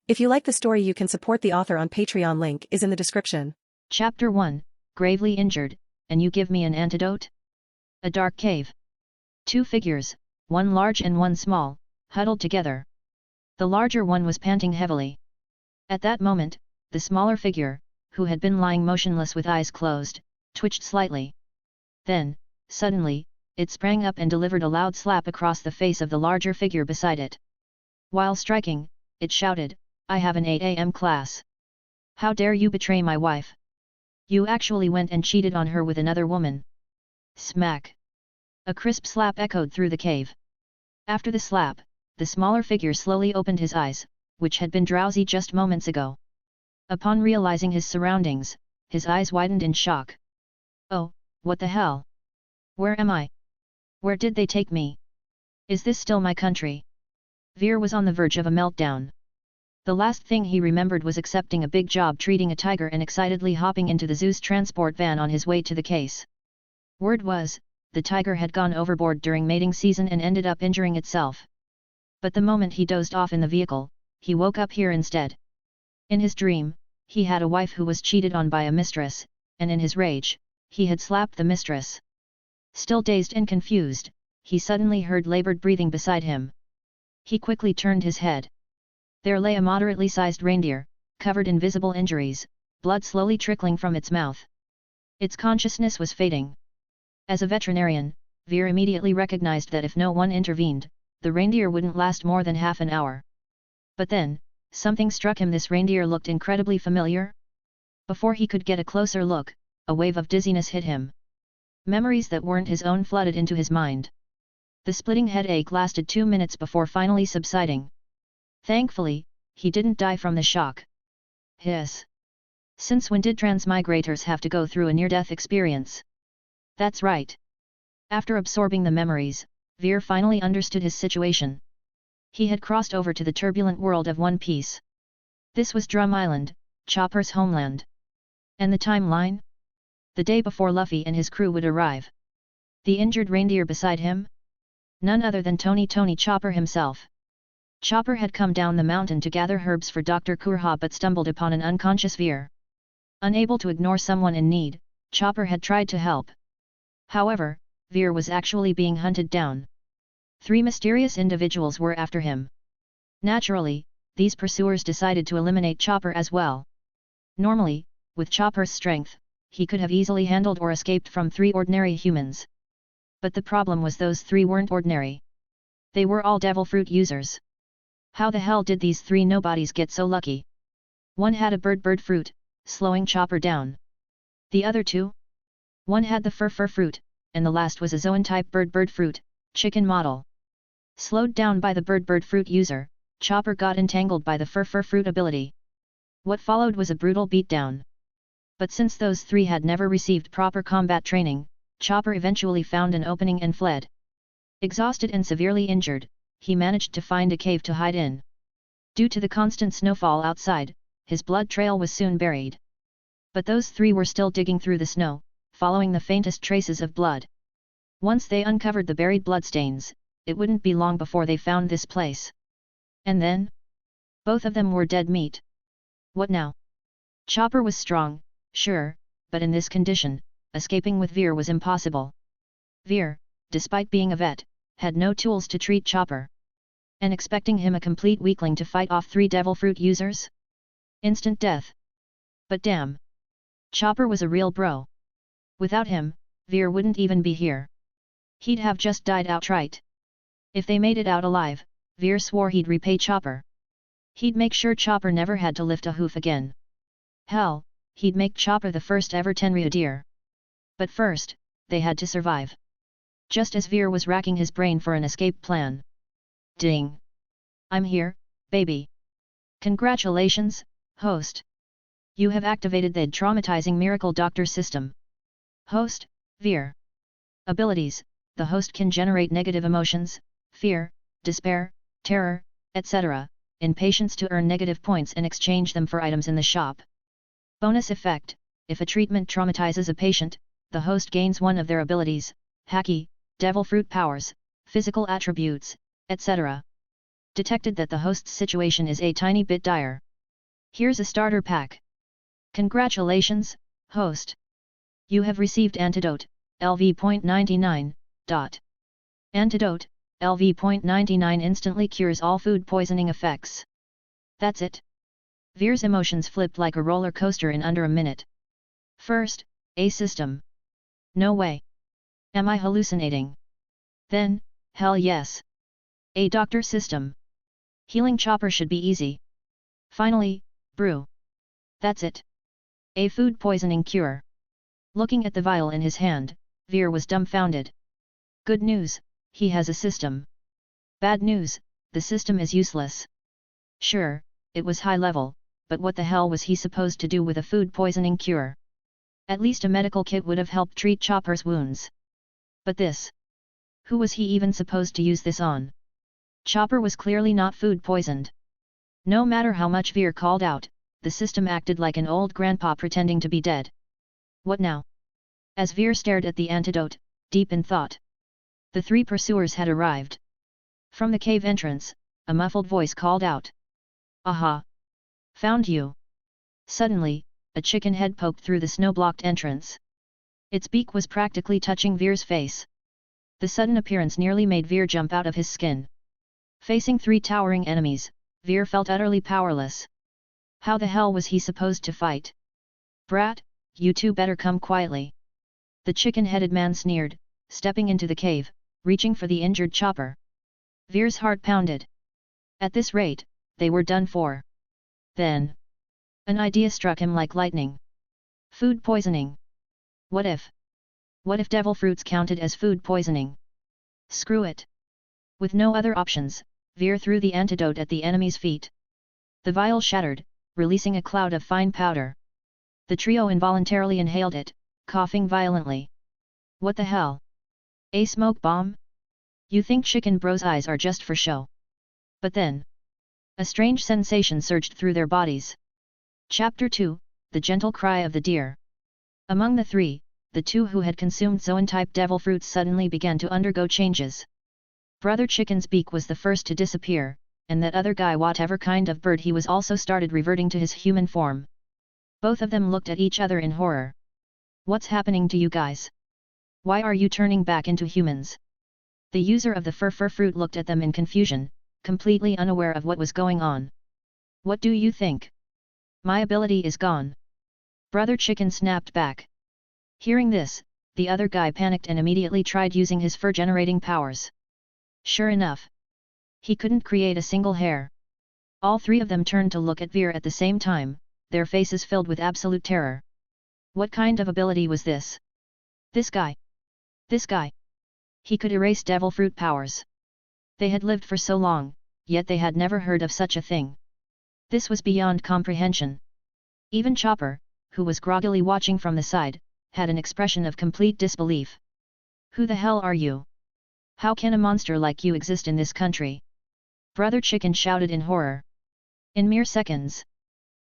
If you like the story, you can support the author on Patreon. Link is in the description. Chapter 1, Gravely Injured, and You Give Me an Antidote? A dark cave. Two figures, one large and one small, huddled together. The larger one was panting heavily. At that moment, the smaller figure, who had been lying motionless with eyes closed, twitched slightly. Then, suddenly, it sprang up and delivered a loud slap across the face of the larger figure beside it. While striking, it shouted, "I have an 8 a.m. class. How dare you betray my wife? You actually went and cheated on her with another woman." Smack! A crisp slap echoed through the cave. After the slap, the smaller figure slowly opened his eyes, which had been drowsy just moments ago. Upon realizing his surroundings, his eyes widened in shock. "Oh, what the hell? Where am I? Where did they take me? Is this still my country?" Veer was on the verge of a meltdown. The last thing he remembered was accepting a big job treating a tiger and excitedly hopping into the zoo's transport van on his way to the case. Word was, the tiger had gone overboard during mating season and ended up injuring itself. But the moment he dozed off in the vehicle, he woke up here instead. In his dream, he had a wife who was cheated on by a mistress, and in his rage, he had slapped the mistress. Still dazed and confused, he suddenly heard labored breathing beside him. He quickly turned his head. There lay a moderately sized reindeer, covered in visible injuries, blood slowly trickling from its mouth. Its consciousness was fading. As a veterinarian, Veer immediately recognized that if no one intervened, the reindeer wouldn't last more than half an hour. But then, something struck him. This reindeer looked incredibly familiar. Before he could get a closer look, a wave of dizziness hit him. Memories that weren't his own flooded into his mind. The splitting headache lasted 2 minutes before finally subsiding. Thankfully, he didn't die from the shock. Hiss! Since when did transmigrators have to go through a near-death experience? That's right. After absorbing the memories, Veer finally understood his situation. He had crossed over to the turbulent world of One Piece. This was Drum Island, Chopper's homeland. And the timeline? The day before Luffy and his crew would arrive. The injured reindeer beside him? None other than Tony Chopper himself. Chopper had come down the mountain to gather herbs for Dr. Kureha but stumbled upon an unconscious Veer. Unable to ignore someone in need, Chopper had tried to help. However, Veer was actually being hunted down. 3 mysterious individuals were after him. Naturally, these pursuers decided to eliminate Chopper as well. Normally, with Chopper's strength, he could have easily handled or escaped from 3 ordinary humans. But the problem was those 3 weren't ordinary. They were all devil fruit users. How the hell did these 3 nobodies get so lucky? One had a bird fruit, slowing Chopper down. The other 2? One had the fur fruit, and the last was a Zoan-type bird fruit, chicken model. Slowed down by the bird fruit user, Chopper got entangled by the fur fruit ability. What followed was a brutal beatdown. But since those 3 had never received proper combat training, Chopper eventually found an opening and fled. Exhausted and severely injured, he managed to find a cave to hide in. Due to the constant snowfall outside, his blood trail was soon buried. But those 3 were still digging through the snow, following the faintest traces of blood. Once they uncovered the buried bloodstains, it wouldn't be long before they found this place. And then? Both of them were dead meat. What now? Chopper was strong, sure, but in this condition, escaping with Veer was impossible. Veer, despite being a vet, had no tools to treat Chopper. And expecting him a complete weakling to fight off 3 devil fruit users? Instant death. But damn! Chopper was a real bro. Without him, Veer wouldn't even be here. He'd have just died outright. If they made it out alive, Veer swore he'd repay Chopper. He'd make sure Chopper never had to lift a hoof again. Hell, he'd make Chopper the first ever Tenryudir. But first, they had to survive. Just as Veer was racking his brain for an escape plan. Ding! I'm here, baby. Congratulations, host. You have activated the Traumatizing Miracle Doctor System. Host, Veer. Abilities: the host can generate negative emotions, fear, despair, terror, etc., in patients to earn negative points and exchange them for items in the shop. Bonus effect: if a treatment traumatizes a patient, the host gains one of their abilities, Haki, devil fruit powers, physical attributes, etc. detected that the host's situation is a tiny bit dire. Here's a starter pack. Congratulations, host. You have received Antidote, LV.99. Antidote, LV.99 instantly cures all food poisoning effects. That's it. Veer's emotions flipped like a roller coaster in under a minute. First, a system. No way. Am I hallucinating? Then, hell yes. A doctor system. Healing chopper should be easy. Finally, brew. That's it. A food poisoning cure. Looking at the vial in his hand, Veer was dumbfounded. Good news, he has a system. Bad news, the system is useless. Sure, it was high level, but what the hell was he supposed to do with a food poisoning cure? At least a medical kit would have helped treat Chopper's wounds. But this? Who was he even supposed to use this on? Chopper was clearly not food poisoned. No matter how much Veer called out, the system acted like an old grandpa pretending to be dead. What now? As Veer stared at the antidote, deep in thought. The three pursuers had arrived. From the cave entrance, a muffled voice called out. Aha! Found you! Suddenly, a chicken head poked through the snow-blocked entrance. Its beak was practically touching Veer's face. The sudden appearance nearly made Veer jump out of his skin. Facing three towering enemies, Veer felt utterly powerless. How the hell was he supposed to fight? Brat, you two better come quietly. The chicken-headed man sneered, stepping into the cave, reaching for the injured Chopper. Veer's heart pounded. At this rate, they were done for. Then, an idea struck him like lightning. Food poisoning. What if? What if devil fruits counted as food poisoning? Screw it. With no other options, Veer threw the antidote at the enemy's feet. The vial shattered, releasing a cloud of fine powder. The trio involuntarily inhaled it, coughing violently. What the hell? A smoke bomb? You think Chicken Bro's eyes are just for show? But then, a strange sensation surged through their bodies. Chapter 2, The Gentle Cry of the Deer. Among the three, the two who had consumed zoan-type devil fruits suddenly began to undergo changes. Brother Chicken's beak was the first to disappear, and that other guy, whatever kind of bird he was, also started reverting to his human form. Both of them looked at each other in horror. What's happening to you guys? Why are you turning back into humans? The user of the fur fruit looked at them in confusion, completely unaware of what was going on. What do you think? My ability is gone. Brother Chicken snapped back. Hearing this, the other guy panicked and immediately tried using his fur-generating powers. Sure enough, he couldn't create a single hair. All three of them turned to look at Veer at the same time, their faces filled with absolute terror. What kind of ability was this? This guy. This guy. He could erase devil fruit powers. They had lived for so long, yet they had never heard of such a thing. This was beyond comprehension. Even Chopper, who was groggily watching from the side, had an expression of complete disbelief. Who the hell are you? How can a monster like you exist in this country? Brother Chicken shouted in horror. In mere seconds,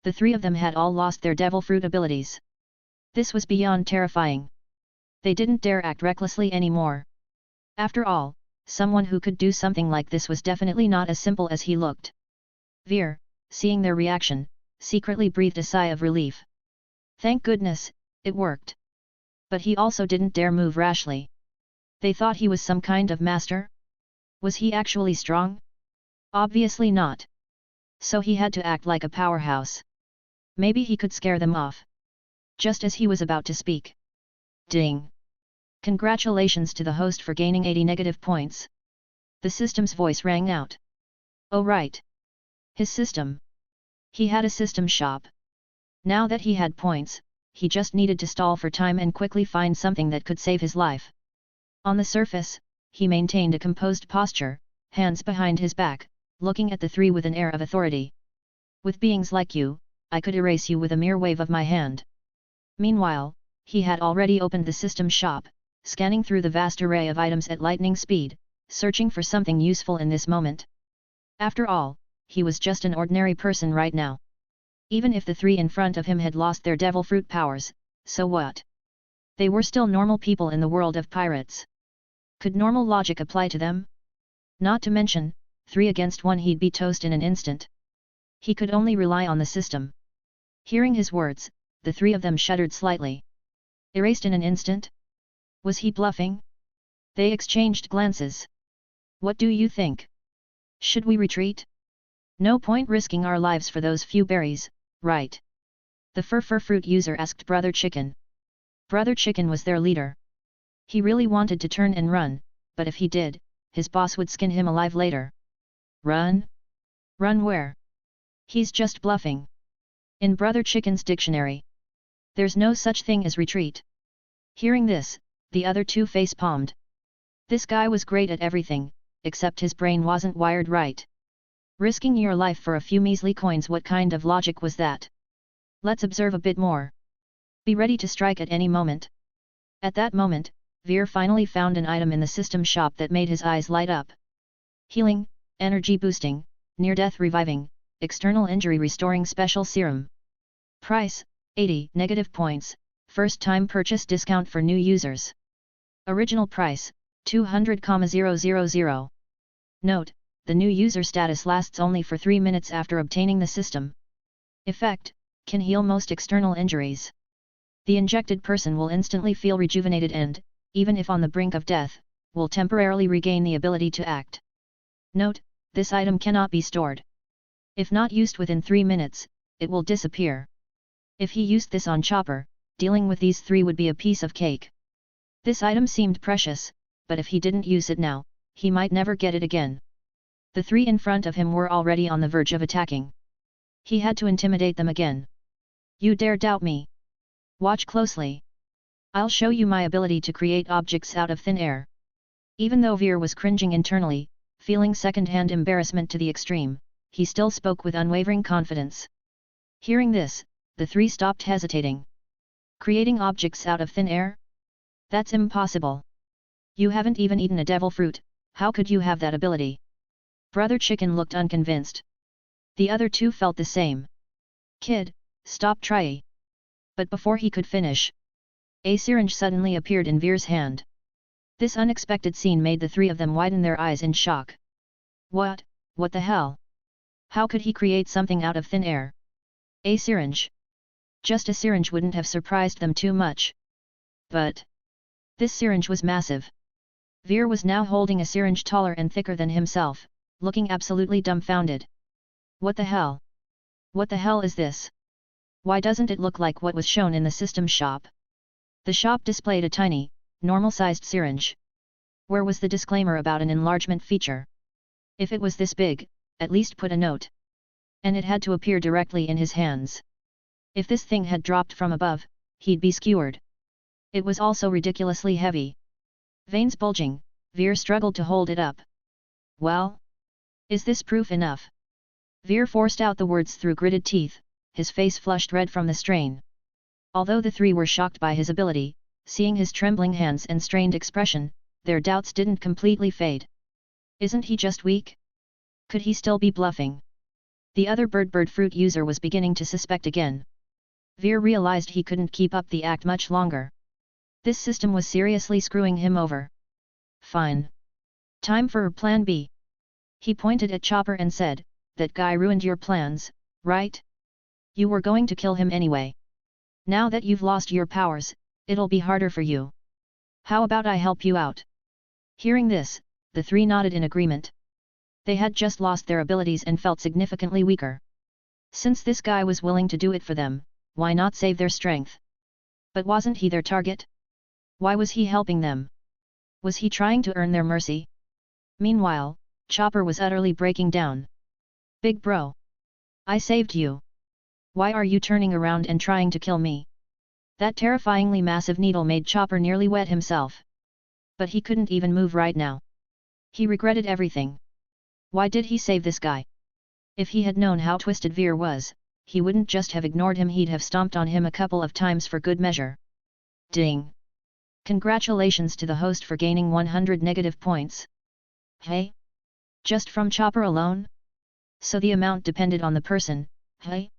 the three of them had all lost their devil fruit abilities. This was beyond terrifying. They didn't dare act recklessly anymore. After all, someone who could do something like this was definitely not as simple as he looked. Veer, seeing their reaction, secretly breathed a sigh of relief. Thank goodness, it worked. But he also didn't dare move rashly. They thought he was some kind of master? Was he actually strong? Obviously not. So he had to act like a powerhouse. Maybe he could scare them off. Just as he was about to speak. Ding! Congratulations to the host for gaining 80 negative points. The system's voice rang out. Oh right. His system. He had a system shop. Now that he had points, he just needed to stall for time and quickly find something that could save his life. On the surface, he maintained a composed posture, hands behind his back, looking at the three with an air of authority. With beings like you, I could erase you with a mere wave of my hand. Meanwhile, he had already opened the system shop, scanning through the vast array of items at lightning speed, searching for something useful in this moment. After all, he was just an ordinary person right now. Even if the three in front of him had lost their devil fruit powers, so what? They were still normal people in the world of pirates. Could normal logic apply to them? Not to mention, 3 against 1 he'd be toast in an instant. He could only rely on the system. Hearing his words, the three of them shuddered slightly. Erased in an instant? Was he bluffing? They exchanged glances. What do you think? Should we retreat? No point risking our lives for those few berries, right? The fur fruit user asked Brother Chicken. Brother Chicken was their leader. He really wanted to turn and run, but if he did, his boss would skin him alive later. Run? Run where? He's just bluffing. In Brother Chicken's dictionary, there's no such thing as retreat. Hearing this, the other two face-palmed. This guy was great at everything, except his brain wasn't wired right. Risking your life for a few measly coins, what kind of logic was that? Let's observe a bit more. Be ready to strike at any moment. At that moment, Veer finally found an item in the system shop that made his eyes light up. Healing, energy boosting, near-death reviving, external injury restoring special serum. Price, 80 negative points, first time purchase discount for new users. Original price, 200,000. Note, the new user status lasts only for 3 minutes after obtaining the system. Effect, can heal most external injuries. The injected person will instantly feel rejuvenated and, even if on the brink of death, will temporarily regain the ability to act. Note, this item cannot be stored. If not used within 3 minutes, it will disappear. If he used this on Chopper, dealing with these three would be a piece of cake. This item seemed precious, but if he didn't use it now, he might never get it again. The three in front of him were already on the verge of attacking. He had to intimidate them again. You dare doubt me? Watch closely. I'll show you my ability to create objects out of thin air. Even though Veer was cringing internally, feeling second-hand embarrassment to the extreme, he still spoke with unwavering confidence. Hearing this, the three stopped hesitating. Creating objects out of thin air? That's impossible. You haven't even eaten a devil fruit, how could you have that ability? Brother Chicken looked unconvinced. The other two felt the same. Kid, stop trying. But before he could finish, a syringe suddenly appeared in Veer's hand. This unexpected scene made the three of them widen their eyes in shock. What the hell? How could he create something out of thin air? A syringe? Just a syringe wouldn't have surprised them too much. But this syringe was massive. Veer was now holding a syringe taller and thicker than himself, looking absolutely dumbfounded. What the hell? What the hell is this? Why doesn't it look like what was shown in the system shop? The shop displayed a tiny, normal-sized syringe. Where was the disclaimer about an enlargement feature? If it was this big, at least put a note. And it had to appear directly in his hands. If this thing had dropped from above, he'd be skewered. It was also ridiculously heavy. Veins bulging, Veer struggled to hold it up. Well? Is this proof enough? Veer forced out the words through gritted teeth, his face flushed red from the strain. Although the three were shocked by his ability, seeing his trembling hands and strained expression, their doubts didn't completely fade. Isn't he just weak? Could he still be bluffing? The other bird fruit user was beginning to suspect again. Veer realized he couldn't keep up the act much longer. This system was seriously screwing him over. Fine. Time for Plan B. He pointed at Chopper and said, that guy ruined your plans, right? You were going to kill him anyway. Now that you've lost your powers, it'll be harder for you. How about I help you out? Hearing this, the three nodded in agreement. They had just lost their abilities and felt significantly weaker. Since this guy was willing to do it for them, why not save their strength? But wasn't he their target? Why was he helping them? Was he trying to earn their mercy? Meanwhile, Chopper was utterly breaking down. Big bro. I saved you. Why are you turning around and trying to kill me? That terrifyingly massive needle made Chopper nearly wet himself. But he couldn't even move right now. He regretted everything. Why did he save this guy? If he had known how twisted Veer was, he wouldn't just have ignored him, he'd have stomped on him a couple of times for good measure. Ding! Congratulations to the host for gaining 100 negative points. Hey? Just from Chopper alone? So the amount depended on the person, hey?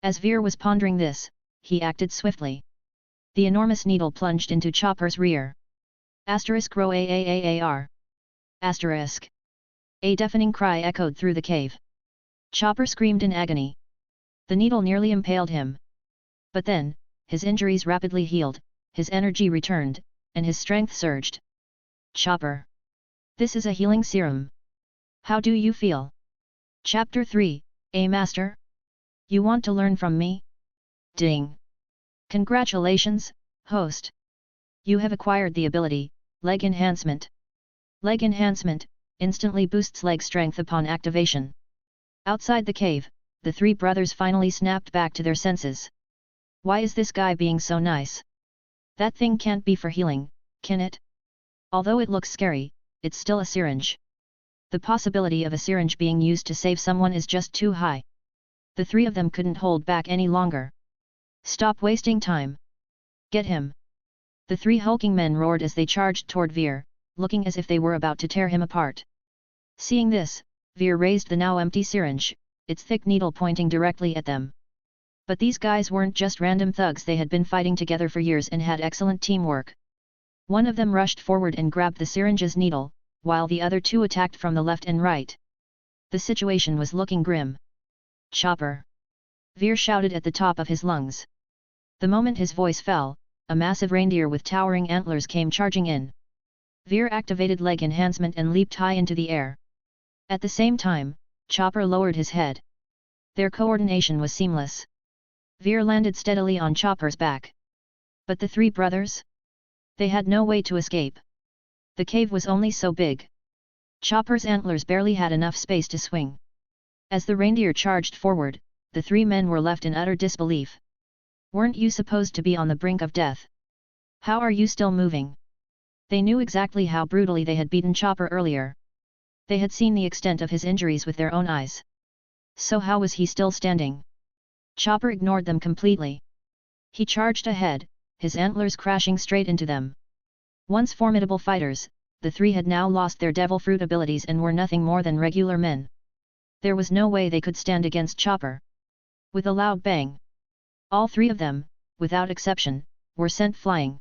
As Veer was pondering this, he acted swiftly. The enormous needle plunged into Chopper's rear. Asterisk row AAAAR. Asterisk. A deafening cry echoed through the cave. Chopper screamed in agony. The needle nearly impaled him. But then, his injuries rapidly healed, his energy returned, and his strength surged. Chopper. This is a healing serum. How do you feel? Chapter 3, Master? You want to learn from me? Ding! Congratulations, host! You have acquired the ability, Leg Enhancement. Leg Enhancement instantly boosts leg strength upon activation. Outside the cave, the three brothers finally snapped back to their senses. Why is this guy being so nice? That thing can't be for healing, can it? Although it looks scary, it's still a syringe. The possibility of a syringe being used to save someone is just too high. The three of them couldn't hold back any longer. Stop wasting time. Get him. The three hulking men roared as they charged toward Veer, looking as if they were about to tear him apart. Seeing this, Veer raised the now empty syringe, its thick needle pointing directly at them. But these guys weren't just random thugs, they had been fighting together for years and had excellent teamwork. One of them rushed forward and grabbed the syringe's needle, while the other two attacked from the left and right. The situation was looking grim. Chopper! Veer shouted at the top of his lungs. The moment his voice fell, a massive reindeer with towering antlers came charging in. Veer activated leg enhancement and leaped high into the air. At the same time, Chopper lowered his head. Their coordination was seamless. Veer landed steadily on Chopper's back. But the three brothers? They had no way to escape. The cave was only so big. Chopper's antlers barely had enough space to swing. As the reindeer charged forward, the three men were left in utter disbelief. Weren't you supposed to be on the brink of death? How are you still moving? They knew exactly how brutally they had beaten Chopper earlier. They had seen the extent of his injuries with their own eyes. So how was he still standing? Chopper ignored them completely. He charged ahead, his antlers crashing straight into them. Once formidable fighters, the three had now lost their devil fruit abilities and were nothing more than regular men. There was no way they could stand against Chopper. With a loud bang, all three of them, without exception, were sent flying.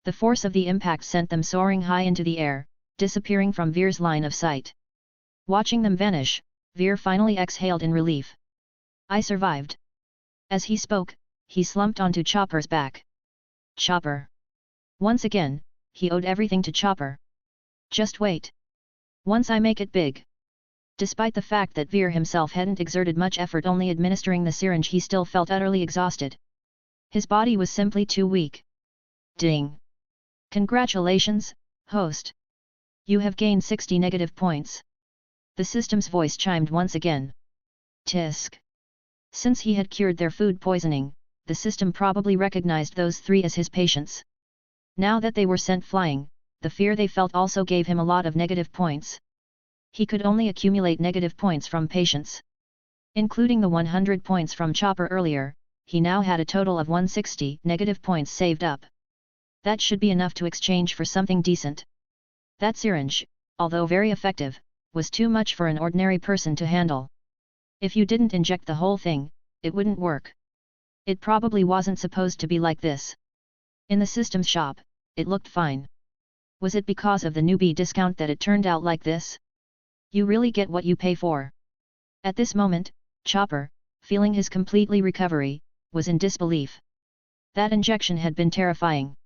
The force of the impact sent them soaring high into the air, disappearing from Veer's line of sight. Watching them vanish, Veer finally exhaled in relief. I survived. As he spoke, he slumped onto Chopper's back. Chopper. Once again, he owed everything to Chopper. Just wait. Once I make it big. Despite the fact that Veer himself hadn't exerted much effort only administering the syringe, he still felt utterly exhausted. His body was simply too weak. Ding! Congratulations, host! You have gained 60 negative points. The system's voice chimed once again. Tisk! Since he had cured their food poisoning, the system probably recognized those three as his patients. Now that they were sent flying, the fear they felt also gave him a lot of negative points. He could only accumulate negative points from patients. Including the 100 points from Chopper earlier, he now had a total of 160 negative points saved up. That should be enough to exchange for something decent. That syringe, although very effective, was too much for an ordinary person to handle. If you didn't inject the whole thing, it wouldn't work. It probably wasn't supposed to be like this. In the systems shop, it looked fine. Was it because of the newbie discount that it turned out like this? You really get what you pay for. At this moment, Chopper, feeling his completely recovery, was in disbelief. That injection had been terrifying.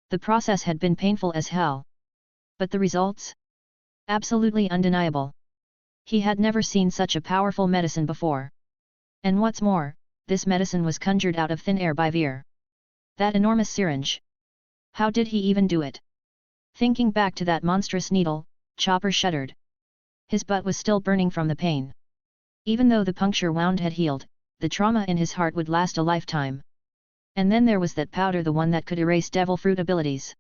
The process had been painful as hell. But the results? Absolutely undeniable. He had never seen such a powerful medicine before. And what's more, this medicine was conjured out of thin air by Veer. That enormous syringe. How did he even do it? Thinking back to that monstrous needle, Chopper shuddered. His butt was still burning from the pain. Even though the puncture wound had healed, the trauma in his heart would last a lifetime. And then there was that powder, the one that could erase devil fruit abilities.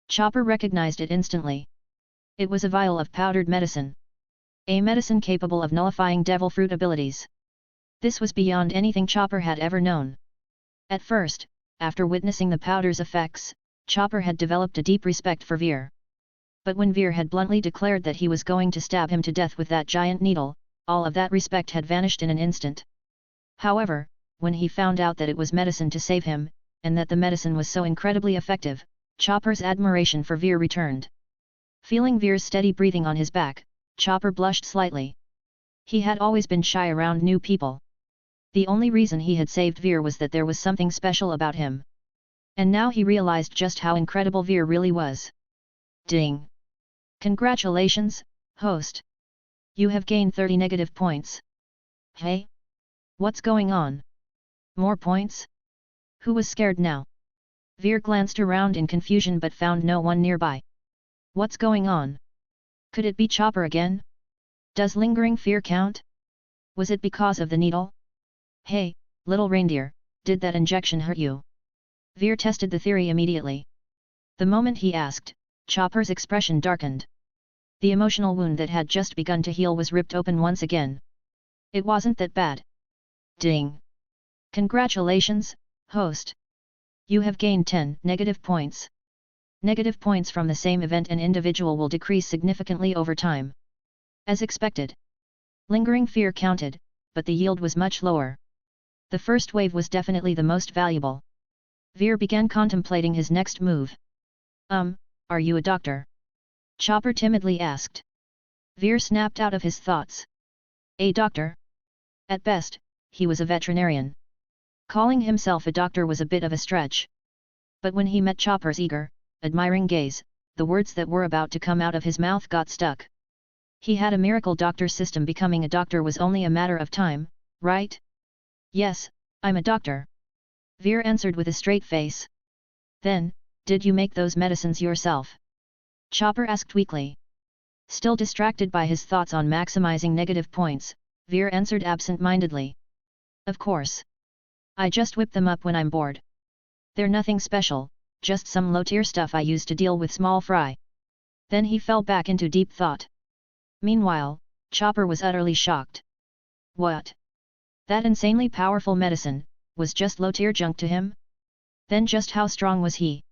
Chopper recognized it instantly. It was a vial of powdered medicine. A medicine capable of nullifying devil fruit abilities. This was beyond anything Chopper had ever known. At first, after witnessing the powder's effects, Chopper had developed a deep respect for Veer. But when Veer had bluntly declared that he was going to stab him to death with that giant needle, all of that respect had vanished in an instant. However, when he found out that it was medicine to save him, and that the medicine was so incredibly effective, Chopper's admiration for Veer returned. Feeling Veer's steady breathing on his back, Chopper blushed slightly. He had always been shy around new people. The only reason he had saved Veer was that there was something special about him. And now he realized just how incredible Veer really was. Ding! Congratulations, host! You have gained 30 negative points. Hey? What's going on? More points? Who was scared now? Veer glanced around in confusion but found no one nearby. What's going on? Could it be Chopper again? Does lingering fear count? Was it because of the needle? Hey, little reindeer, did that injection hurt you? Veer tested the theory immediately. The moment he asked, Chopper's expression darkened. The emotional wound that had just begun to heal was ripped open once again. It wasn't that bad. Ding! Congratulations, host! You have gained 10 negative points. Negative points from the same event an individual will decrease significantly over time. As expected. Lingering fear counted, but the yield was much lower. The first wave was definitely the most valuable. Veer began contemplating his next move. Are you a doctor? Chopper timidly asked. Veer snapped out of his thoughts. A doctor? At best, he was a veterinarian. Calling himself a doctor was a bit of a stretch. But when he met Chopper's eager, admiring gaze, the words that were about to come out of his mouth got stuck. He had a miracle doctor system. Becoming a doctor was only a matter of time, right? Yes, I'm a doctor. Veer answered with a straight face. Then, did you make those medicines yourself? Chopper asked weakly. Still distracted by his thoughts on maximizing negative points, Veer answered absent-mindedly. Of course. I just whip them up when I'm bored. They're nothing special, just some low-tier stuff I use to deal with small fry. Then he fell back into deep thought. Meanwhile, Chopper was utterly shocked. What? That insanely powerful medicine was just low-tier junk to him? Then just how strong was he?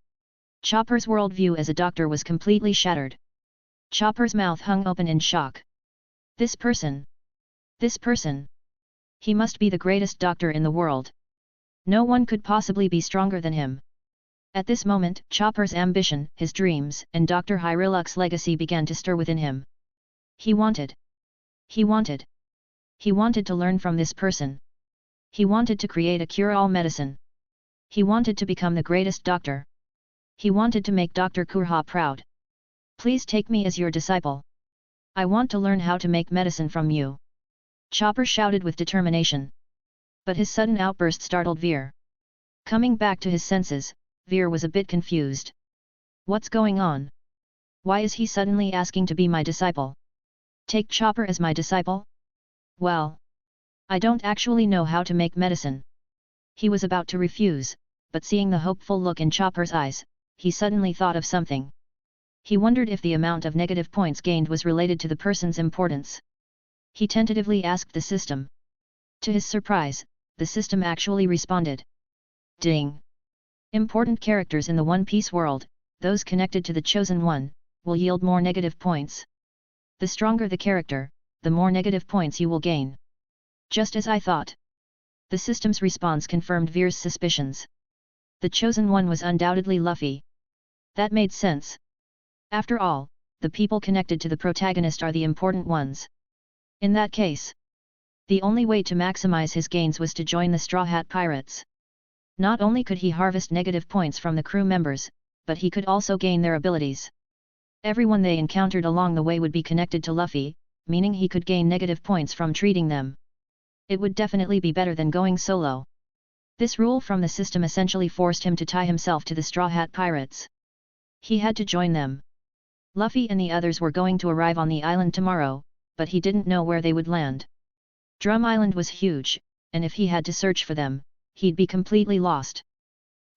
Chopper's worldview as a doctor was completely shattered. Chopper's mouth hung open in shock. This person! This person! He must be the greatest doctor in the world. No one could possibly be stronger than him. At this moment, Chopper's ambition, his dreams, and Dr. Hyriluk's legacy began to stir within him. He wanted to learn from this person. He wanted to create a cure-all medicine. He wanted to become the greatest doctor. He wanted to make Dr. Kureha proud. Please take me as your disciple. I want to learn how to make medicine from you. Chopper shouted with determination. But his sudden outburst startled Veer. Coming back to his senses, Veer was a bit confused. What's going on? Why is he suddenly asking to be my disciple? Take Chopper as my disciple? Well, I don't actually know how to make medicine. He was about to refuse, but seeing the hopeful look in Chopper's eyes, he suddenly thought of something. He wondered if the amount of negative points gained was related to the person's importance. He tentatively asked the system. To his surprise, the system actually responded. Ding! Important characters in the One Piece world, those connected to the Chosen One, will yield more negative points. The stronger the character, the more negative points you will gain. Just as I thought. The system's response confirmed Veer's suspicions. The Chosen One was undoubtedly Luffy. That made sense. After all, the people connected to the protagonist are the important ones. In that case, the only way to maximize his gains was to join the Straw Hat Pirates. Not only could he harvest negative points from the crew members, but he could also gain their abilities. Everyone they encountered along the way would be connected to Luffy, meaning he could gain negative points from treating them. It would definitely be better than going solo. This rule from the system essentially forced him to tie himself to the Straw Hat Pirates. He had to join them. Luffy and the others were going to arrive on the island tomorrow, but he didn't know where they would land. Drum Island was huge, and if he had to search for them, he'd be completely lost.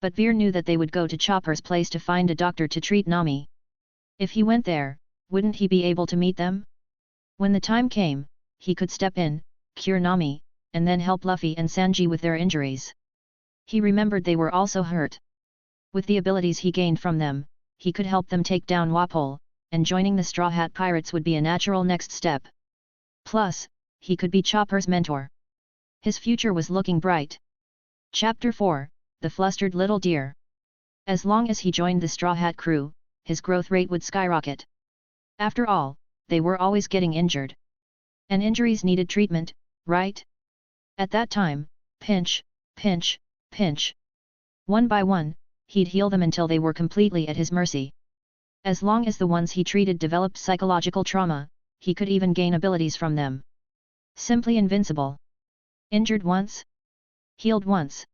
But Veer knew that they would go to Chopper's place to find a doctor to treat Nami. If he went there, wouldn't he be able to meet them? When the time came, he could step in, cure Nami, and then help Luffy and Sanji with their injuries. He remembered they were also hurt. With the abilities he gained from them, he could help them take down Wapol, and joining the Straw Hat Pirates would be a natural next step. Plus, he could be Chopper's mentor. His future was looking bright. Chapter 4, The Flustered Little Deer. As long as he joined the Straw Hat crew, his growth rate would skyrocket. After all, they were always getting injured. And injuries needed treatment, right? At that time, pinch, pinch, pinch. One by one, he'd heal them until they were completely at his mercy. As long as the ones he treated developed psychological trauma, he could even gain abilities from them. Simply invincible. Injured once? Healed once.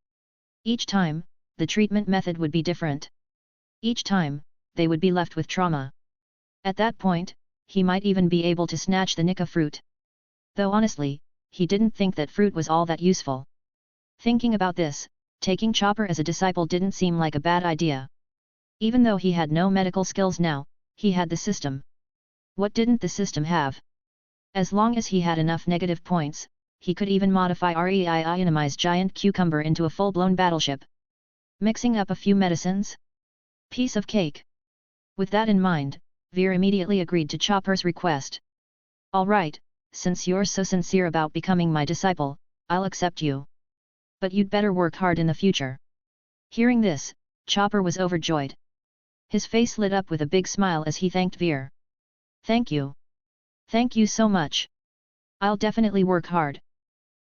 Each time, the treatment method would be different. Each time, they would be left with trauma. At that point, he might even be able to snatch the Nika fruit. Though honestly, he didn't think that fruit was all that useful. Thinking about this, taking Chopper as a disciple didn't seem like a bad idea. Even though he had no medical skills now, he had the system. What didn't the system have? As long as he had enough negative points, he could even modify Reionize giant cucumber into a full-blown battleship. Mixing up a few medicines? Piece of cake. With that in mind, Veer immediately agreed to Chopper's request. Alright, since you're so sincere about becoming my disciple, I'll accept you. But you'd better work hard in the future. Hearing this, Chopper was overjoyed. His face lit up with a big smile as he thanked Veer. Thank you. Thank you so much. I'll definitely work hard.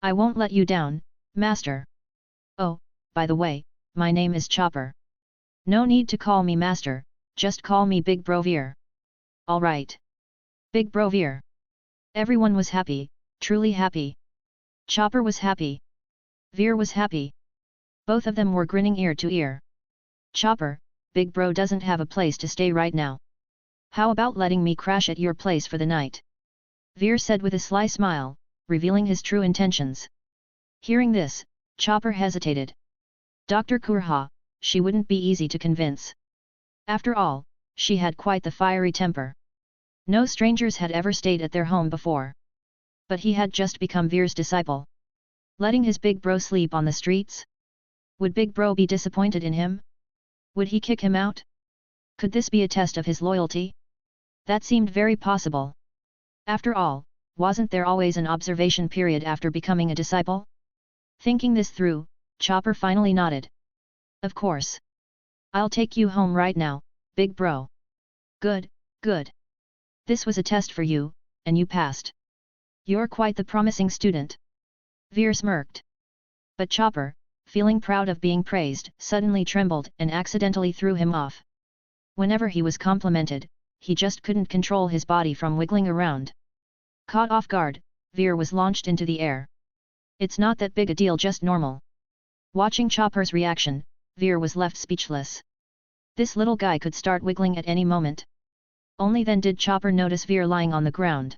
I won't let you down, Master. Oh, by the way, my name is Chopper. No need to call me Master, just call me Big Bro Veer. Alright. Big Bro Veer. Everyone was happy, truly happy. Chopper was happy. Veer was happy. Both of them were grinning ear to ear. Chopper, Big Bro doesn't have a place to stay right now. How about letting me crash at your place for the night? Veer said with a sly smile, revealing his true intentions. Hearing this, Chopper hesitated. Dr. Kureha, she wouldn't be easy to convince. After all, she had quite the fiery temper. No strangers had ever stayed at their home before. But he had just become Veer's disciple. Letting his Big Bro sleep on the streets? Would Big Bro be disappointed in him? Would he kick him out? Could this be a test of his loyalty? That seemed very possible. After all, wasn't there always an observation period after becoming a disciple? Thinking this through, Chopper finally nodded. Of course. I'll take you home right now, Big Bro. Good, good. This was a test for you, and you passed. You're quite the promising student. Veer smirked. But Chopper, feeling proud of being praised, suddenly trembled and accidentally threw him off. Whenever he was complimented, he just couldn't control his body from wiggling around. Caught off guard, Veer was launched into the air. It's not that big a deal, just normal. Watching Chopper's reaction, Veer was left speechless. This little guy could start wiggling at any moment. Only then did Chopper notice Veer lying on the ground.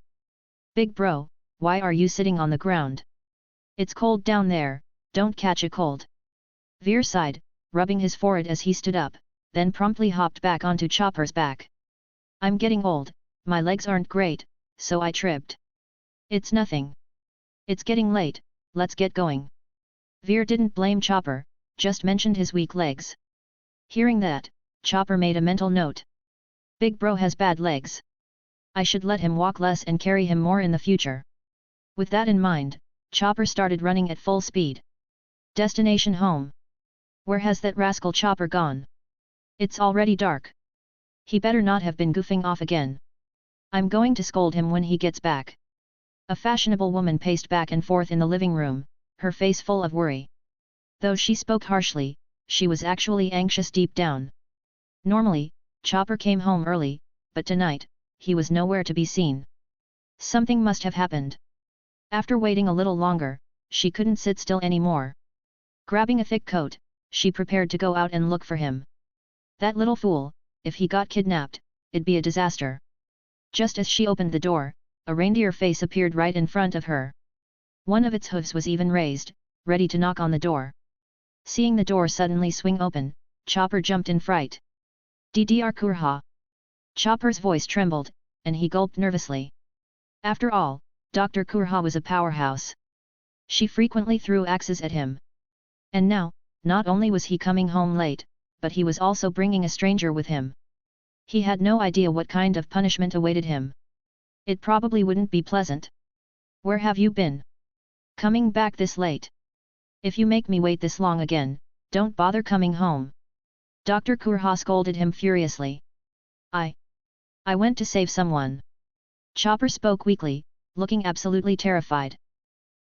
Big Bro, why are you sitting on the ground? It's cold down there, don't catch a cold. Veer sighed, rubbing his forehead as he stood up, then promptly hopped back onto Chopper's back. I'm getting old, my legs aren't great, so I tripped. It's nothing. It's getting late, let's get going. Veer didn't blame Chopper, just mentioned his weak legs. Hearing that, Chopper made a mental note. Big Bro has bad legs. I should let him walk less and carry him more in the future. With that in mind, Chopper started running at full speed. Destination home. Where has that rascal Chopper gone? It's already dark. He better not have been goofing off again. I'm going to scold him when he gets back. A fashionable woman paced back and forth in the living room, her face full of worry. Though she spoke harshly, she was actually anxious deep down. Normally, Chopper came home early, but tonight, he was nowhere to be seen. Something must have happened. After waiting a little longer, she couldn't sit still anymore. Grabbing a thick coat, she prepared to go out and look for him. That little fool, if he got kidnapped, it'd be a disaster. Just as she opened the door, a reindeer face appeared right in front of her. One of its hooves was even raised, ready to knock on the door. Seeing the door suddenly swing open, Chopper jumped in fright. Dr. Kureha. Chopper's voice trembled, and he gulped nervously. After all, Dr. Kureha was a powerhouse. She frequently threw axes at him. And now, not only was he coming home late, but he was also bringing a stranger with him. He had no idea what kind of punishment awaited him. It probably wouldn't be pleasant. Where have you been? Coming back this late? If you make me wait this long again, don't bother coming home. Dr. Kureha scolded him furiously. I went to save someone. Chopper spoke weakly, looking absolutely terrified.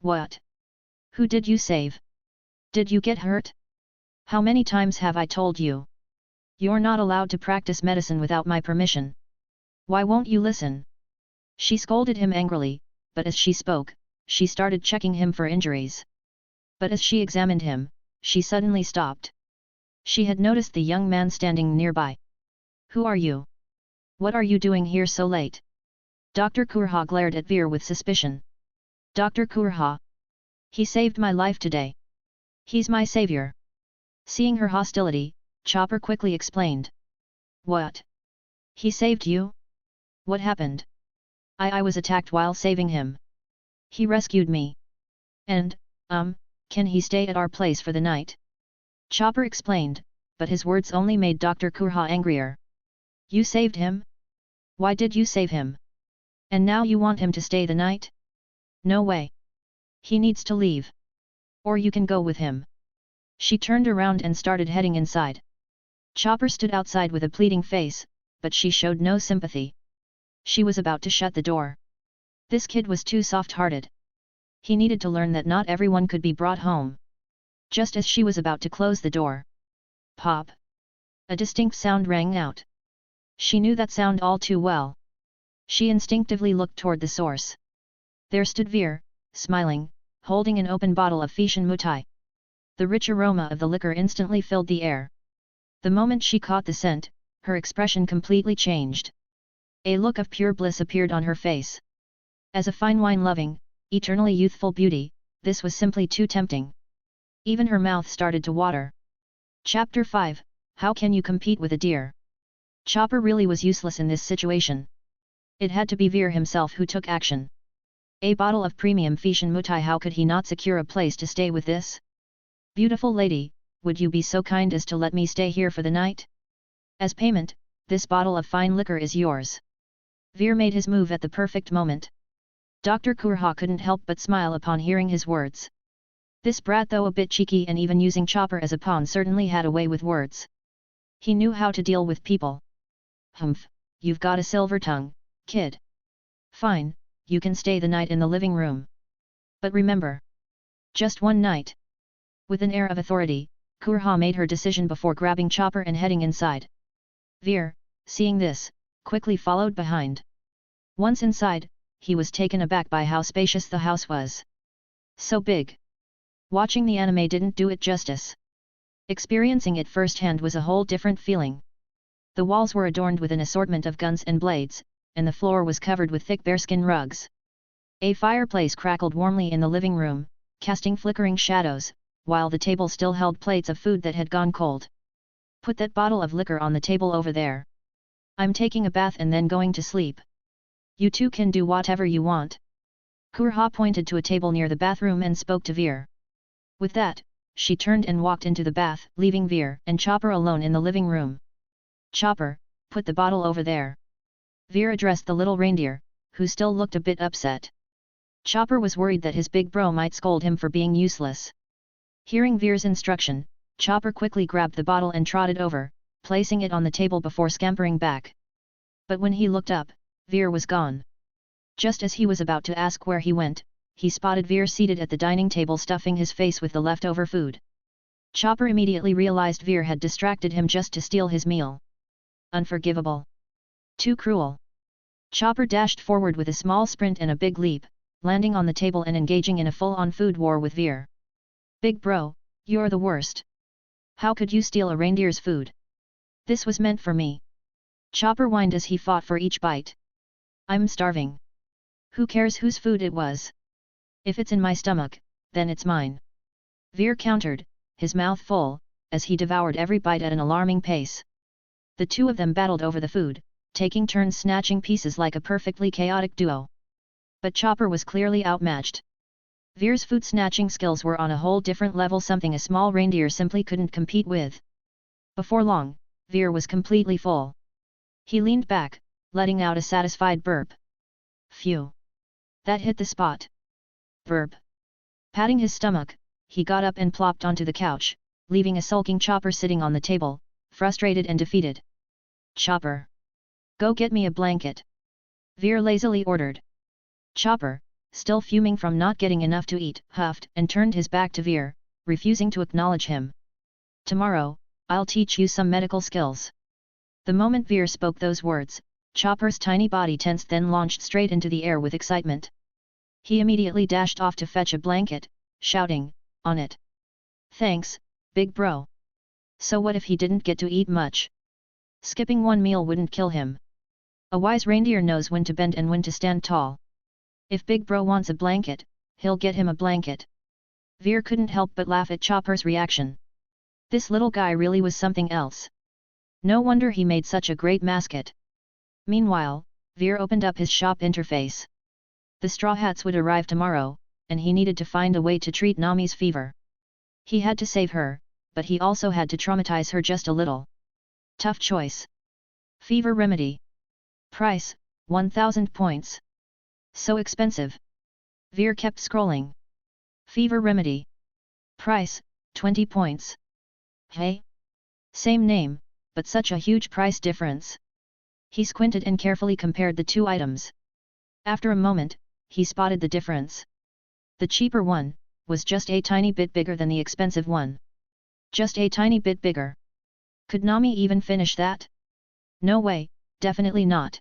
What? Who did you save? Did you get hurt? How many times have I told you? You're not allowed to practice medicine without my permission. Why won't you listen? She scolded him angrily, but as she spoke, she started checking him for injuries. But as she examined him, she suddenly stopped. She had noticed the young man standing nearby. Who are you? What are you doing here so late? Dr. Kureha glared at Veer with suspicion. Dr. Kureha? He saved my life today. He's my savior. Seeing her hostility, Chopper quickly explained. What? He saved you? What happened? I was attacked while saving him. He rescued me. And, can he stay at our place for the night? Chopper explained, but his words only made Dr. Kureha angrier. You saved him? Why did you save him? And now you want him to stay the night? No way. He needs to leave. Or you can go with him. She turned around and started heading inside. Chopper stood outside with a pleading face, but she showed no sympathy. She was about to shut the door. This kid was too soft-hearted. He needed to learn that not everyone could be brought home. Just as she was about to close the door. Pop! A distinct sound rang out. She knew that sound all too well. She instinctively looked toward the source. There stood Veer, smiling, holding an open bottle of Fishan Mutai. The rich aroma of the liquor instantly filled the air. The moment she caught the scent, her expression completely changed. A look of pure bliss appeared on her face. As a fine wine-loving, eternally youthful beauty, this was simply too tempting. Even her mouth started to water. Chapter 5, How can you compete with a deer? Chopper really was useless in this situation. It had to be Veer himself who took action. A bottle of premium Fishan Mutai, how could he not secure a place to stay with this? Beautiful lady, would you be so kind as to let me stay here for the night? As payment, this bottle of fine liquor is yours. Veer made his move at the perfect moment. Dr. Kureha couldn't help but smile upon hearing his words. This brat, though a bit cheeky and even using Chopper as a pawn, certainly had a way with words. He knew how to deal with people. Humph, you've got a silver tongue, kid. Fine, you can stay the night in the living room. But remember, just one night. With an air of authority, Kureha made her decision before grabbing Chopper and heading inside. Veer, seeing this, quickly followed behind. Once inside, he was taken aback by how spacious the house was. So big. Watching the anime didn't do it justice. Experiencing it firsthand was a whole different feeling. The walls were adorned with an assortment of guns and blades, and the floor was covered with thick bearskin rugs. A fireplace crackled warmly in the living room, casting flickering shadows, while the table still held plates of food that had gone cold. Put that bottle of liquor on the table over there. I'm taking a bath and then going to sleep. You two can do whatever you want. Kureha pointed to a table near the bathroom and spoke to Veer. With that, she turned and walked into the bath, leaving Veer and Chopper alone in the living room. Chopper, put the bottle over there. Veer addressed the little reindeer, who still looked a bit upset. Chopper was worried that his big bro might scold him for being useless. Hearing Veer's instruction, Chopper quickly grabbed the bottle and trotted over, placing it on the table before scampering back. But when he looked up, Veer was gone. Just as he was about to ask where he went, he spotted Veer seated at the dining table stuffing his face with the leftover food. Chopper immediately realized Veer had distracted him just to steal his meal. Unforgivable. Too cruel. Chopper dashed forward with a small sprint and a big leap, landing on the table and engaging in a full-on food war with Veer. Big bro, you're the worst. How could you steal a reindeer's food? This was meant for me. Chopper whined as he fought for each bite. I'm starving. Who cares whose food it was? If it's in my stomach, then it's mine. Veer countered, his mouth full, as he devoured every bite at an alarming pace. The two of them battled over the food, taking turns snatching pieces like a perfectly chaotic duo. But Chopper was clearly outmatched. Veer's food-snatching skills were on a whole different level, something a small reindeer simply couldn't compete with. Before long, Veer was completely full. He leaned back, letting out a satisfied burp. Phew! That hit the spot. Burp. Patting his stomach, he got up and plopped onto the couch, leaving a sulking Chopper sitting on the table, frustrated and defeated. Chopper! Go get me a blanket. Veer lazily ordered. Chopper, still fuming from not getting enough to eat, huffed and turned his back to Veer, refusing to acknowledge him. Tomorrow, I'll teach you some medical skills. The moment Veer spoke those words, Chopper's tiny body tensed, then launched straight into the air with excitement. He immediately dashed off to fetch a blanket, shouting, "On it! Thanks, big bro." So what if he didn't get to eat much? Skipping one meal wouldn't kill him. A wise reindeer knows when to bend and when to stand tall. If big bro wants a blanket, he'll get him a blanket. Veer couldn't help but laugh at Chopper's reaction. This little guy really was something else. No wonder he made such a great mascot. Meanwhile, Veer opened up his shop interface. The straw hats would arrive tomorrow, and he needed to find a way to treat Nami's fever. He had to save her, but he also had to traumatize her just a little. Tough choice. Fever remedy. Price, 1000 points. So expensive. Veer kept scrolling. Fever remedy. Price, 20 points. Hey? Same name, but such a huge price difference. He squinted and carefully compared the two items. After a moment, he spotted the difference. The cheaper one was just a tiny bit bigger than the expensive one. Just a tiny bit bigger. Could Nami even finish that? No way, definitely not.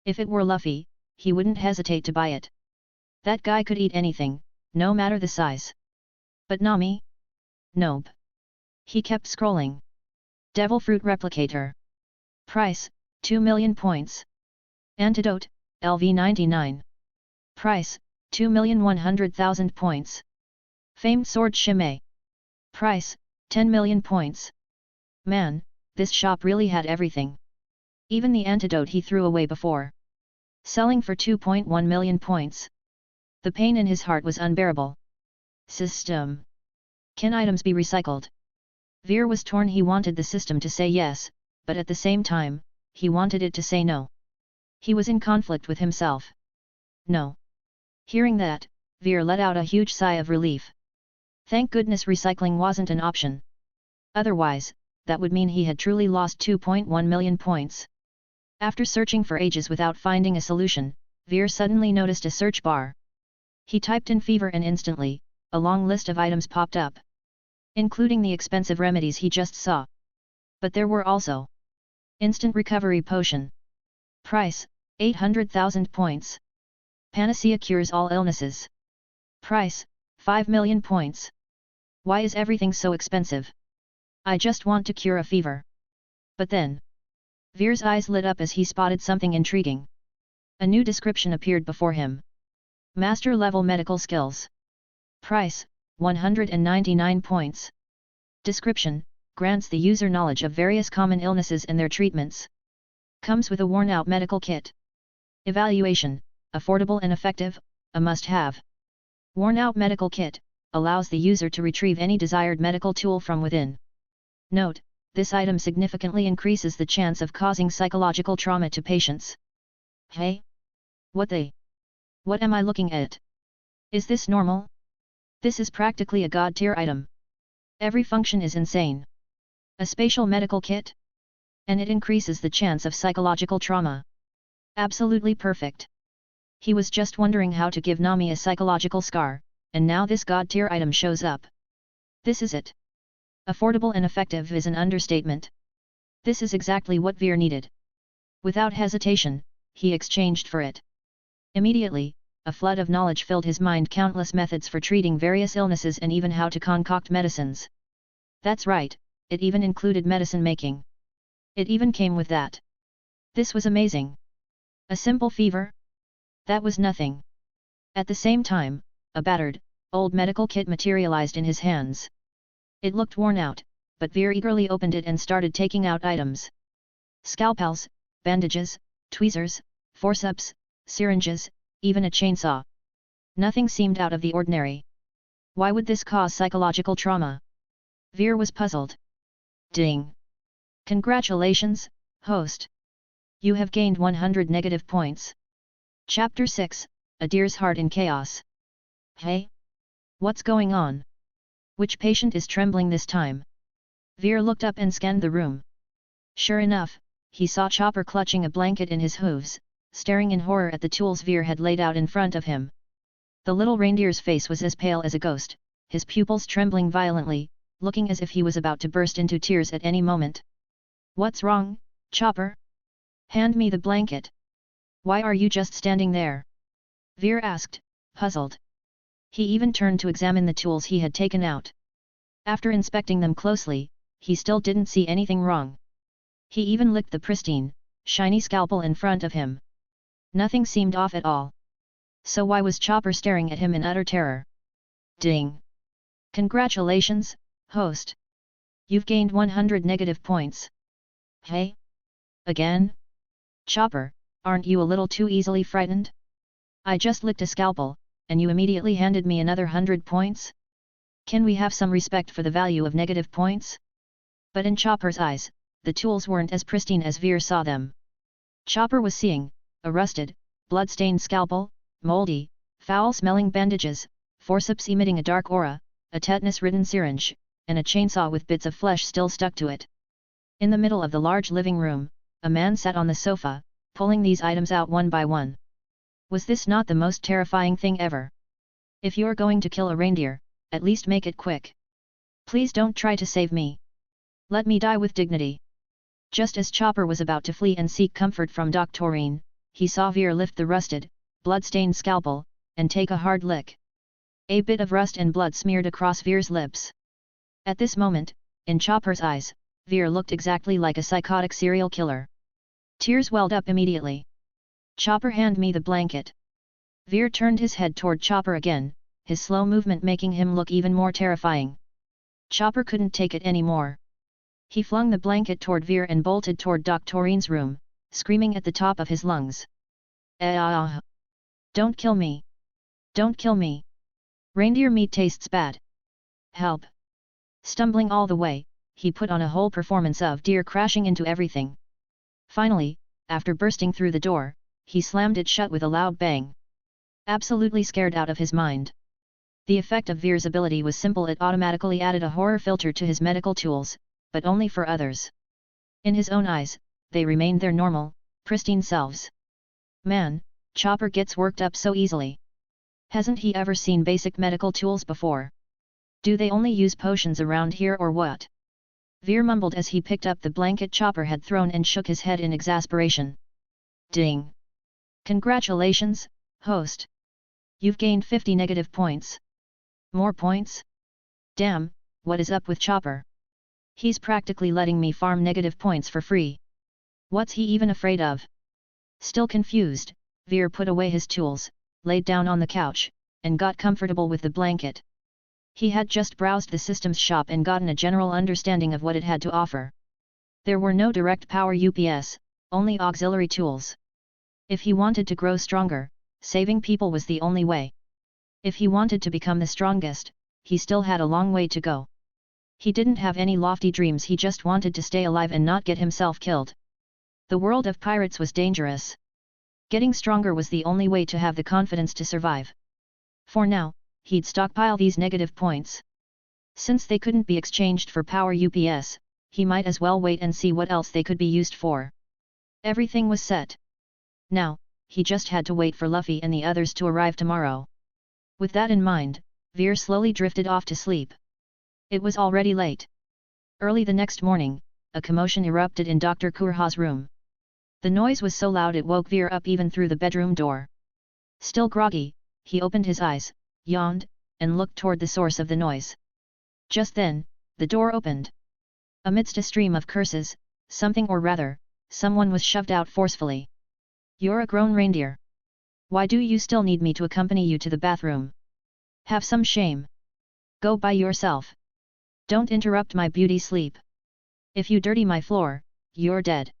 If it were Luffy, he wouldn't hesitate to buy it. That guy could eat anything, no matter the size. But Nami? Nope. He kept scrolling. Devil Fruit Replicator. Price, 2 million points. Antidote, LV 99. Price, 2,100,000 points. Famed Sword Shime. Price, 10 million points. Man, this shop really had everything. Even the antidote he threw away before. Selling for 2.1 million points. The pain in his heart was unbearable. System. Can items be recycled? Veer was torn. He wanted the system to say yes, but at the same time, he wanted it to say no. He was in conflict with himself. No. Hearing that, Veer let out a huge sigh of relief. Thank goodness recycling wasn't an option. Otherwise, that would mean he had truly lost 2.1 million points. After searching for ages without finding a solution, Veer suddenly noticed a search bar. He typed in fever and instantly, a long list of items popped up. Including the expensive remedies he just saw. But there were also instant recovery potion. Price, 800,000 points. Panacea cures all illnesses. Price, 5 million points. Why is everything so expensive? I just want to cure a fever. But then, Veer's eyes lit up as he spotted something intriguing. A new description appeared before him. Master level medical skills. Price, 199 points. Description, grants the user knowledge of various common illnesses and their treatments. Comes with a worn-out medical kit. Evaluation, affordable and effective, a must-have. Worn-out medical kit, allows the user to retrieve any desired medical tool from within. Note, this item significantly increases the chance of causing psychological trauma to patients. Hey? What am I looking at? Is this normal? This is practically a god-tier item. Every function is insane. A spatial medical kit? And it increases the chance of psychological trauma. Absolutely perfect. He was just wondering how to give Nami a psychological scar, and now this god-tier item shows up. This is it. Affordable and effective is an understatement. This is exactly what Veer needed. Without hesitation, he exchanged for it. Immediately, a flood of knowledge filled his mind, countless methods for treating various illnesses and even how to concoct medicines. That's right, it even included medicine making. It even came with that. This was amazing. A simple fever? That was nothing. At the same time, a battered, old medical kit materialized in his hands. It looked worn out, but Veer eagerly opened it and started taking out items. Scalpels, bandages, tweezers, forceps, syringes, even a chainsaw. Nothing seemed out of the ordinary. Why would this cause psychological trauma? Veer was puzzled. Ding! Congratulations, host! You have gained 100 negative points. Chapter 6, A Deer's Heart in Chaos. Hey? What's going on? Which patient is trembling this time? Veer looked up and scanned the room. Sure enough, he saw Chopper clutching a blanket in his hooves, staring in horror at the tools Veer had laid out in front of him. The little reindeer's face was as pale as a ghost, his pupils trembling violently, looking as if he was about to burst into tears at any moment. "What's wrong, Chopper? Hand me the blanket. Why are you just standing there?" Veer asked, puzzled. He even turned to examine the tools he had taken out. After inspecting them closely, he still didn't see anything wrong. He even licked the pristine, shiny scalpel in front of him. Nothing seemed off at all. So why was Chopper staring at him in utter terror? Ding! Congratulations, host! You've gained 100 negative points. Hey? Again? Chopper, aren't you a little too easily frightened? I just licked a scalpel, and you immediately handed me another 100 points? Can we have some respect for the value of negative points? But in Chopper's eyes, the tools weren't as pristine as Veer saw them. Chopper was seeing a rusted, blood-stained scalpel, moldy, foul-smelling bandages, forceps emitting a dark aura, a tetanus-ridden syringe, and a chainsaw with bits of flesh still stuck to it. In the middle of the large living room, a man sat on the sofa, pulling these items out one by one. Was this not the most terrifying thing ever? If you're going to kill a reindeer, at least make it quick. Please don't try to save me. Let me die with dignity. Just as Chopper was about to flee and seek comfort from Doctorine, he saw Veer lift the rusted, blood-stained scalpel, and take a hard lick. A bit of rust and blood smeared across Veer's lips. At this moment, in Chopper's eyes, Veer looked exactly like a psychotic serial killer. Tears welled up immediately. Chopper, hand me the blanket. Veer turned his head toward Chopper again, his slow movement making him look even more terrifying. Chopper couldn't take it anymore. He flung the blanket toward Veer and bolted toward Doctorine's room, screaming at the top of his lungs. "Ah! Don't kill me! Don't kill me! Reindeer meat tastes bad! Help!" Stumbling all the way, he put on a whole performance of deer crashing into everything. Finally, after bursting through the door, he slammed it shut with a loud bang. Absolutely scared out of his mind. The effect of Veer's ability was simple. It automatically added a horror filter to his medical tools, but only for others. In his own eyes, they remained their normal, pristine selves. Man, Chopper gets worked up so easily. Hasn't he ever seen basic medical tools before? Do they only use potions around here or what? Veer mumbled as he picked up the blanket Chopper had thrown and shook his head in exasperation. Ding! Congratulations, host! You've gained 50 negative points. More points? Damn, what is up with Chopper? He's practically letting me farm negative points for free. What's he even afraid of? Still confused, Veer put away his tools, laid down on the couch, and got comfortable with the blanket. He had just browsed the systems shop and gotten a general understanding of what it had to offer. There were no direct power UPS, only auxiliary tools. If he wanted to grow stronger, saving people was the only way. If he wanted to become the strongest, he still had a long way to go. He didn't have any lofty dreams, he just wanted to stay alive and not get himself killed. The world of pirates was dangerous. Getting stronger was the only way to have the confidence to survive. For now, he'd stockpile these negative points. Since they couldn't be exchanged for power UPS, he might as well wait and see what else they could be used for. Everything was set. Now, he just had to wait for Luffy and the others to arrive tomorrow. With that in mind, Veer slowly drifted off to sleep. It was already late. Early the next morning, a commotion erupted in Dr. Kureha's room. The noise was so loud it woke Veer up even through the bedroom door. Still groggy, he opened his eyes, yawned, and looked toward the source of the noise. Just then, the door opened. Amidst a stream of curses, something, or rather, someone was shoved out forcefully. "You're a grown reindeer. Why do you still need me to accompany you to the bathroom? Have some shame. Go by yourself. Don't interrupt my beauty sleep. If you dirty my floor, you're dead."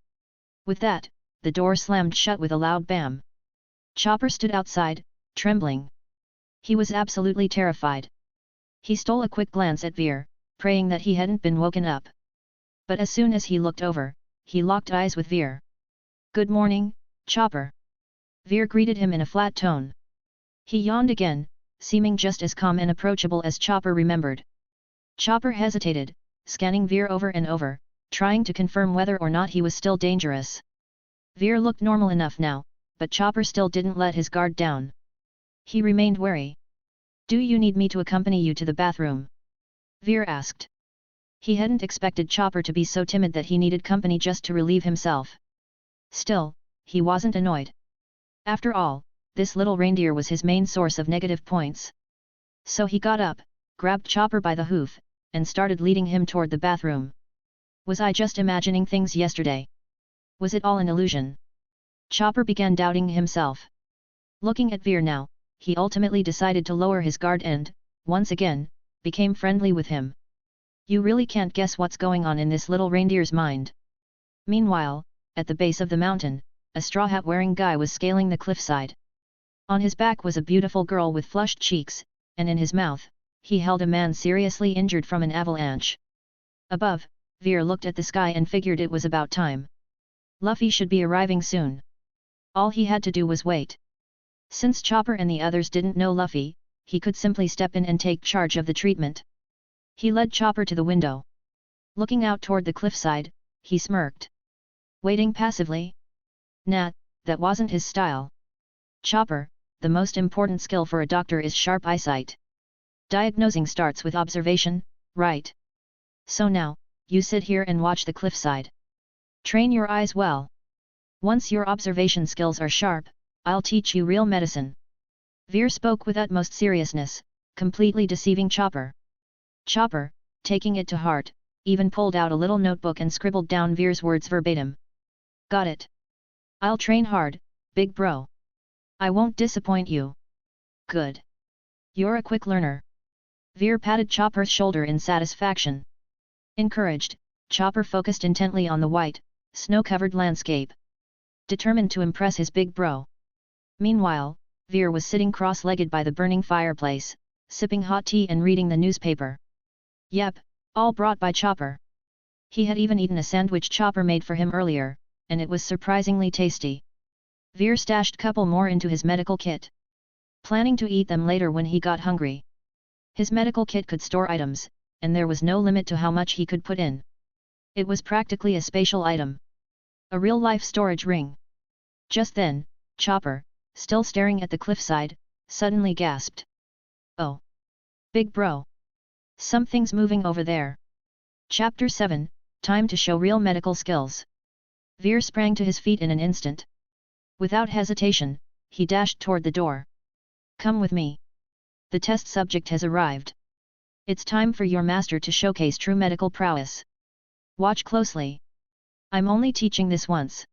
With that, the door slammed shut with a loud bam. Chopper stood outside, trembling. He was absolutely terrified. He stole a quick glance at Veer, praying that he hadn't been woken up. But as soon as he looked over, he locked eyes with Veer. "Good morning, Chopper." Veer greeted him in a flat tone. He yawned again, seeming just as calm and approachable as Chopper remembered. Chopper hesitated, scanning Veer over and over, trying to confirm whether or not he was still dangerous. Veer looked normal enough now, but Chopper still didn't let his guard down. He remained wary. "Do you need me to accompany you to the bathroom?" Veer asked. He hadn't expected Chopper to be so timid that he needed company just to relieve himself. Still, he wasn't annoyed. After all, this little reindeer was his main source of negative points. So he got up, grabbed Chopper by the hoof, and started leading him toward the bathroom. Was I just imagining things yesterday? Was it all an illusion? Chopper began doubting himself. Looking at Veer now, he ultimately decided to lower his guard and, once again, became friendly with him. You really can't guess what's going on in this little reindeer's mind. Meanwhile, at the base of the mountain, a straw hat wearing guy was scaling the cliffside. On his back was a beautiful girl with flushed cheeks, and in his mouth, he held a man seriously injured from an avalanche. Above, Veer looked at the sky and figured it was about time. Luffy should be arriving soon. All he had to do was wait. Since Chopper and the others didn't know Luffy, he could simply step in and take charge of the treatment. He led Chopper to the window. Looking out toward the cliffside, he smirked. Waiting passively? Nah, that wasn't his style. Chopper, the most important skill for a doctor is sharp eyesight. Diagnosing starts with observation, right? So now, you sit here and watch the cliffside. Train your eyes well. Once your observation skills are sharp, I'll teach you real medicine. Veer spoke with utmost seriousness, completely deceiving Chopper. Chopper, taking it to heart, even pulled out a little notebook and scribbled down Veer's words verbatim. Got it. I'll train hard, big bro. I won't disappoint you. Good. You're a quick learner. Veer patted Chopper's shoulder in satisfaction. Encouraged, Chopper focused intently on the white, snow-covered landscape. Determined to impress his big bro. Meanwhile, Veer was sitting cross-legged by the burning fireplace, sipping hot tea and reading the newspaper. Yep, all brought by Chopper. He had even eaten a sandwich Chopper made for him earlier, and it was surprisingly tasty. Veer stashed couple more into his medical kit, planning to eat them later when he got hungry. His medical kit could store items, and there was no limit to how much he could put in. It was practically a spatial item. A real-life storage ring. Just then, Chopper, still staring at the cliffside, suddenly gasped. Oh! Big bro! Something's moving over there. Chapter 7, Time to show real medical skills. Veer sprang to his feet in an instant. Without hesitation, he dashed toward the door. Come with me. The test subject has arrived. It's time for your master to showcase true medical prowess. Watch closely. I'm only teaching this once.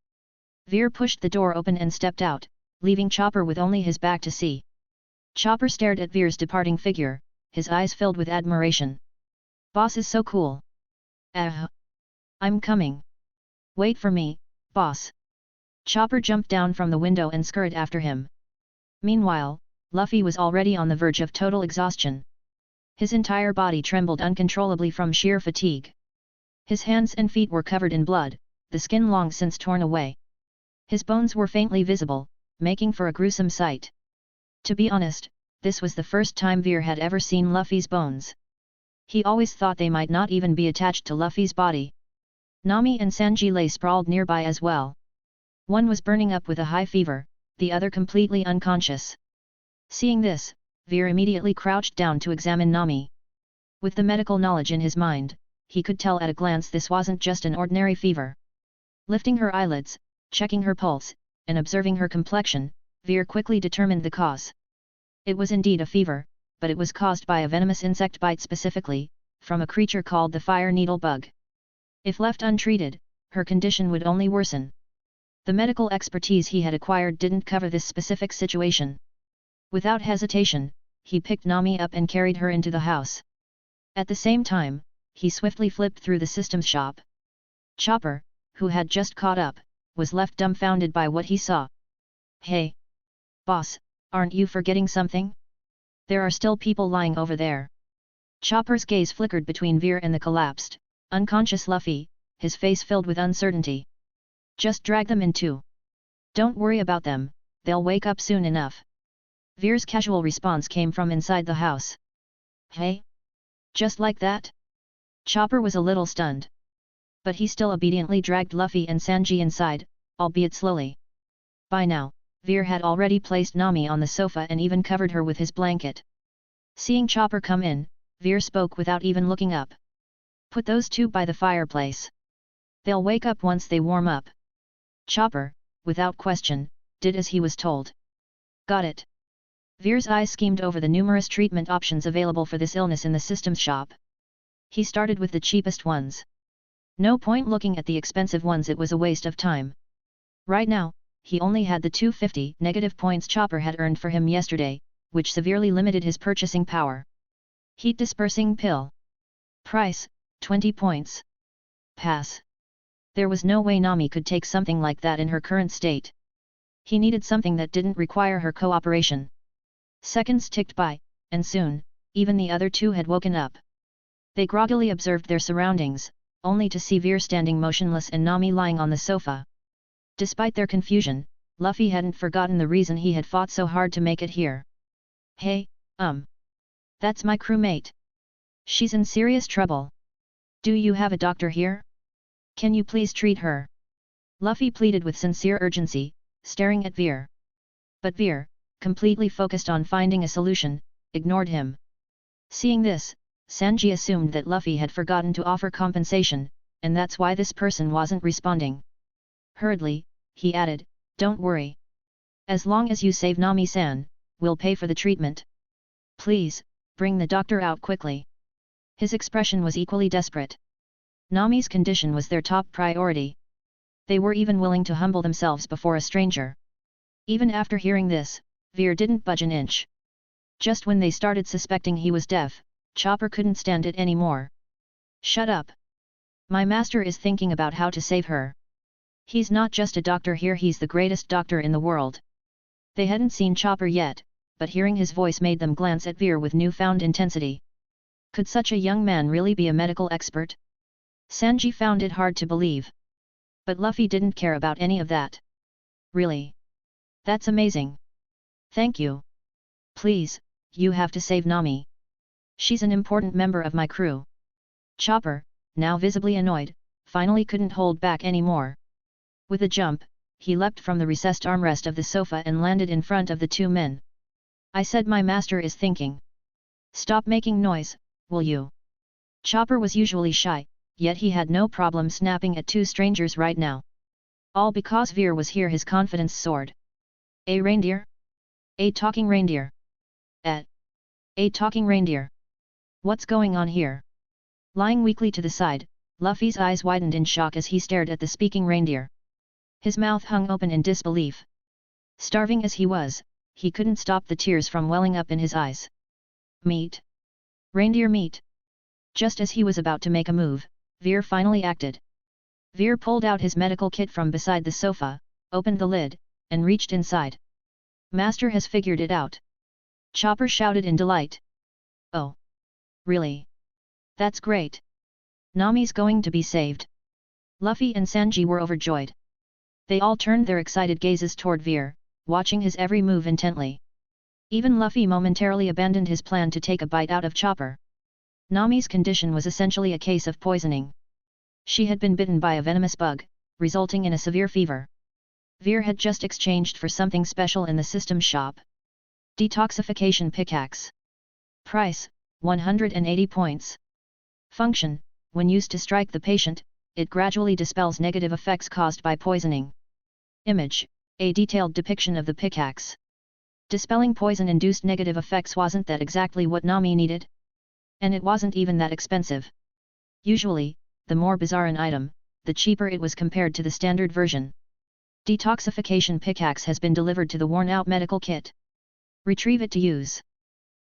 Veer pushed the door open and stepped out, leaving Chopper with only his back to see. Chopper stared at Veer's departing figure, his eyes filled with admiration. Boss is so cool. I'm coming. Wait for me, boss. Chopper jumped down from the window and scurried after him. Meanwhile, Luffy was already on the verge of total exhaustion. His entire body trembled uncontrollably from sheer fatigue. His hands and feet were covered in blood, the skin long since torn away. His bones were faintly visible, making for a gruesome sight. To be honest, this was the first time Veer had ever seen Luffy's bones. He always thought they might not even be attached to Luffy's body. Nami and Sanji lay sprawled nearby as well. One was burning up with a high fever, the other completely unconscious. Seeing this, Veer immediately crouched down to examine Nami. With the medical knowledge in his mind, he could tell at a glance this wasn't just an ordinary fever. Lifting her eyelids, checking her pulse, and observing her complexion, Veer quickly determined the cause. It was indeed a fever, but it was caused by a venomous insect bite specifically, from a creature called the fire needle bug. If left untreated, her condition would only worsen. The medical expertise he had acquired didn't cover this specific situation. Without hesitation, he picked Nami up and carried her into the house. At the same time, he swiftly flipped through the systems shop. Chopper, who had just caught up, was left dumbfounded by what he saw. Hey! Boss, aren't you forgetting something? There are still people lying over there. Chopper's gaze flickered between Veer and the collapsed, unconscious Luffy, his face filled with uncertainty. Just drag them in too. Don't worry about them, they'll wake up soon enough. Veer's casual response came from inside the house. Hey? Just like that? Chopper was a little stunned. But he still obediently dragged Luffy and Sanji inside, albeit slowly. By now, Veer had already placed Nami on the sofa and even covered her with his blanket. Seeing Chopper come in, Veer spoke without even looking up. Put those two by the fireplace. They'll wake up once they warm up. Chopper, without question, did as he was told. Got it. Veer's eyes schemed over the numerous treatment options available for this illness in the systems shop. He started with the cheapest ones. No point looking at the expensive ones, it was a waste of time. Right now, he only had the 250 negative points Chopper had earned for him yesterday, which severely limited his purchasing power. Heat dispersing pill. Price, 20 points. Pass. There was no way Nami could take something like that in her current state. He needed something that didn't require her cooperation. Seconds ticked by, and soon, even the other two had woken up. They groggily observed their surroundings, only to see Veer standing motionless and Nami lying on the sofa. Despite their confusion, Luffy hadn't forgotten the reason he had fought so hard to make it here. Hey, that's my crewmate. She's in serious trouble. Do you have a doctor here? Can you please treat her? Luffy pleaded with sincere urgency, staring at Veer. But Veer, completely focused on finding a solution, ignored him. Seeing this, Sanji assumed that Luffy had forgotten to offer compensation, and that's why this person wasn't responding. Hurriedly, he added, "Don't worry. As long as you save Nami-san, we'll pay for the treatment. Please, bring the doctor out quickly." His expression was equally desperate. Nami's condition was their top priority. They were even willing to humble themselves before a stranger. Even after hearing this, Veer didn't budge an inch. Just when they started suspecting he was deaf, Chopper couldn't stand it anymore. "Shut up. My master is thinking about how to save her. He's not just a doctor here, he's the greatest doctor in the world." They hadn't seen Chopper yet, but hearing his voice made them glance at Veer with newfound intensity. Could such a young man really be a medical expert? Sanji found it hard to believe. But Luffy didn't care about any of that. "Really? That's amazing. Thank you. Please, you have to save Nami. She's an important member of my crew." Chopper, now visibly annoyed, finally couldn't hold back anymore. With a jump, he leapt from the recessed armrest of the sofa and landed in front of the two men. "I said my master is thinking. Stop making noise, will you?" Chopper was usually shy, yet he had no problem snapping at two strangers right now. All because Veer was here, his confidence soared. "A reindeer? A talking reindeer? A talking reindeer? What's going on here?" Lying weakly to the side, Luffy's eyes widened in shock as he stared at the speaking reindeer. His mouth hung open in disbelief. Starving as he was, he couldn't stop the tears from welling up in his eyes. "Meat? Reindeer meat?" Just as he was about to make a move, Veer finally acted. Veer pulled out his medical kit from beside the sofa, opened the lid, and reached inside. "Master has figured it out." Chopper shouted in delight. "Oh! Really? That's great. Nami's going to be saved." Luffy and Sanji were overjoyed. They all turned their excited gazes toward Veer, watching his every move intently. Even Luffy momentarily abandoned his plan to take a bite out of Chopper. Nami's condition was essentially a case of poisoning. She had been bitten by a venomous bug, resulting in a severe fever. Veer had just exchanged for something special in the system shop. Detoxification Pickaxe. Price, 180 points. Function, when used to strike the patient, it gradually dispels negative effects caused by poisoning. Image, a detailed depiction of the pickaxe. Dispelling poison-induced negative effects wasn't that exactly what Nami needed? And it wasn't even that expensive. Usually, the more bizarre an item, the cheaper it was compared to the standard version. Detoxification Pickaxe has been delivered to the worn-out medical kit. Retrieve it to use.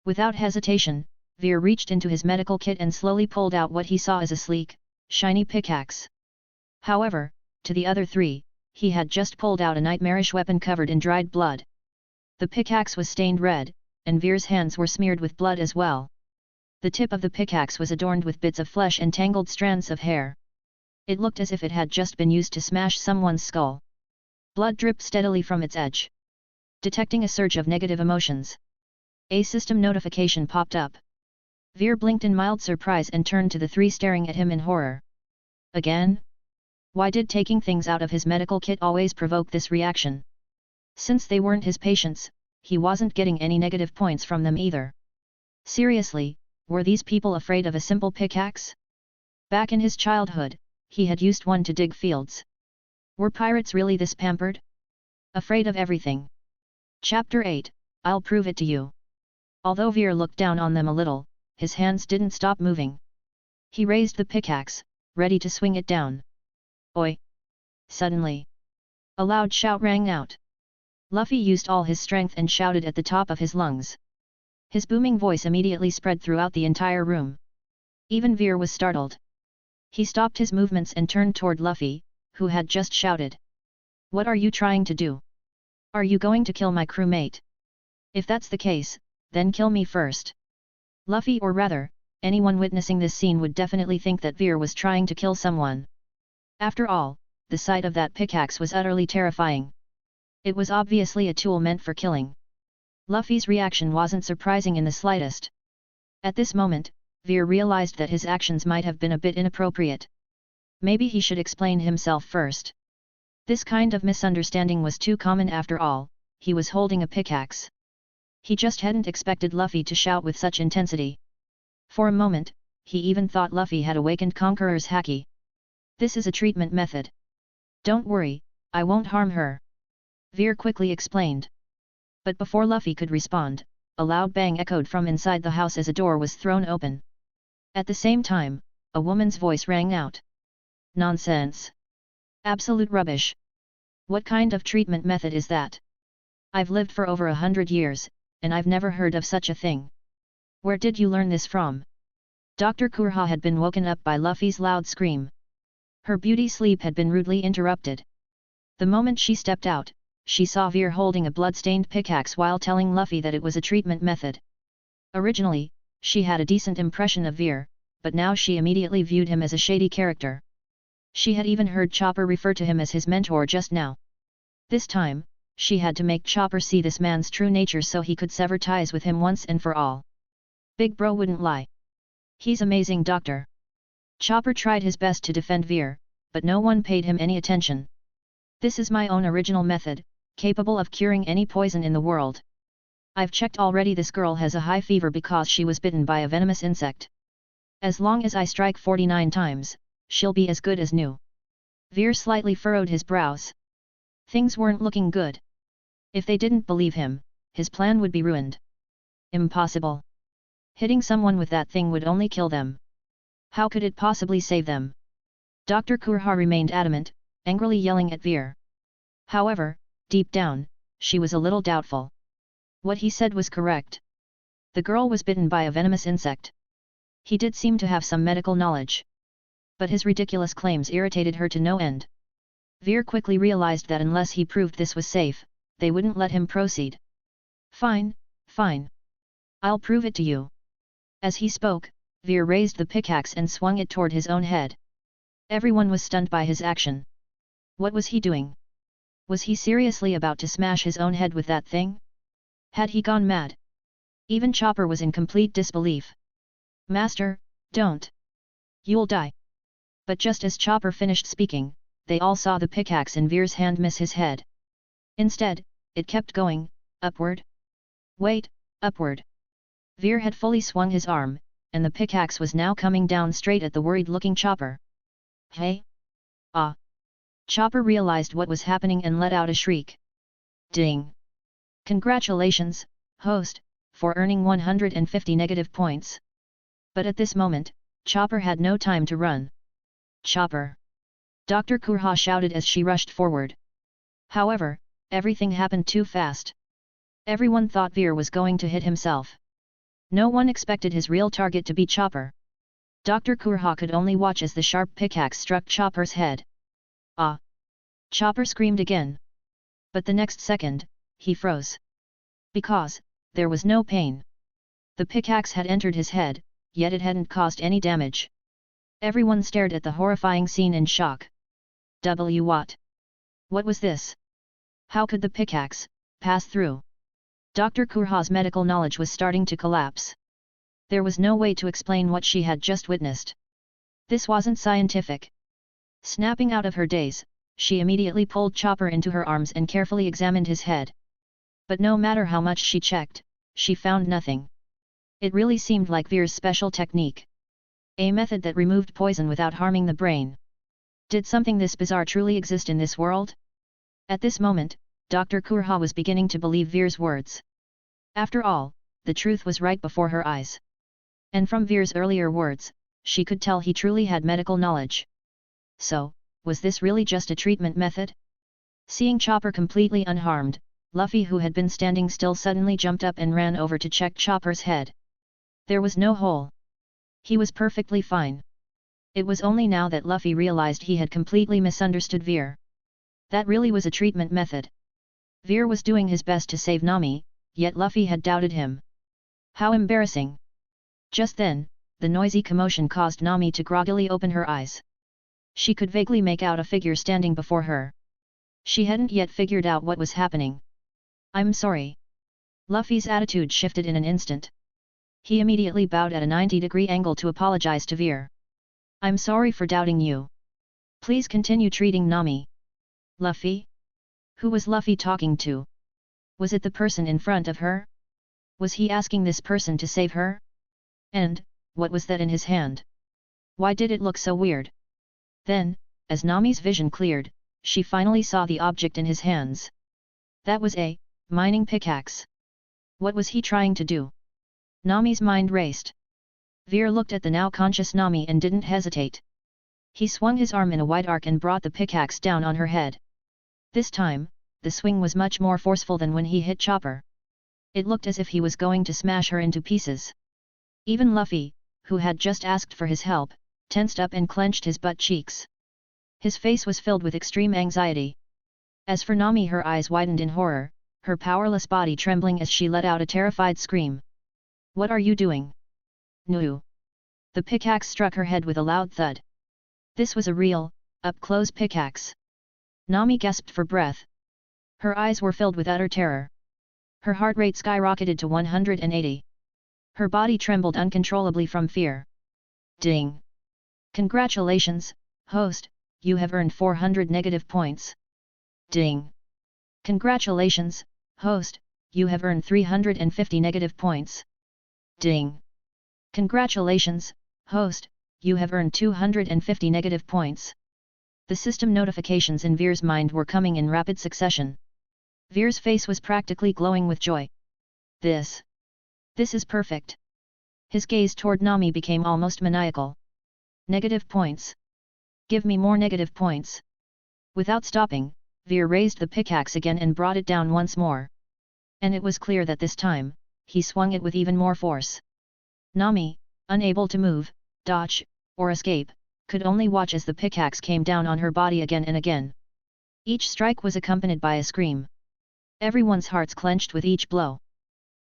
Without hesitation, Veer reached into his medical kit and slowly pulled out what he saw as a sleek, shiny pickaxe. However, to the other three, he had just pulled out a nightmarish weapon covered in dried blood. The pickaxe was stained red, and Veer's hands were smeared with blood as well. The tip of the pickaxe was adorned with bits of flesh and tangled strands of hair. It looked as if it had just been used to smash someone's skull. Blood dripped steadily from its edge. Detecting a surge of negative emotions, a system notification popped up. Veer blinked in mild surprise and turned to the three staring at him in horror. Again? Why did taking things out of his medical kit always provoke this reaction? Since they weren't his patients, he wasn't getting any negative points from them either. Seriously, were these people afraid of a simple pickaxe? Back in his childhood, he had used one to dig fields. Were pirates really this pampered? Afraid of everything. Chapter 8, I'll prove it to you. Although Veer looked down on them a little, his hands didn't stop moving. He raised the pickaxe, ready to swing it down. Oi! Suddenly, a loud shout rang out. Luffy used all his strength and shouted at the top of his lungs. His booming voice immediately spread throughout the entire room. Even Veer was startled. He stopped his movements and turned toward Luffy, who had just shouted. What are you trying to do? Are you going to kill my crewmate? If that's the case, then kill me first. Luffy, or rather, anyone witnessing this scene would definitely think that Veer was trying to kill someone. After all, the sight of that pickaxe was utterly terrifying. It was obviously a tool meant for killing. Luffy's reaction wasn't surprising in the slightest. At this moment, Veer realized that his actions might have been a bit inappropriate. Maybe he should explain himself first. This kind of misunderstanding was too common after all, he was holding a pickaxe. He just hadn't expected Luffy to shout with such intensity. For a moment, he even thought Luffy had awakened Conqueror's haki. This is a treatment method. Don't worry, I won't harm her. Veer quickly explained. But before Luffy could respond, a loud bang echoed from inside the house as a door was thrown open. At the same time, a woman's voice rang out. Nonsense! Absolute rubbish! What kind of treatment method is that? I've lived for over 100 years, and I've never heard of such a thing. Where did you learn this from? Dr. Kureha had been woken up by Luffy's loud scream. Her beauty sleep had been rudely interrupted. The moment she stepped out, she saw Veer holding a blood-stained pickaxe while telling Luffy that it was a treatment method. Originally, she had a decent impression of Veer, but now she immediately viewed him as a shady character. She had even heard Chopper refer to him as his mentor just now. This time, she had to make Chopper see this man's true nature so he could sever ties with him once and for all. Big bro wouldn't lie. He's amazing, doctor. Chopper tried his best to defend Veer, but no one paid him any attention. This is my own original method, capable of curing any poison in the world. I've checked already. This girl has a high fever because she was bitten by a venomous insect. As long as I strike 49 times, she'll be as good as new. Veer slightly furrowed his brows. Things weren't looking good. If they didn't believe him, his plan would be ruined. Impossible. Hitting someone with that thing would only kill them. How could it possibly save them? Dr. Kureha remained adamant, angrily yelling at Veer. However, deep down, she was a little doubtful. What he said was correct. The girl was bitten by a venomous insect. He did seem to have some medical knowledge. But his ridiculous claims irritated her to no end. Veer quickly realized that unless he proved this was safe, they wouldn't let him proceed. Fine, fine. I'll prove it to you. As he spoke, Veer raised the pickaxe and swung it toward his own head. Everyone was stunned by his action. What was he doing? Was he seriously about to smash his own head with that thing? Had he gone mad? Even Chopper was in complete disbelief. Master, don't. You'll die. But just as Chopper finished speaking, they all saw the pickaxe in Veer's hand miss his head. Instead, it kept going, upward. Wait, upward. Veer had fully swung his arm, and the pickaxe was now coming down straight at the worried-looking Chopper. Hey? Ah! Chopper realized what was happening and let out a shriek. Ding! Congratulations, host, for earning 150 negative points. But at this moment, Chopper had no time to run. Chopper! Dr. Kureha shouted as she rushed forward. However, everything happened too fast. Everyone thought Veer was going to hit himself. No one expected his real target to be Chopper. Dr. Kureha could only watch as the sharp pickaxe struck Chopper's head. Ah! Chopper screamed again. But the next second, he froze. Because, there was no pain. The pickaxe had entered his head, yet it hadn't caused any damage. Everyone stared at the horrifying scene in shock. What? What was this? How could the pickaxe pass through? Dr. Kureha's medical knowledge was starting to collapse. There was no way to explain what she had just witnessed. This wasn't scientific. Snapping out of her daze, she immediately pulled Chopper into her arms and carefully examined his head. But no matter how much she checked, she found nothing. It really seemed like Veer's special technique. A method that removed poison without harming the brain. Did something this bizarre truly exist in this world? At this moment, Dr. Kureha was beginning to believe Veer's words. After all, the truth was right before her eyes. And from Veer's earlier words, she could tell he truly had medical knowledge. So, was this really just a treatment method? Seeing Chopper completely unharmed, Luffy, who had been standing still, suddenly jumped up and ran over to check Chopper's head. There was no hole. He was perfectly fine. It was only now that Luffy realized he had completely misunderstood Veer. That really was a treatment method. Veer was doing his best to save Nami, yet Luffy had doubted him. How embarrassing. Just then, the noisy commotion caused Nami to groggily open her eyes. She could vaguely make out a figure standing before her. She hadn't yet figured out what was happening. I'm sorry. Luffy's attitude shifted in an instant. He immediately bowed at a 90-degree angle to apologize to Veer. I'm sorry for doubting you. Please continue treating Nami. Luffy? Who was Luffy talking to? Was it the person in front of her? Was he asking this person to save her? And, what was that in his hand? Why did it look so weird? Then, as Nami's vision cleared, she finally saw the object in his hands. That was a mining pickaxe. What was he trying to do? Nami's mind raced. Veer looked at the now conscious Nami and didn't hesitate. He swung his arm in a wide arc and brought the pickaxe down on her head. This time, the swing was much more forceful than when he hit Chopper. It looked as if he was going to smash her into pieces. Even Luffy, who had just asked for his help, tensed up and clenched his butt cheeks. His face was filled with extreme anxiety. As for Nami, her eyes widened in horror, her powerless body trembling as she let out a terrified scream. What are you doing? No. The pickaxe struck her head with a loud thud. This was a real, up-close pickaxe. Nami gasped for breath. Her eyes were filled with utter terror. Her heart rate skyrocketed to 180. Her body trembled uncontrollably from fear. Ding! Congratulations, host, you have earned 400 negative points. Ding! Congratulations, host, you have earned 350 negative points. Ding! Congratulations, host, you have earned 250 negative points. The system notifications in Veer's mind were coming in rapid succession. Veer's face was practically glowing with joy. This is perfect. His gaze toward Nami became almost maniacal. Negative points. Give me more negative points. Without stopping, Veer raised the pickaxe again and brought it down once more. And it was clear that this time, he swung it with even more force. Nami, unable to move, dodge, or escape, could only watch as the pickaxe came down on her body again and again. Each strike was accompanied by a scream. Everyone's hearts clenched with each blow.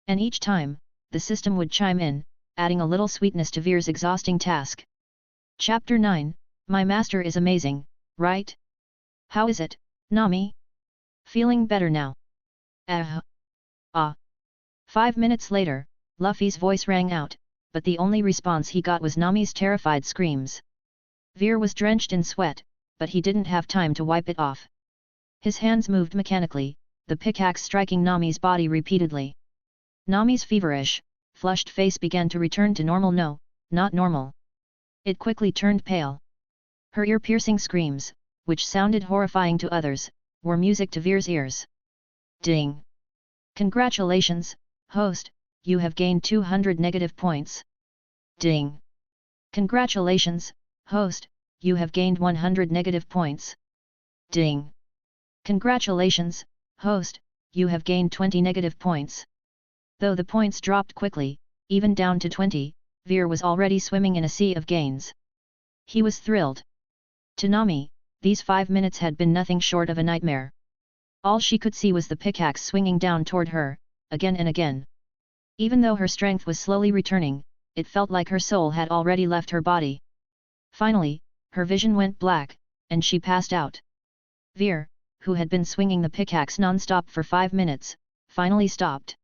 And each time, the system would chime in, adding a little sweetness to Veer's exhausting task. Chapter 9, My Master is Amazing, right? How is it, Nami? Feeling better now? 5 minutes later, Luffy's voice rang out, but the only response he got was Nami's terrified screams. Veer was drenched in sweat, but he didn't have time to wipe it off. His hands moved mechanically, the pickaxe striking Nami's body repeatedly. Nami's feverish, flushed face began to return to normal. No, not normal. It quickly turned pale. Her ear-piercing screams, which sounded horrifying to others, were music to Veer's ears. Ding! Congratulations, host, you have gained 200 negative points. Ding! Congratulations, host, you have gained 100 negative points. Ding! Congratulations, host, you have gained 20 negative points. Though the points dropped quickly, even down to 20, Veer was already swimming in a sea of gains. He was thrilled. To Nami, these 5 minutes had been nothing short of a nightmare. All she could see was the pickaxe swinging down toward her, again and again. Even though her strength was slowly returning, it felt like her soul had already left her body. Finally, her vision went black, and she passed out. Veer, who had been swinging the pickaxe non-stop for 5 minutes, finally stopped.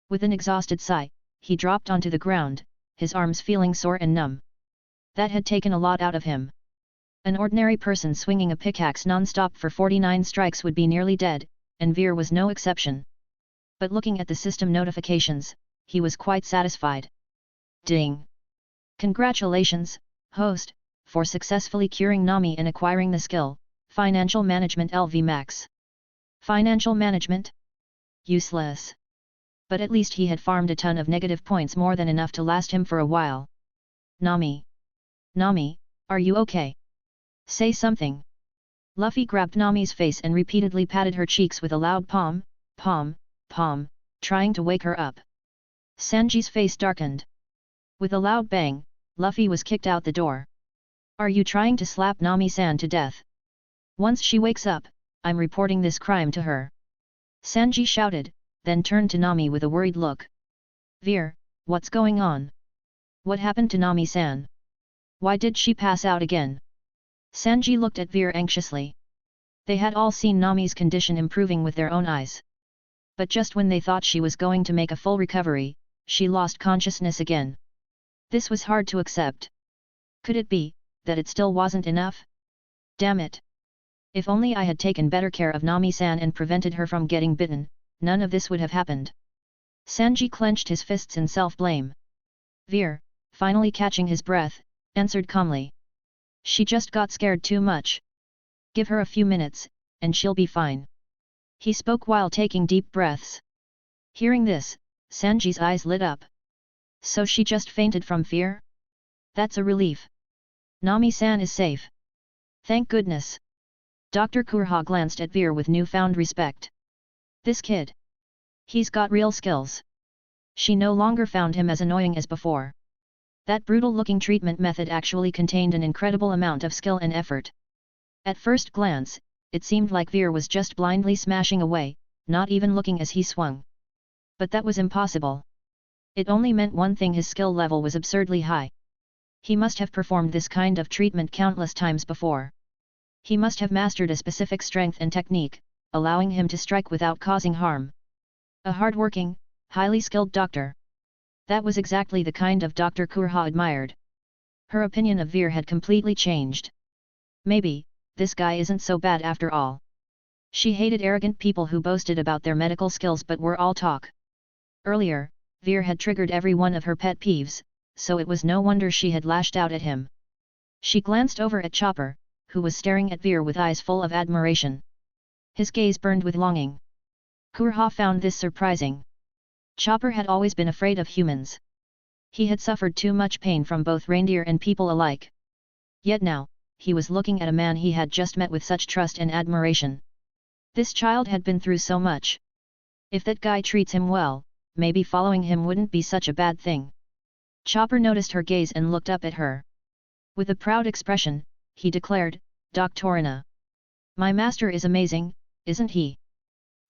With an exhausted sigh, he dropped onto the ground, his arms feeling sore and numb. That had taken a lot out of him. An ordinary person swinging a pickaxe non-stop for 49 strikes would be nearly dead, and Veer was no exception. But looking at the system notifications, he was quite satisfied. Ding! Congratulations, host, for successfully curing Nami and acquiring the skill, Financial Management LV Max. Financial Management? Useless. But at least he had farmed a ton of negative points, more than enough to last him for a while. Nami. Nami, are you okay? Say something. Luffy grabbed Nami's face and repeatedly patted her cheeks with a loud palm, palm, palm, trying to wake her up. Sanji's face darkened. With a loud bang, Luffy was kicked out the door. Are you trying to slap Nami-san to death? Once she wakes up, I'm reporting this crime to her. Sanji shouted, then turned to Nami with a worried look. Veer, what's going on? What happened to Nami-san? Why did she pass out again? Sanji looked at Veer anxiously. They had all seen Nami's condition improving with their own eyes. But just when they thought she was going to make a full recovery, she lost consciousness again. This was hard to accept. Could it be that it still wasn't enough? Damn it! If only I had taken better care of Nami-san and prevented her from getting bitten, none of this would have happened. Sanji clenched his fists in self-blame. Veer, finally catching his breath, answered calmly. She just got scared too much. Give her a few minutes, and she'll be fine. He spoke while taking deep breaths. Hearing this, Sanji's eyes lit up. So she just fainted from fear? That's a relief. Nami-san is safe. Thank goodness. Dr. Kureha glanced at Veer with newfound respect. This kid. He's got real skills. She no longer found him as annoying as before. That brutal-looking treatment method actually contained an incredible amount of skill and effort. At first glance, it seemed like Veer was just blindly smashing away, not even looking as he swung. But that was impossible. It only meant one thing: his skill level was absurdly high. He must have performed this kind of treatment countless times before. He must have mastered a specific strength and technique, allowing him to strike without causing harm. A hard-working, highly skilled doctor. That was exactly the kind of Dr. Kureha admired. Her opinion of Veer had completely changed. Maybe, this guy isn't so bad after all. She hated arrogant people who boasted about their medical skills but were all talk. Earlier, Veer had triggered every one of her pet peeves, so it was no wonder she had lashed out at him. She glanced over at Chopper, who was staring at Veer with eyes full of admiration. His gaze burned with longing. Kureha found this surprising. Chopper had always been afraid of humans. He had suffered too much pain from both reindeer and people alike. Yet now, he was looking at a man he had just met with such trust and admiration. This child had been through so much. If that guy treats him well, maybe following him wouldn't be such a bad thing. Chopper noticed her gaze and looked up at her. With a proud expression, he declared, "Doctorina. My master is amazing, isn't he?"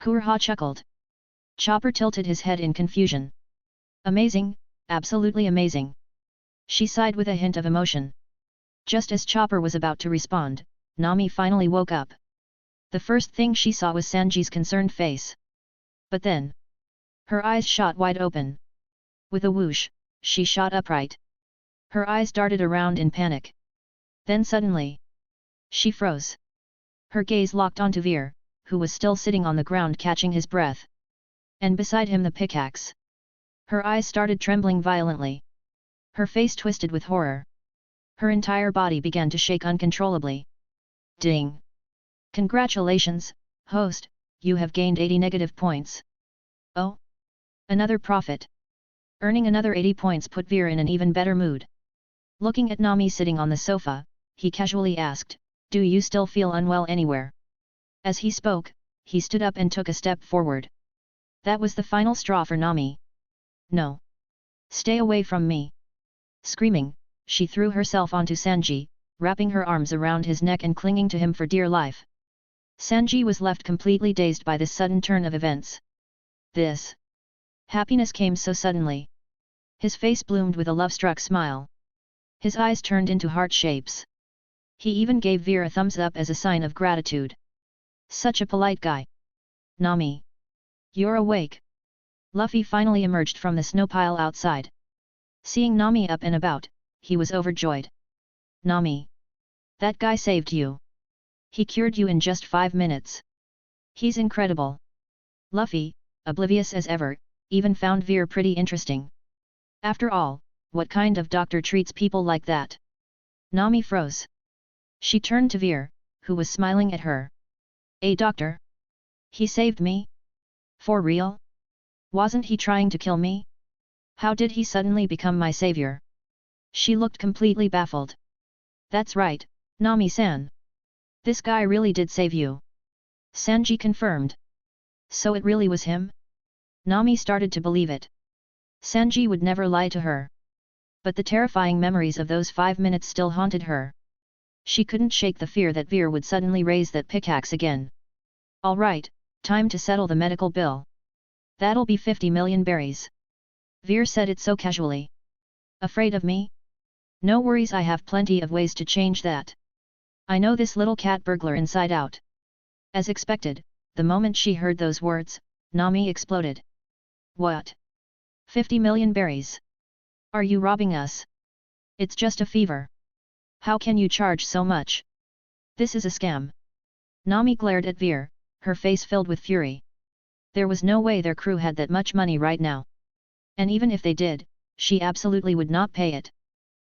Kureha chuckled. Chopper tilted his head in confusion. Amazing, absolutely amazing. She sighed with a hint of emotion. Just as Chopper was about to respond, Nami finally woke up. The first thing she saw was Sanji's concerned face. But then, her eyes shot wide open. With a whoosh, she shot upright. Her eyes darted around in panic. Then suddenly, she froze. Her gaze locked onto Veer, who was still sitting on the ground catching his breath. And beside him the pickaxe. Her eyes started trembling violently. Her face twisted with horror. Her entire body began to shake uncontrollably. Ding! Congratulations, host, you have gained 80 negative points. Oh? Another profit. Earning another 80 points put Veer in an even better mood. Looking at Nami sitting on the sofa, he casually asked, "Do you still feel unwell anywhere?" As he spoke, he stood up and took a step forward. That was the final straw for Nami. "No. Stay away from me." Screaming, she threw herself onto Sanji, wrapping her arms around his neck and clinging to him for dear life. Sanji was left completely dazed by this sudden turn of events. This happiness came so suddenly. His face bloomed with a love-struck smile. His eyes turned into heart shapes. He even gave Veer a thumbs up as a sign of gratitude. Such a polite guy. "Nami. You're awake." Luffy finally emerged from the snow pile outside. Seeing Nami up and about, he was overjoyed. "Nami. That guy saved you. He cured you in just 5 minutes. He's incredible. Luffy, oblivious as ever, even found Veer pretty interesting. After all, what kind of doctor treats people like that? Nami froze. She turned to Veer, who was smiling at her. "A doctor? He saved me? For real? Wasn't he trying to kill me? How did he suddenly become my savior?" She looked completely baffled. "That's right, Nami-san. This guy really did save you." Sanji confirmed. So it really was him? Nami started to believe it. Sanji would never lie to her. But the terrifying memories of those 5 minutes still haunted her. She couldn't shake the fear that Veer would suddenly raise that pickaxe again. "All right, time to settle the medical bill. That'll be 50 million berries." Veer said it so casually. "Afraid of me? No worries, I have plenty of ways to change that. I know this little cat burglar inside out." As expected, the moment she heard those words, Nami exploded. "What? 50 million berries? Are you robbing us? It's just a fever. How can you charge so much? This is a scam." Nami glared at Veer, her face filled with fury. There was no way their crew had that much money right now. And even if they did, she absolutely would not pay it.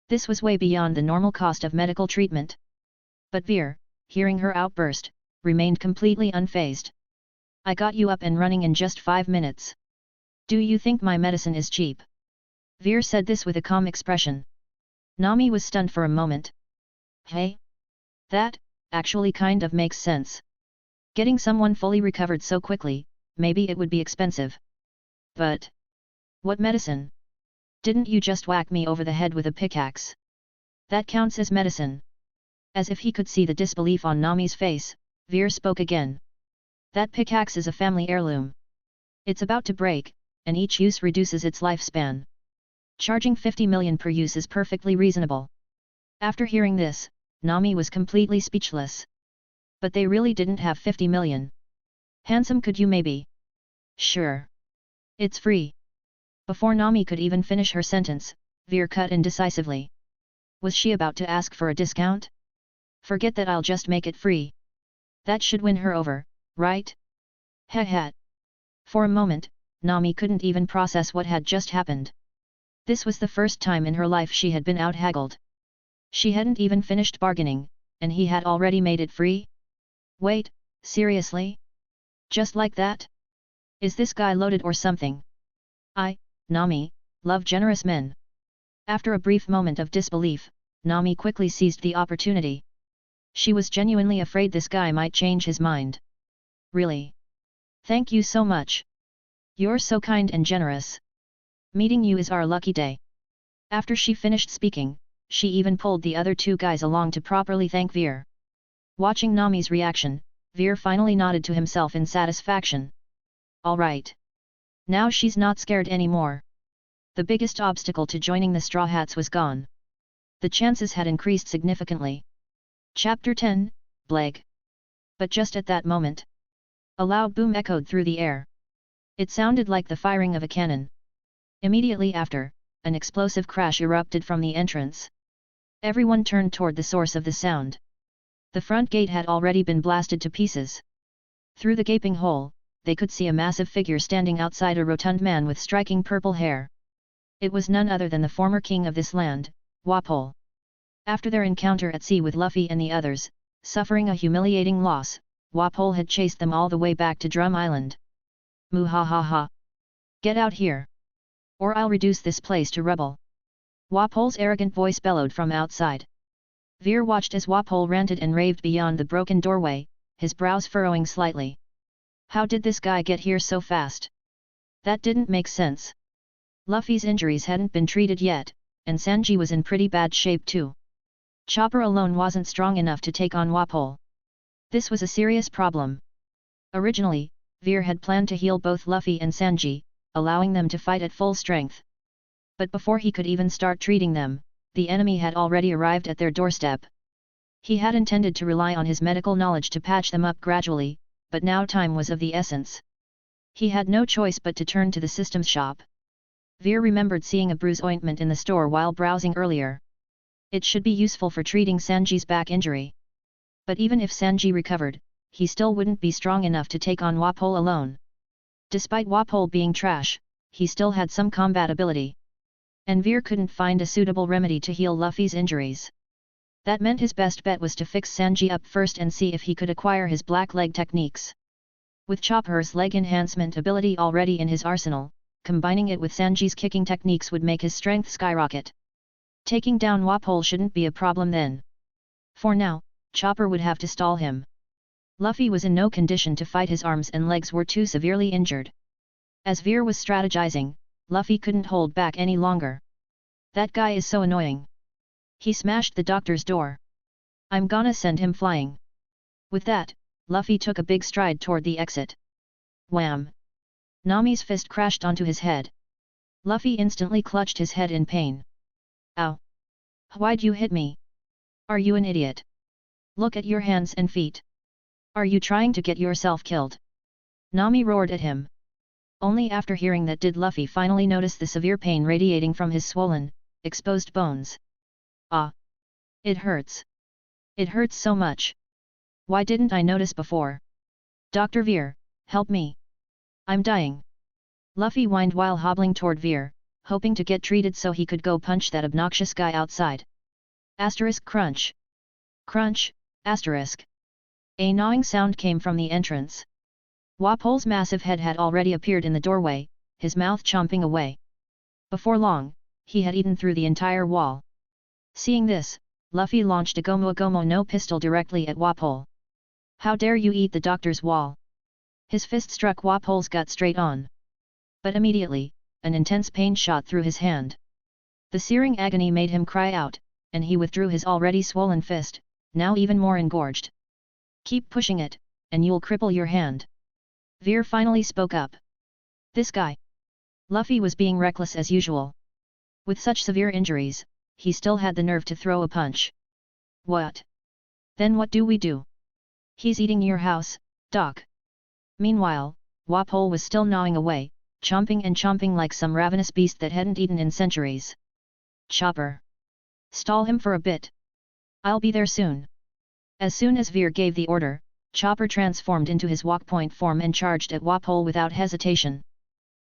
This was way beyond the normal cost of medical treatment. But Veer, hearing her outburst, remained completely unfazed. "I got you up and running in just 5 minutes. Do you think my medicine is cheap?" Veer said this with a calm expression. Nami was stunned for a moment. "Hey? That, actually kind of makes sense. Getting someone fully recovered so quickly, maybe it would be expensive. But what medicine? Didn't you just whack me over the head with a pickaxe? That counts as medicine." As if he could see the disbelief on Nami's face, Veer spoke again. "That pickaxe is a family heirloom. It's about to break, and each use reduces its lifespan. Charging 50 million per use is perfectly reasonable." After hearing this, Nami was completely speechless. But they really didn't have 50 million. "Handsome, could you maybe?" "Sure. It's free." Before Nami could even finish her sentence, Veer cut in decisively. Was she about to ask for a discount? "Forget that, I'll just make it free. That should win her over, right?" Heh. For a moment, Nami couldn't even process what had just happened. This was the first time in her life she had been out-haggled. She hadn't even finished bargaining, and he had already made it free? Wait, seriously? Just like that? Is this guy loaded or something? I, Nami, love generous men. After a brief moment of disbelief, Nami quickly seized the opportunity. She was genuinely afraid this guy might change his mind. "Really? Thank you so much. You're so kind and generous. Meeting you is our lucky day." After she finished speaking, she even pulled the other 2 guys along to properly thank Veer. Watching Nami's reaction, Veer finally nodded to himself in satisfaction. All right. Now she's not scared anymore. The biggest obstacle to joining the Straw Hats was gone. The chances had increased significantly. Chapter 10, Bleg. But just at that moment, a loud boom echoed through the air. It sounded like the firing of a cannon. Immediately after, an explosive crash erupted from the entrance. Everyone turned toward the source of the sound. The front gate had already been blasted to pieces. Through the gaping hole, they could see a massive figure standing outside, a rotund man with striking purple hair. It was none other than the former king of this land, Wapol. After their encounter at sea with Luffy and the others, suffering a humiliating loss, Wapol had chased them all the way back to Drum Island. "Muhahaha! Get out here! Or I'll reduce this place to rubble!" Wapol's arrogant voice bellowed from outside. Veer watched as Wapol ranted and raved beyond the broken doorway, his brows furrowing slightly. How did this guy get here so fast? That didn't make sense. Luffy's injuries hadn't been treated yet, and Sanji was in pretty bad shape too. Chopper alone wasn't strong enough to take on Wapol. This was a serious problem. Originally, Veer had planned to heal both Luffy and Sanji, allowing them to fight at full strength. But before he could even start treating them, the enemy had already arrived at their doorstep. He had intended to rely on his medical knowledge to patch them up gradually, but now time was of the essence. He had no choice but to turn to the systems shop. Veer remembered seeing a bruise ointment in the store while browsing earlier. It should be useful for treating Sanji's back injury. But even if Sanji recovered, he still wouldn't be strong enough to take on Wapol alone. Despite Wapol being trash, he still had some combat ability. And Veer couldn't find a suitable remedy to heal Luffy's injuries. That meant his best bet was to fix Sanji up first and see if he could acquire his black leg techniques. With Chopper's leg enhancement ability already in his arsenal, combining it with Sanji's kicking techniques would make his strength skyrocket. Taking down Wapol shouldn't be a problem then. For now, Chopper would have to stall him. Luffy was in no condition to fight, his arms and legs were too severely injured. As Veer was strategizing, Luffy couldn't hold back any longer. That guy is so annoying. He smashed the doctor's door. I'm gonna send him flying. With that, Luffy took a big stride toward the exit. Wham! Nami's fist crashed onto his head. Luffy instantly clutched his head in pain. Ow! Why'd you hit me? Are you an idiot? Look at your hands and feet. Are you trying to get yourself killed? Nami roared at him. Only after hearing that did Luffy finally notice the severe pain radiating from his swollen, exposed bones. Ah! It hurts. It hurts so much. Why didn't I notice before? Dr. Veer, help me. I'm dying. Luffy whined while hobbling toward Veer, hoping to get treated so he could go punch that obnoxious guy outside. Asterisk crunch. Crunch, asterisk. A gnawing sound came from the entrance. Wapol's massive head had already appeared in the doorway, his mouth chomping away. Before long, he had eaten through the entire wall. Seeing this, Luffy launched a Gomu no pistol directly at Wapol. How dare you eat the doctor's wall? His fist struck Wapol's gut straight on. But immediately, an intense pain shot through his hand. The searing agony made him cry out, and he withdrew his already swollen fist, now even more engorged. Keep pushing it, and you'll cripple your hand. Veer finally spoke up. This guy. Luffy was being reckless as usual. With such severe injuries, he still had the nerve to throw a punch. What? Then what do we do? He's eating your house, Doc. Meanwhile, Wapol was still gnawing away, chomping and chomping like some ravenous beast that hadn't eaten in centuries. Chopper. Stall him for a bit. I'll be there soon. As soon as Veer gave the order, Chopper transformed into his walk point form and charged at Wapol without hesitation.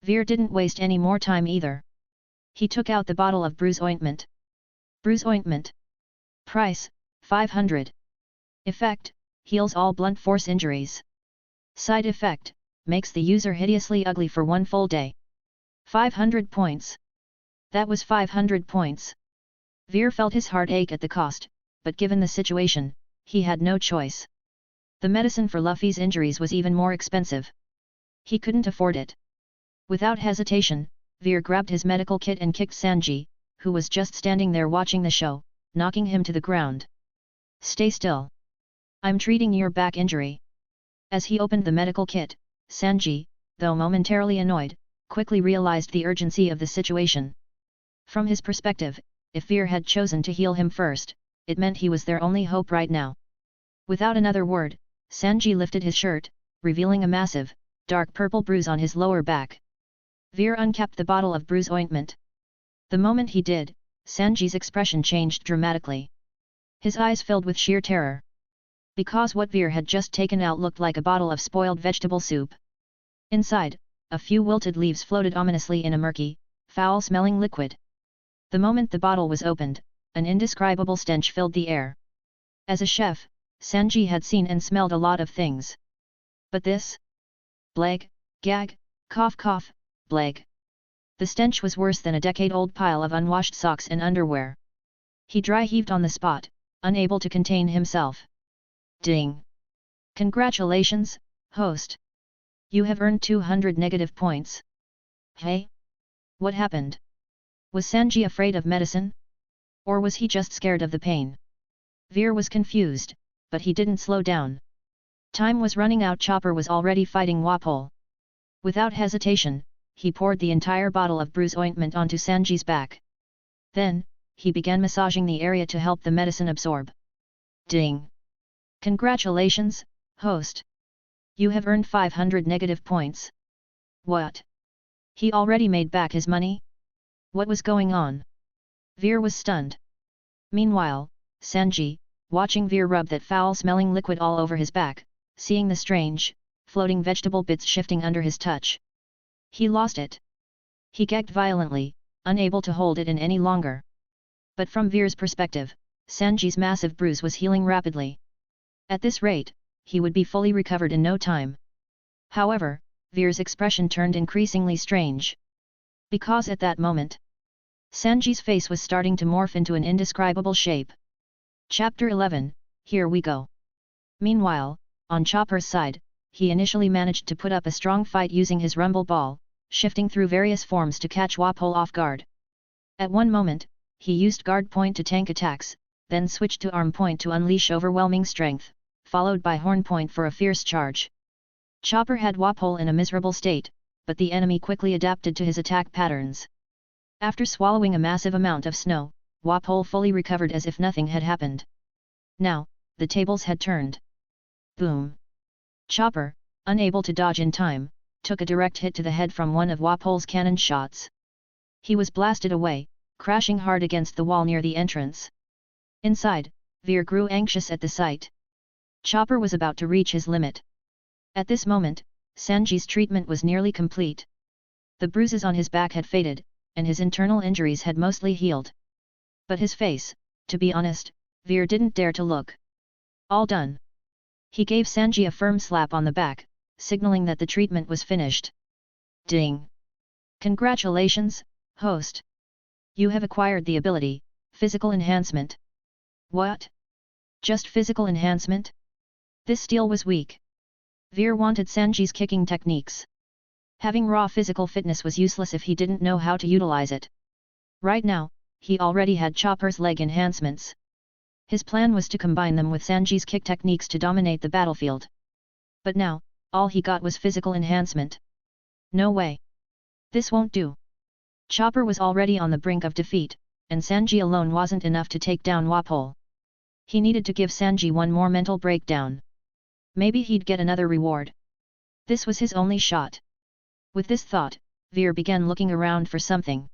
Veer didn't waste any more time either. He took out the bottle of bruise ointment. Bruise ointment. Price, 500. Effect, heals all blunt force injuries. Side effect, makes the user hideously ugly for one full day. 500 points. That was 500 points. Veer felt his heart ache at the cost, but given the situation, he had no choice. The medicine for Luffy's injuries was even more expensive. He couldn't afford it. Without hesitation, Veer grabbed his medical kit and kicked Sanji, who was just standing there watching the show, knocking him to the ground. Stay still. I'm treating your back injury. As he opened the medical kit, Sanji, though momentarily annoyed, quickly realized the urgency of the situation. From his perspective, if Veer had chosen to heal him first, it meant he was their only hope right now. Without another word, Sanji lifted his shirt, revealing a massive, dark purple bruise on his lower back. Veer uncapped the bottle of bruise ointment. The moment he did, Sanji's expression changed dramatically. His eyes filled with sheer terror. Because what Veer had just taken out looked like a bottle of spoiled vegetable soup. Inside, a few wilted leaves floated ominously in a murky, foul-smelling liquid. The moment the bottle was opened, an indescribable stench filled the air. As a chef, Sanji had seen and smelled a lot of things. But this? Bleg, gag, cough cough, bleg. The stench was worse than a decade-old pile of unwashed socks and underwear. He dry-heaved on the spot, unable to contain himself. Ding! Congratulations, host! You have earned 200 negative points. Hey? What happened? Was Sanji afraid of medicine? Or was he just scared of the pain? Veer was confused, but he didn't slow down. Time was running out. Chopper was already fighting Wapol. Without hesitation, he poured the entire bottle of bruise ointment onto Sanji's back. Then, he began massaging the area to help the medicine absorb. Ding! Congratulations, host! You have earned 500 negative points. What? He already made back his money? What was going on? Veer was stunned. Meanwhile, Sanji, watching Veer rub that foul-smelling liquid all over his back, seeing the strange, floating vegetable bits shifting under his touch. He lost it. He gagged violently, unable to hold it in any longer. But from Veer's perspective, Sanji's massive bruise was healing rapidly. At this rate, he would be fully recovered in no time. However, Veer's expression turned increasingly strange. Because at that moment, Sanji's face was starting to morph into an indescribable shape. Chapter 11, Here We Go. Meanwhile, on Chopper's side, he initially managed to put up a strong fight using his rumble ball, shifting through various forms to catch Wapol off guard. At one moment, he used guard point to tank attacks, then switched to arm point to unleash overwhelming strength, followed by horn point for a fierce charge. Chopper had Wapol in a miserable state, but the enemy quickly adapted to his attack patterns. After swallowing a massive amount of snow, Wapol fully recovered as if nothing had happened. Now, the tables had turned. Boom! Chopper, unable to dodge in time, took a direct hit to the head from one of Wapol's cannon shots. He was blasted away, crashing hard against the wall near the entrance. Inside, Veer grew anxious at the sight. Chopper was about to reach his limit. At this moment, Sanji's treatment was nearly complete. The bruises on his back had faded, and his internal injuries had mostly healed. But his face, to be honest, Veer didn't dare to look. All done. He gave Sanji a firm slap on the back, signaling that the treatment was finished. Ding! Congratulations, host! You have acquired the ability, Physical Enhancement. What? Just physical enhancement? This steel was weak. Veer wanted Sanji's kicking techniques. Having raw physical fitness was useless if he didn't know how to utilize it. Right now, he already had Chopper's leg enhancements. His plan was to combine them with Sanji's kick techniques to dominate the battlefield. But now, all he got was physical enhancement. No way. This won't do. Chopper was already on the brink of defeat, and Sanji alone wasn't enough to take down Wapol. He needed to give Sanji one more mental breakdown. Maybe he'd get another reward. This was his only shot. With this thought, Veer began looking around for something.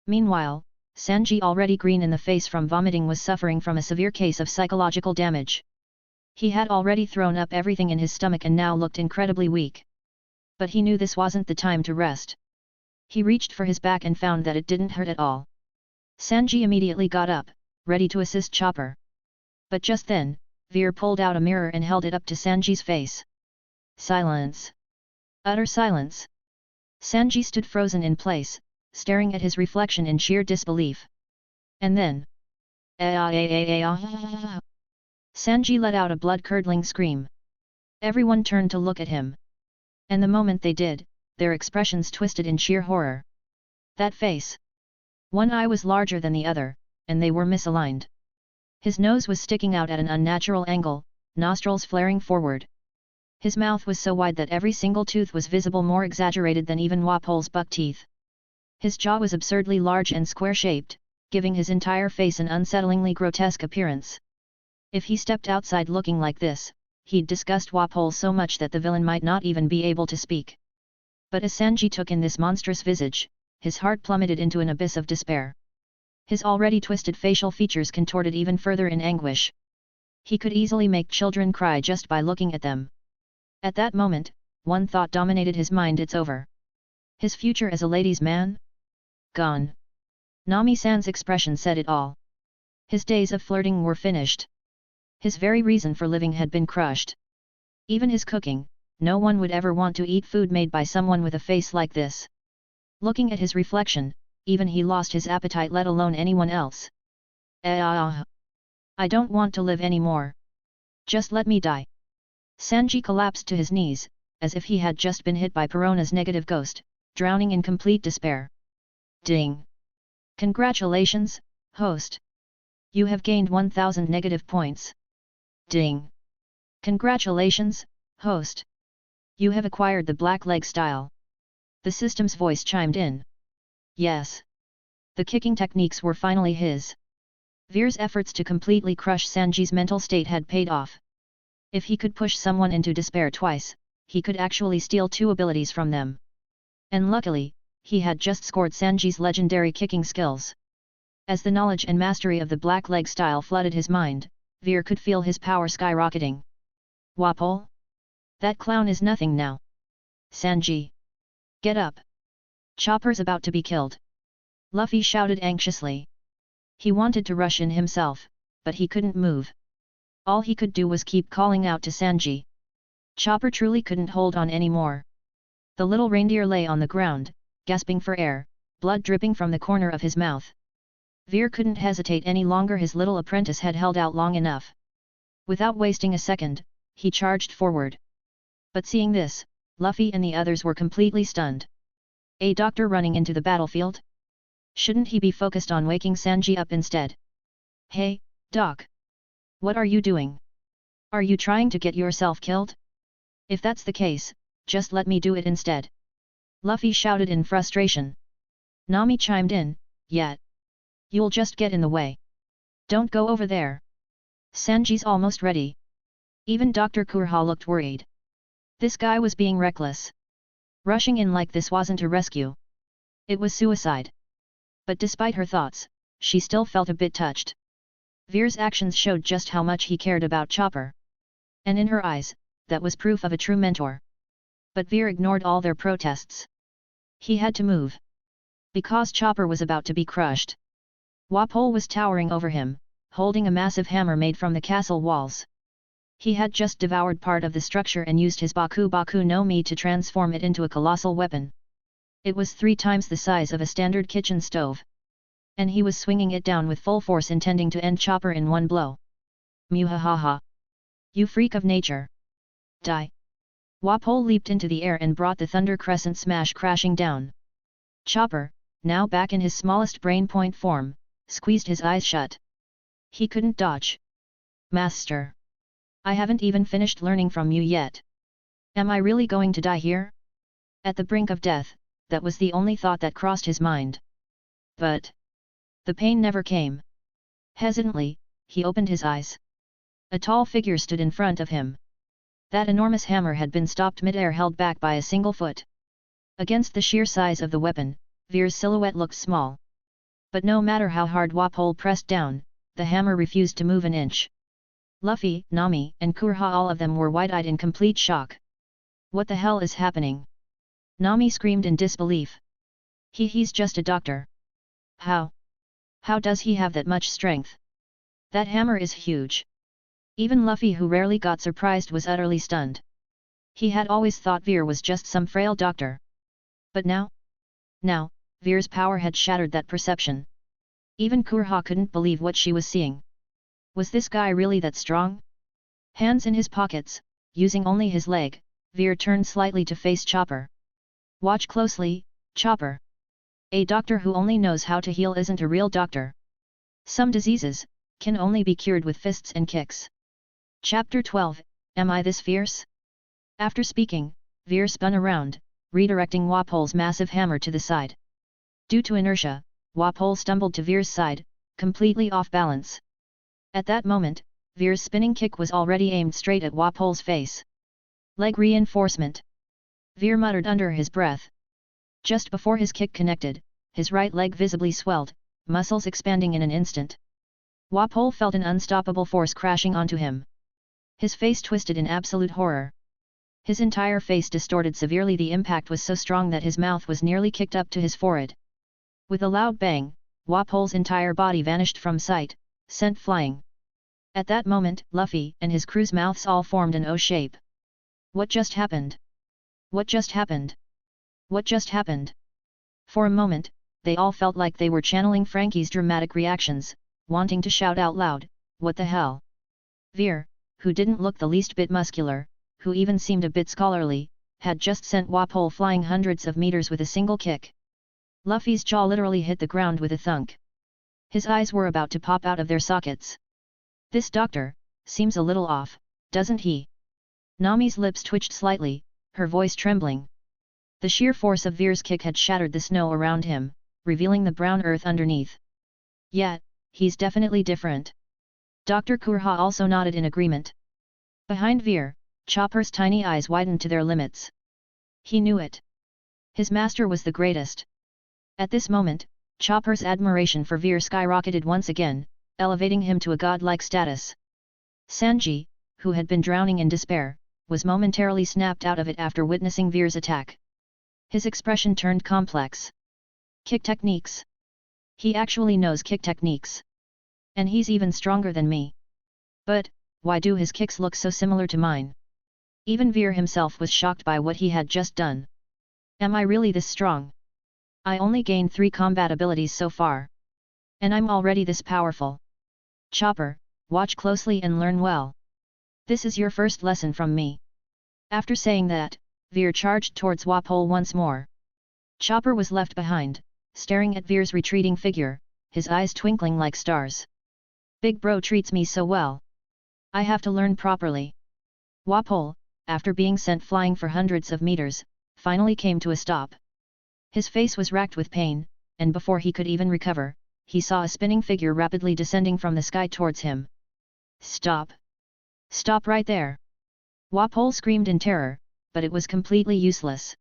Meanwhile, Sanji, already green in the face from vomiting, was suffering from a severe case of psychological damage. He had already thrown up everything in his stomach and now looked incredibly weak. But he knew this wasn't the time to rest. He reached for his back and found that it didn't hurt at all. Sanji immediately got up, ready to assist Chopper. But just then, Veer pulled out a mirror and held it up to Sanji's face. Silence. Utter silence. Sanji stood frozen in place, staring at his reflection in sheer disbelief. And then, Sanji let out a blood-curdling scream. Everyone turned to look at him. And the moment they did, their expressions twisted in sheer horror. That face! One eye was larger than the other, and they were misaligned. His nose was sticking out at an unnatural angle, nostrils flaring forward. His mouth was so wide that every single tooth was visible, more exaggerated than even Wapol's buck teeth. His jaw was absurdly large and square-shaped, giving his entire face an unsettlingly grotesque appearance. If he stepped outside looking like this, he'd disgust Wapol so much that the villain might not even be able to speak. But as Sanji took in this monstrous visage, his heart plummeted into an abyss of despair. His already twisted facial features contorted even further in anguish. He could easily make children cry just by looking at them. At that moment, one thought dominated his mind: it's over. His future as a ladies' man? Gone. Nami-san's expression said it all. His days of flirting were finished. His very reason for living had been crushed. Even his cooking, no one would ever want to eat food made by someone with a face like this. Looking at his reflection, even he lost his appetite, let alone anyone else. I don't want to live anymore. Just let me die. Sanji collapsed to his knees, as if he had just been hit by Perona's negative ghost, drowning in complete despair. Ding! Congratulations, host! You have gained 1000 negative points. Ding! Congratulations, host! You have acquired the black leg style. The system's voice chimed in. Yes. The kicking techniques were finally his. Veer's efforts to completely crush Sanji's mental state had paid off. If he could push someone into despair twice, he could actually steal 2 abilities from them. And luckily, he had just scored Sanji's legendary kicking skills. As the knowledge and mastery of the black leg style flooded his mind, Veer could feel his power skyrocketing. Wapol? That clown is nothing now. Sanji! Get up! Chopper's about to be killed. Luffy shouted anxiously. He wanted to rush in himself, but he couldn't move. All he could do was keep calling out to Sanji. Chopper truly couldn't hold on anymore. The little reindeer lay on the ground, gasping for air, blood dripping from the corner of his mouth. Veer couldn't hesitate any longer. His little apprentice had held out long enough. Without wasting a second, he charged forward. But seeing this, Luffy and the others were completely stunned. A doctor running into the battlefield? Shouldn't he be focused on waking Sanji up instead? Hey, Doc! What are you doing? Are you trying to get yourself killed? If that's the case, just let me do it instead. Luffy shouted in frustration. Nami chimed in, yeah. You'll just get in the way. Don't go over there. Sanji's almost ready. Even Dr. Kureha looked worried. This guy was being reckless. Rushing in like this wasn't a rescue. It was suicide. But despite her thoughts, she still felt a bit touched. Veer's actions showed just how much he cared about Chopper. And in her eyes, that was proof of a true mentor. But Veer ignored all their protests. He had to move. Because Chopper was about to be crushed. Wapol was towering over him, holding a massive hammer made from the castle walls. He had just devoured part of the structure and used his Baku no Mi to transform it into a colossal weapon. It was 3 times the size of a standard kitchen stove. And he was swinging it down with full force, intending to end Chopper in one blow. Muhahaha! You freak of nature! Die! Wapol leaped into the air and brought the Thunder Crescent smash crashing down. Chopper, now back in his smallest brain point form, squeezed his eyes shut. He couldn't dodge. Master! I haven't even finished learning from you yet. Am I really going to die here? At the brink of death, that was the only thought that crossed his mind. But the pain never came. Hesitantly, he opened his eyes. A tall figure stood in front of him. That enormous hammer had been stopped mid-air, held back by a single foot. Against the sheer size of the weapon, Veer's silhouette looked small. But no matter how hard Wapol pressed down, the hammer refused to move an inch. Luffy, Nami, and Kureha, all of them were wide-eyed in complete shock. What the hell is happening? Nami screamed in disbelief. He's just a doctor. How does he have that much strength? That hammer is huge. Even Luffy, who rarely got surprised, was utterly stunned. He had always thought Veer was just some frail doctor. But now, Veer's power had shattered that perception. Even Kureha couldn't believe what she was seeing. Was this guy really that strong? Hands in his pockets, using only his leg, Veer turned slightly to face Chopper. Watch closely, Chopper. A doctor who only knows how to heal isn't a real doctor. Some diseases can only be cured with fists and kicks. Chapter 12, Am I this fierce? After speaking, Veer spun around, redirecting Wapol's massive hammer to the side. Due to inertia, Wapol stumbled to Veer's side, completely off balance. At that moment, Veer's spinning kick was already aimed straight at Wapol's face. Leg reinforcement. Veer muttered under his breath. Just before his kick connected, his right leg visibly swelled, muscles expanding in an instant. Wapol felt an unstoppable force crashing onto him. His face twisted in absolute horror. His entire face distorted severely. The impact was so strong that his mouth was nearly kicked up to his forehead. With a loud bang, Wapol's entire body vanished from sight, sent flying. At that moment, Luffy and his crew's mouths all formed an O shape. What just happened? What just happened? What just happened? For a moment, they all felt like they were channeling Frankie's dramatic reactions, wanting to shout out loud, "What the hell?" Veer, who didn't look the least bit muscular, who even seemed a bit scholarly, had just sent Wapol flying hundreds of meters with a single kick. Luffy's jaw literally hit the ground with a thunk. His eyes were about to pop out of their sockets. This doctor seems a little off, doesn't he? Nami's lips twitched slightly, her voice trembling. The sheer force of Veer's kick had shattered the snow around him, revealing the brown earth underneath. Yeah, he's definitely different. Dr. Kureha also nodded in agreement. Behind Veer, Chopper's tiny eyes widened to their limits. He knew it. His master was the greatest. At this moment, Chopper's admiration for Veer skyrocketed once again, elevating him to a godlike status. Sanji, who had been drowning in despair, was momentarily snapped out of it after witnessing Veer's attack. His expression turned complex. Kick techniques. He actually knows kick techniques. And he's even stronger than me. But, why do his kicks look so similar to mine? Even Veer himself was shocked by what he had just done. Am I really this strong? I only gained 3 combat abilities so far. And I'm already this powerful. Chopper, watch closely and learn well. This is your first lesson from me. After saying that, Veer charged towards Wapol once more. Chopper was left behind, staring at Veer's retreating figure, his eyes twinkling like stars. Big bro treats me so well. I have to learn properly. Wapol, after being sent flying for hundreds of meters, finally came to a stop. His face was racked with pain, and before he could even recover, he saw a spinning figure rapidly descending from the sky towards him. Stop! Stop right there! Wapol screamed in terror, but it was completely useless.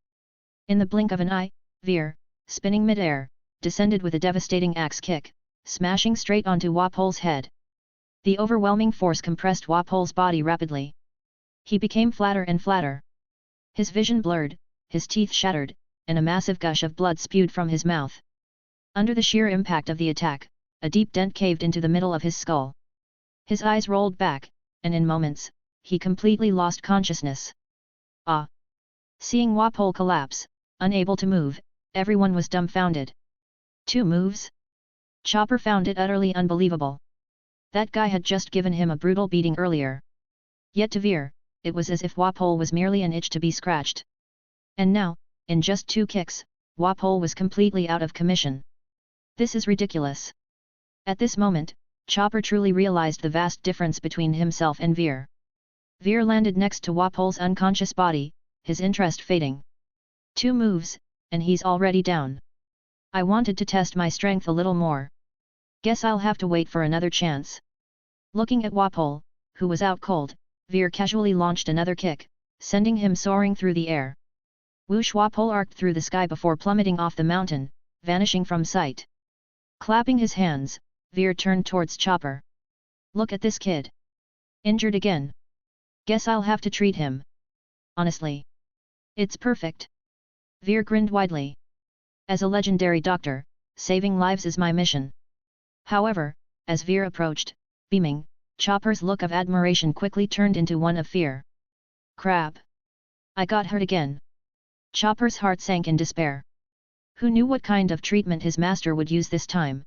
In the blink of an eye, Veer, spinning mid-air, descended with a devastating axe kick, smashing straight onto Wapol's head. The overwhelming force compressed Wapol's body rapidly. He became flatter and flatter. His vision blurred, his teeth shattered, and a massive gush of blood spewed from his mouth. Under the sheer impact of the attack, a deep dent caved into the middle of his skull. His eyes rolled back, and in moments, he completely lost consciousness. Ah! Seeing Wapol collapse, unable to move, everyone was dumbfounded. 2 moves? Chopper found it utterly unbelievable. That guy had just given him a brutal beating earlier. Yet to Veer, it was as if Wapol was merely an itch to be scratched. And now, in just 2 kicks, Wapol was completely out of commission. This is ridiculous. At this moment, Chopper truly realized the vast difference between himself and Veer. Veer landed next to Wapol's unconscious body, his interest fading. 2 moves, and he's already down. I wanted to test my strength a little more. Guess I'll have to wait for another chance. Looking at Wapol, who was out cold, Veer casually launched another kick, sending him soaring through the air. Whoosh! Wapol arced through the sky before plummeting off the mountain, vanishing from sight. Clapping his hands, Veer turned towards Chopper. Look at this kid. Injured again. Guess I'll have to treat him. Honestly. It's perfect. Veer grinned widely. As a legendary doctor, saving lives is my mission. However, as Veer approached, beaming, Chopper's look of admiration quickly turned into one of fear. Crap! I got hurt again. Chopper's heart sank in despair. Who knew what kind of treatment his master would use this time?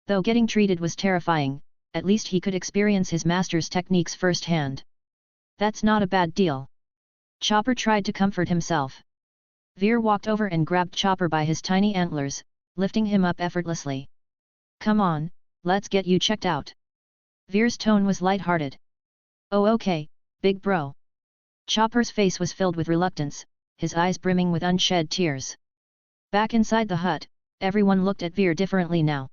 Though getting treated was terrifying, at least he could experience his master's techniques firsthand. That's not a bad deal. Chopper tried to comfort himself. Veer walked over and grabbed Chopper by his tiny antlers, lifting him up effortlessly. Come on, let's get you checked out. Veer's tone was light-hearted. Oh okay, big bro. Chopper's face was filled with reluctance, his eyes brimming with unshed tears. Back inside the hut, everyone looked at Veer differently now.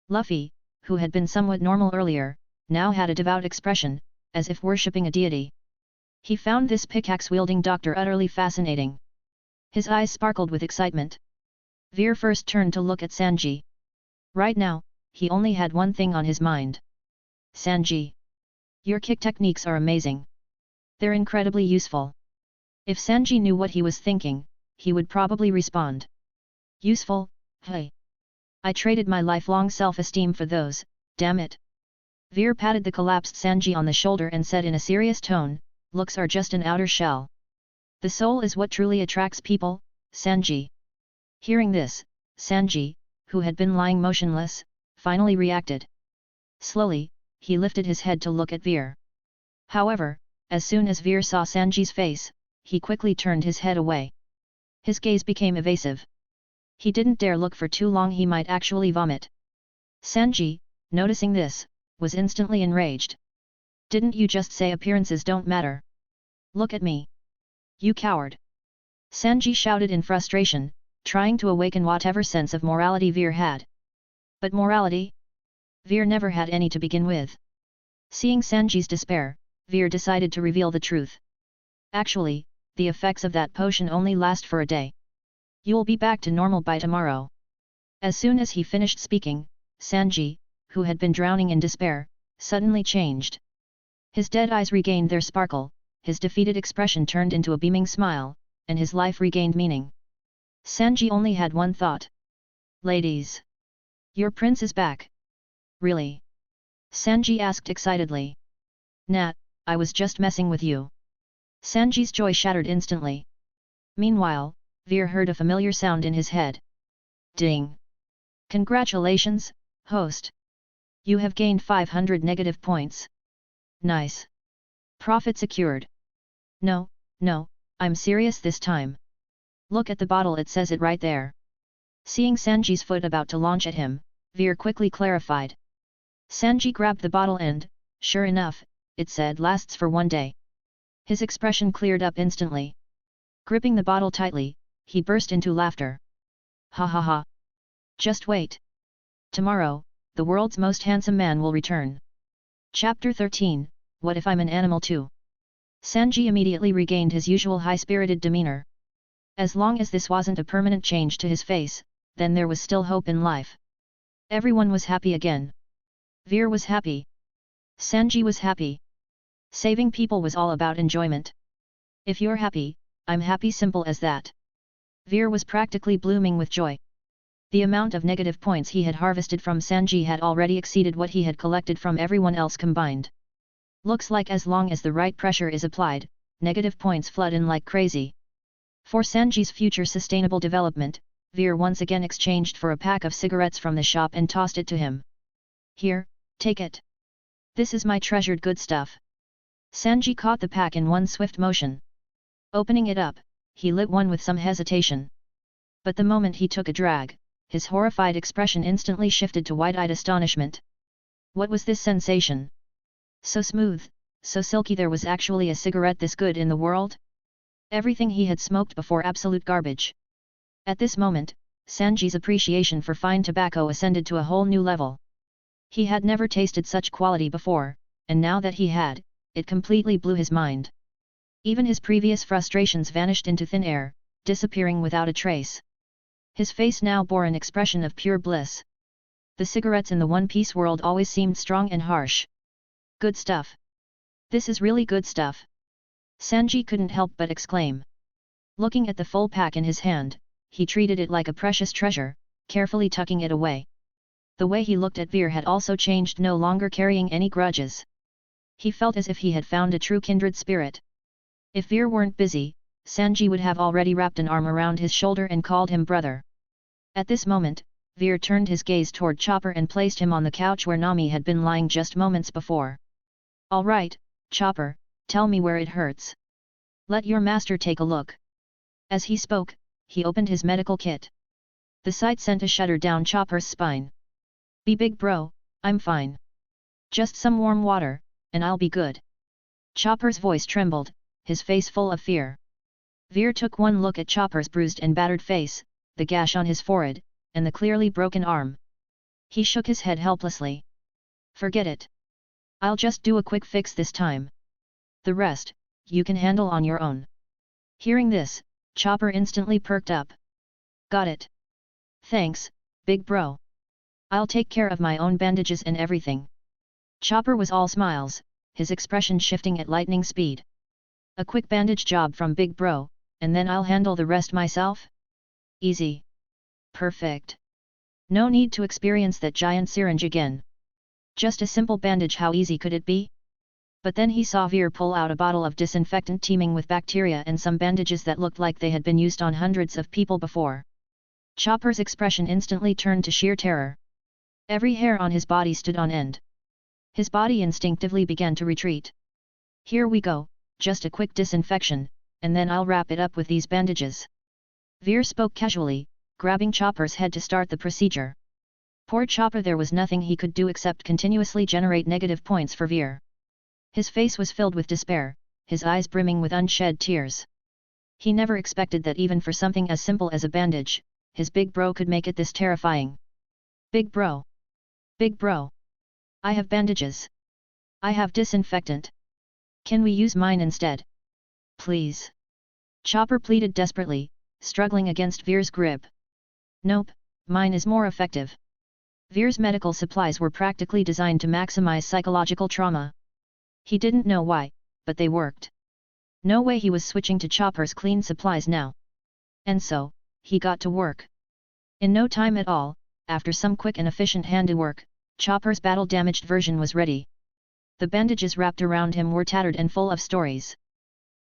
Luffy, who had been somewhat normal earlier, now had a devout expression, as if worshipping a deity. He found this pickaxe-wielding doctor utterly fascinating. His eyes sparkled with excitement. Veer first turned to look at Sanji. Right now, he only had one thing on his mind. Sanji. Your kick techniques are amazing. They're incredibly useful. If Sanji knew what he was thinking, he would probably respond. Useful, hey. I traded my lifelong self-esteem for those, damn it. Veer patted the collapsed Sanji on the shoulder and said in a serious tone, looks are just an outer shell. The soul is what truly attracts people, Sanji. Hearing this, Sanji, who had been lying motionless, finally reacted. Slowly, he lifted his head to look at Veer. However, as soon as Veer saw Sanji's face, he quickly turned his head away. His gaze became evasive. He didn't dare look for too long, he might actually vomit. Sanji, noticing this, was instantly enraged. Didn't you just say appearances don't matter? Look at me. You coward! Sanji shouted in frustration, trying to awaken whatever sense of morality Veer had. But morality? Veer never had any to begin with. Seeing Sanji's despair, Veer decided to reveal the truth. Actually, the effects of that potion only last for a day. You'll be back to normal by tomorrow. As soon as he finished speaking, Sanji, who had been drowning in despair, suddenly changed. His dead eyes regained their sparkle, his defeated expression turned into a beaming smile, and his life regained meaning. Sanji only had one thought. Ladies! Your prince is back! Really? Sanji asked excitedly. Nat, I was just messing with you. Sanji's joy shattered instantly. Meanwhile, Veer heard a familiar sound in his head. Ding! Congratulations, host! You have gained 500 negative points. Nice! Profit secured. No, I'm serious this time. Look at the bottle, it says it right there. Seeing Sanji's foot about to launch at him, Veer quickly clarified. Sanji grabbed the bottle and, sure enough, it said lasts for 1 day. His expression cleared up instantly. Gripping the bottle tightly, he burst into laughter. Ha ha ha! Just wait. Tomorrow, the world's most handsome man will return. Chapter 13, What if I'm an animal too? Sanji immediately regained his usual high-spirited demeanor. As long as this wasn't a permanent change to his face, then there was still hope in life. Everyone was happy again. Veer was happy. Sanji was happy. Saving people was all about enjoyment. If you're happy, I'm happy, simple as that. Veer was practically blooming with joy. The amount of negative points he had harvested from Sanji had already exceeded what he had collected from everyone else combined. Looks like as long as the right pressure is applied, negative points flood in like crazy. For Sanji's future sustainable development, Veer once again exchanged for a pack of cigarettes from the shop and tossed it to him. Here, take it. This is my treasured good stuff. Sanji caught the pack in one swift motion. Opening it up, he lit one with some hesitation. But the moment he took a drag, his horrified expression instantly shifted to wide-eyed astonishment. What was this sensation? So smooth, so silky, there was actually a cigarette this good in the world? Everything he had smoked before absolute garbage. At this moment, Sanji's appreciation for fine tobacco ascended to a whole new level. He had never tasted such quality before, and now that he had, it completely blew his mind. Even his previous frustrations vanished into thin air, disappearing without a trace. His face now bore an expression of pure bliss. The cigarettes in the One Piece world always seemed strong and harsh. Good stuff. This is really good stuff. Sanji couldn't help but exclaim. Looking at the full pack in his hand, he treated it like a precious treasure, carefully tucking it away. The way he looked at Veer had also changed, no longer carrying any grudges. He felt as if he had found a true kindred spirit. If Veer weren't busy, Sanji would have already wrapped an arm around his shoulder and called him brother. At this moment, Veer turned his gaze toward Chopper and placed him on the couch where Nami had been lying just moments before. All right, Chopper, tell me where it hurts. Let your master take a look. As he spoke, he opened his medical kit. The sight sent a shudder down Chopper's spine. Be big bro, I'm fine. Just some warm water, and I'll be good. Chopper's voice trembled, his face full of fear. Veer took one look at Chopper's bruised and battered face, the gash on his forehead, and the clearly broken arm. He shook his head helplessly. Forget it. I'll just do a quick fix this time. The rest, you can handle on your own. Hearing this, Chopper instantly perked up. Got it. Thanks, big bro. I'll take care of my own bandages and everything. Chopper was all smiles, his expression shifting at lightning speed. A quick bandage job from big bro, and then I'll handle the rest myself? Easy. Perfect. No need to experience that giant syringe again. Just a simple bandage, how easy could it be? But then he saw Veer pull out a bottle of disinfectant teeming with bacteria and some bandages that looked like they had been used on hundreds of people before. Chopper's expression instantly turned to sheer terror. Every hair on his body stood on end. His body instinctively began to retreat. Here we go, just a quick disinfection, and then I'll wrap it up with these bandages. Veer spoke casually, grabbing Chopper's head to start the procedure. Poor Chopper, there was nothing he could do except continuously generate negative points for Veer. His face was filled with despair, his eyes brimming with unshed tears. He never expected that even for something as simple as a bandage, his big bro could make it this terrifying. Big bro! Big bro! I have bandages. I have disinfectant. Can we use mine instead? Please. Chopper pleaded desperately, struggling against Veer's grip. Nope, Mine is more effective. Veer's medical supplies were practically designed to maximize psychological trauma. He didn't know why, but they worked. No way he was switching to Chopper's clean supplies now. And so, he got to work. In no time at all, after some quick and efficient handiwork, Chopper's battle-damaged version was ready. The bandages wrapped around him were tattered and full of stories.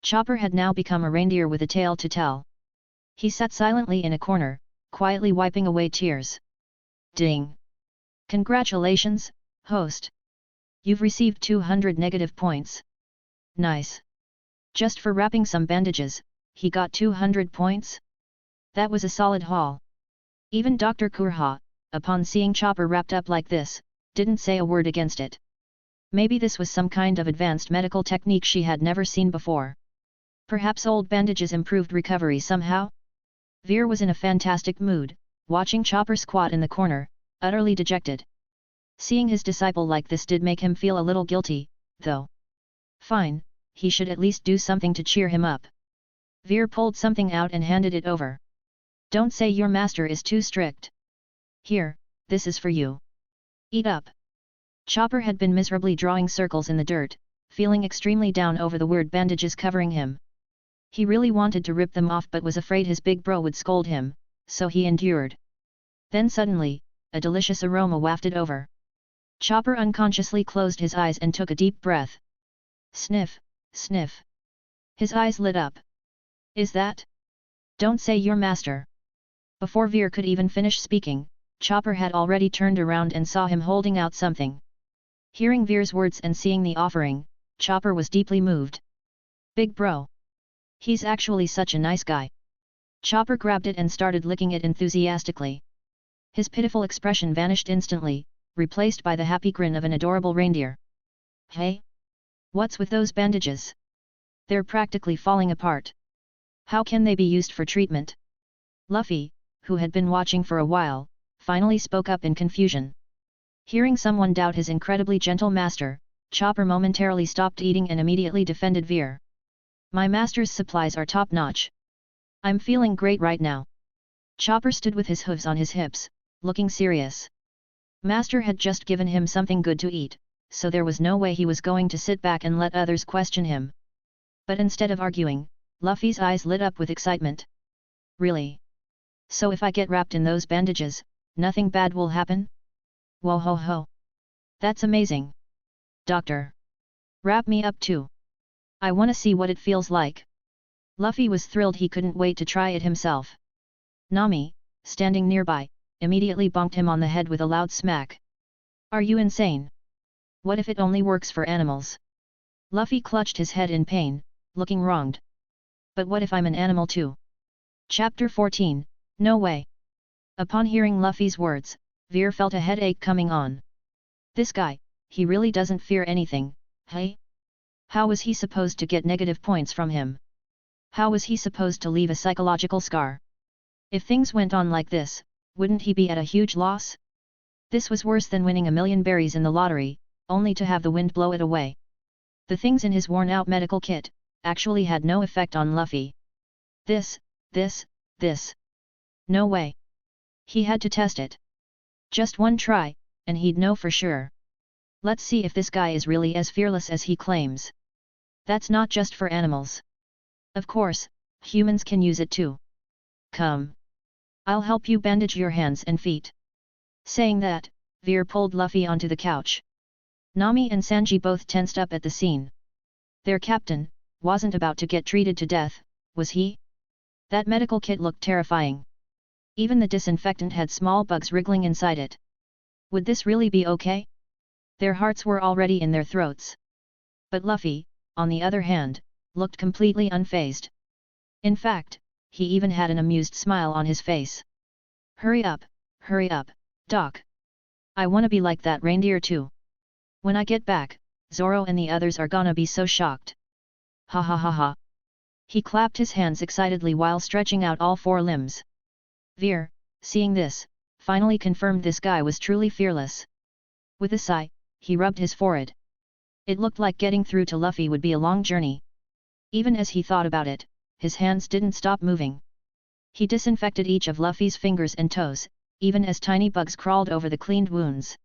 Chopper had now become a reindeer with a tale to tell. He sat silently in a corner, quietly wiping away tears. Ding! Congratulations, host! You've received 200 negative points. Nice! Just for wrapping some bandages, he got 200 points? That was a solid haul. Even Dr. Kureha, upon seeing Chopper wrapped up like this, didn't say a word against it. Maybe this was some kind of advanced medical technique she had never seen before. Perhaps old bandages improved recovery somehow? Veer was in a fantastic mood, watching Chopper squat in the corner, utterly dejected. Seeing his disciple like this did make him feel a little guilty, though. Fine, he should at least do something to cheer him up. Veer pulled something out and handed it over. Don't say your master is too strict. Here, this is for you. Eat up. Chopper had been miserably drawing circles in the dirt, feeling extremely down over the weird bandages covering him. He really wanted to rip them off but was afraid his big bro would scold him, so he endured. Then suddenly, a delicious aroma wafted over. Chopper unconsciously closed his eyes and took a deep breath. Sniff, sniff. His eyes lit up. Is that? Don't say your master. Before Veer could even finish speaking, Chopper had already turned around and saw him holding out something. Hearing Veer's words and seeing the offering, Chopper was deeply moved. Big bro. He's actually such a nice guy. Chopper grabbed it and started licking it enthusiastically. His pitiful expression vanished instantly, replaced by the happy grin of an adorable reindeer. Hey? What's with those bandages? They're practically falling apart. How can they be used for treatment? Luffy, who had been watching for a while, finally spoke up in confusion. Hearing someone doubt his incredibly gentle master, Chopper momentarily stopped eating and immediately defended Veer. My master's supplies are top-notch. I'm feeling great right now. Chopper stood with his hooves on his hips, looking serious. Master had just given him something good to eat, so there was no way he was going to sit back and let others question him. But instead of arguing, Luffy's eyes lit up with excitement. Really? So if I get wrapped in those bandages, nothing bad will happen? Whoa ho ho! That's amazing! Doctor! Wrap me up too! I wanna see what it feels like! Luffy was thrilled he couldn't wait to try it himself. Nami, standing nearby, immediately bonked him on the head with a loud smack. Are you insane? What if it only works for animals? Luffy clutched his head in pain, looking wronged. But what if I'm an animal too? Chapter 14, No way! Upon hearing Luffy's words, Veer felt a headache coming on. This guy, he really doesn't fear anything, hey? How was he supposed to get negative points from him? How was he supposed to leave a psychological scar? If things went on like this, wouldn't he be at a huge loss? This was worse than winning 1,000,000 berries in the lottery, only to have the wind blow it away. The things in his worn-out medical kit actually had no effect on Luffy. This. No way. He had to test it. Just one try, and he'd know for sure. Let's see if this guy is really as fearless as he claims. That's not just for animals. Of course, humans can use it too. Come. I'll help you bandage your hands and feet. Saying that, Veer pulled Luffy onto the couch. Nami and Sanji both tensed up at the scene. Their captain wasn't about to get treated to death, was he? That medical kit looked terrifying. Even the disinfectant had small bugs wriggling inside it. Would this really be okay? Their hearts were already in their throats. But Luffy, on the other hand, looked completely unfazed. In fact, he even had an amused smile on his face. Hurry up, Doc. I wanna be like that reindeer too. When I get back, Zoro and the others are gonna be so shocked. Ha ha ha ha. He clapped his hands excitedly while stretching out all four limbs. Veer, seeing this, finally confirmed this guy was truly fearless. With a sigh, he rubbed his forehead. It looked like getting through to Luffy would be a long journey. Even as he thought about it, his hands didn't stop moving. He disinfected each of Luffy's fingers and toes, even as tiny bugs crawled over the cleaned wounds.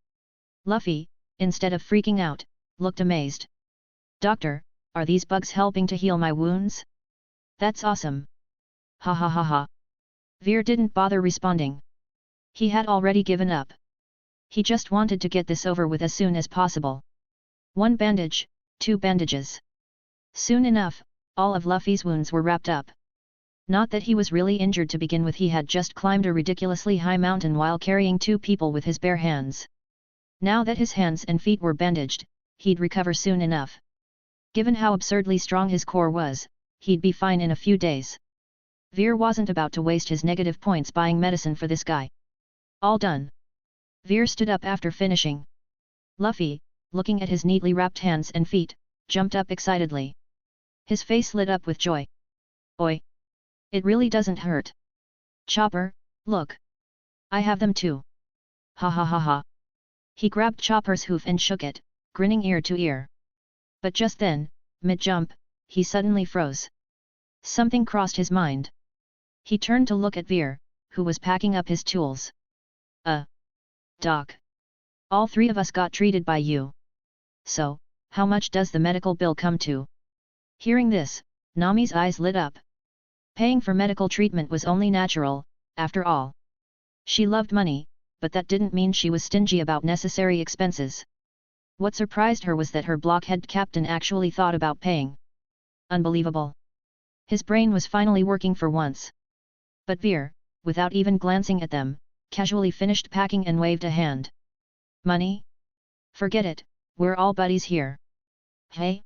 Luffy, instead of freaking out, looked amazed. "Doctor, are these bugs helping to heal my wounds? That's awesome." Ha ha ha ha. Veer didn't bother responding. He had already given up. He just wanted to get this over with as soon as possible. 1 bandage, 2 bandages. Soon enough, all of Luffy's wounds were wrapped up. Not that he was really injured to begin with, he had just climbed a ridiculously high mountain while carrying 2 people with his bare hands. Now that his hands and feet were bandaged, he'd recover soon enough. Given how absurdly strong his core was, he'd be fine in a few days. Veer wasn't about to waste his negative points buying medicine for this guy. All done. Veer stood up after finishing. Luffy, looking at his neatly wrapped hands and feet, jumped up excitedly. His face lit up with joy. "Oi! It really doesn't hurt. Chopper, look! I have them too! Ha ha ha ha!" He grabbed Chopper's hoof and shook it, grinning ear to ear. But just then, mid-jump, he suddenly froze. Something crossed his mind. He turned to look at Veer, who was packing up his tools. Doc. All 3 of us got treated by you. So, how much does the medical bill come to?" Hearing this, Nami's eyes lit up. Paying for medical treatment was only natural, after all. She loved money, but that didn't mean she was stingy about necessary expenses. What surprised her was that her blockhead captain actually thought about paying. Unbelievable. His brain was finally working for once. But Veer, without even glancing at them, casually finished packing and waved a hand. "Money? Forget it, we're all buddies here." "Hey?"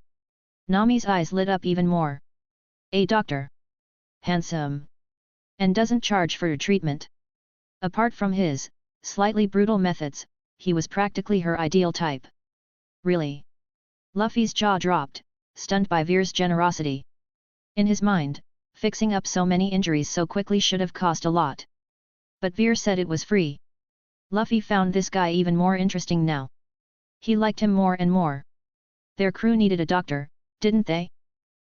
Nami's eyes lit up even more. "A doctor. Handsome. And doesn't charge for your treatment." Apart from his, slightly brutal methods, he was practically her ideal type. "Really?" Luffy's jaw dropped, stunned by Veer's generosity. In his mind, fixing up so many injuries so quickly should have cost a lot. But Veer said it was free. Luffy found this guy even more interesting now. He liked him more and more. Their crew needed a doctor, didn't they?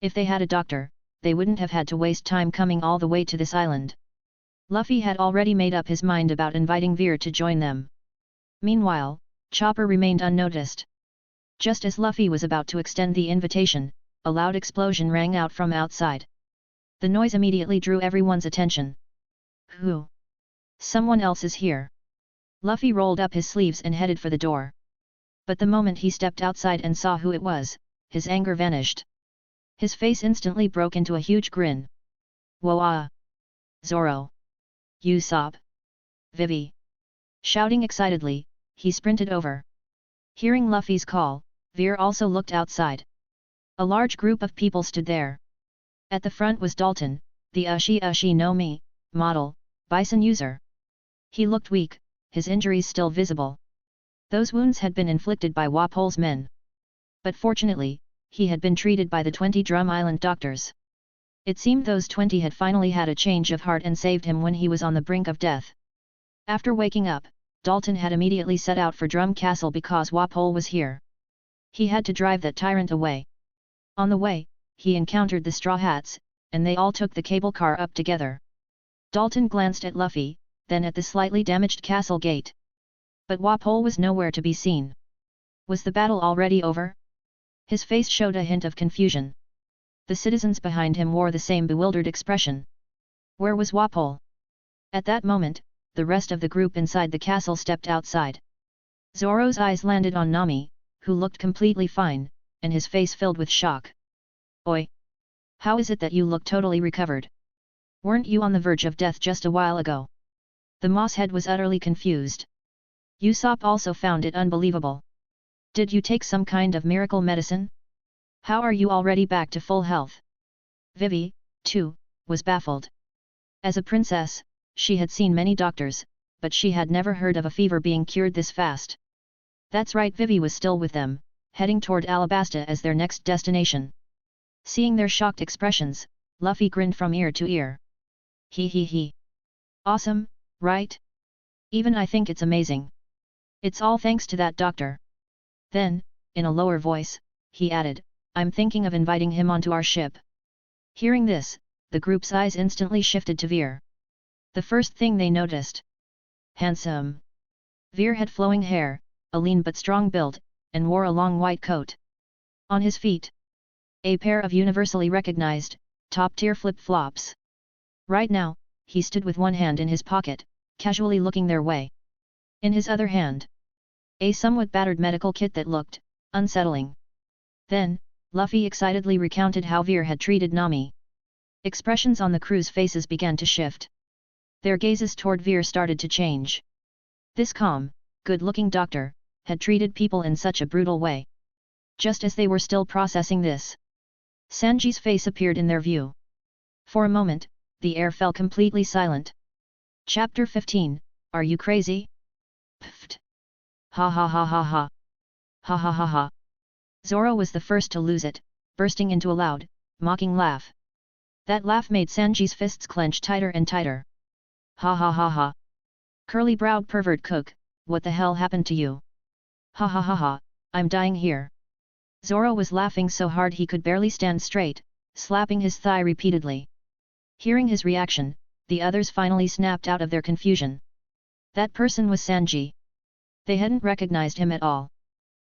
If they had a doctor, they wouldn't have had to waste time coming all the way to this island. Luffy had already made up his mind about inviting Veer to join them. Meanwhile, Chopper remained unnoticed. Just as Luffy was about to extend the invitation, a loud explosion rang out from outside. The noise immediately drew everyone's attention. "Who? Someone else is here." Luffy rolled up his sleeves and headed for the door. But the moment he stepped outside and saw who it was, his anger vanished. His face instantly broke into a huge grin. "Whoa! Zoro! Usopp! Vivi!" Shouting excitedly, he sprinted over. Hearing Luffy's call, Veer also looked outside. A large group of people stood there. At the front was Dalton, the Ushi no Mi model, bison user. He looked weak, his injuries still visible. Those wounds had been inflicted by Wapol's men. But fortunately, he had been treated by the 20 Drum Island doctors. It seemed those 20 had finally had a change of heart and saved him when he was on the brink of death. After waking up, Dalton had immediately set out for Drum Castle because Wapol was here. He had to drive that tyrant away. On the way, he encountered the Straw Hats, and they all took the cable car up together. Dalton glanced at Luffy, then at the slightly damaged castle gate. But Wapol was nowhere to be seen. Was the battle already over? His face showed a hint of confusion. The citizens behind him wore the same bewildered expression. Where was Wapol? At that moment, the rest of the group inside the castle stepped outside. Zoro's eyes landed on Nami, who looked completely fine, and his face filled with shock. "Oi! How is it that you look totally recovered? Weren't you on the verge of death just a while ago?" The moss head was utterly confused. Usopp also found it unbelievable. "Did you take some kind of miracle medicine? How are you already back to full health?" Vivi, too, was baffled. As a princess, she had seen many doctors, but she had never heard of a fever being cured this fast. That's right, Vivi was still with them, heading toward Alabasta as their next destination. Seeing their shocked expressions, Luffy grinned from ear to ear. He. Awesome, right? Even I think it's amazing. It's all thanks to that doctor." Then, in a lower voice, he added, "I'm thinking of inviting him onto our ship." Hearing this, the group's eyes instantly shifted to Veer. The first thing they noticed handsome. Veer had flowing hair, a lean but strong build, and wore a long white coat. On his feet, a pair of universally recognized, top-tier flip-flops. Right now, he stood with one hand in his pocket, casually looking their way. In his other hand, a somewhat battered medical kit that looked unsettling. Then, Luffy excitedly recounted how Veer had treated Nami. Expressions on the crew's faces began to shift. Their gazes toward Veer started to change. This calm, good-looking doctor had treated people in such a brutal way. Just as they were still processing this, Sanji's face appeared in their view. For a moment, the air fell completely silent. Chapter 15, Are You Crazy? Pfft. Ha ha ha ha ha. Ha ha ha ha. Zoro was the first to lose it, bursting into a loud, mocking laugh. That laugh made Sanji's fists clench tighter and tighter. Ha ha ha ha. Curly-browed pervert cook, what the hell happened to you? Ha ha ha ha, I'm dying here. Zoro was laughing so hard he could barely stand straight, slapping his thigh repeatedly. Hearing his reaction, the others finally snapped out of their confusion. That person was Sanji. They hadn't recognized him at all.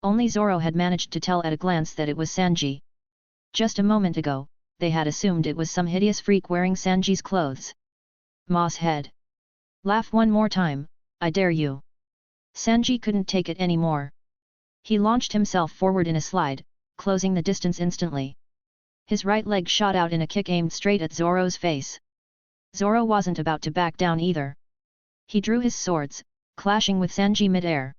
Only Zoro had managed to tell at a glance that it was Sanji. Just a moment ago, they had assumed it was some hideous freak wearing Sanji's clothes. Moss head. Laugh one more time, I dare you. Sanji couldn't take it anymore. He launched himself forward in a slide, closing the distance instantly. His right leg shot out in a kick aimed straight at Zoro's face. Zoro wasn't about to back down either. He drew his swords, clashing with Sanji mid-air.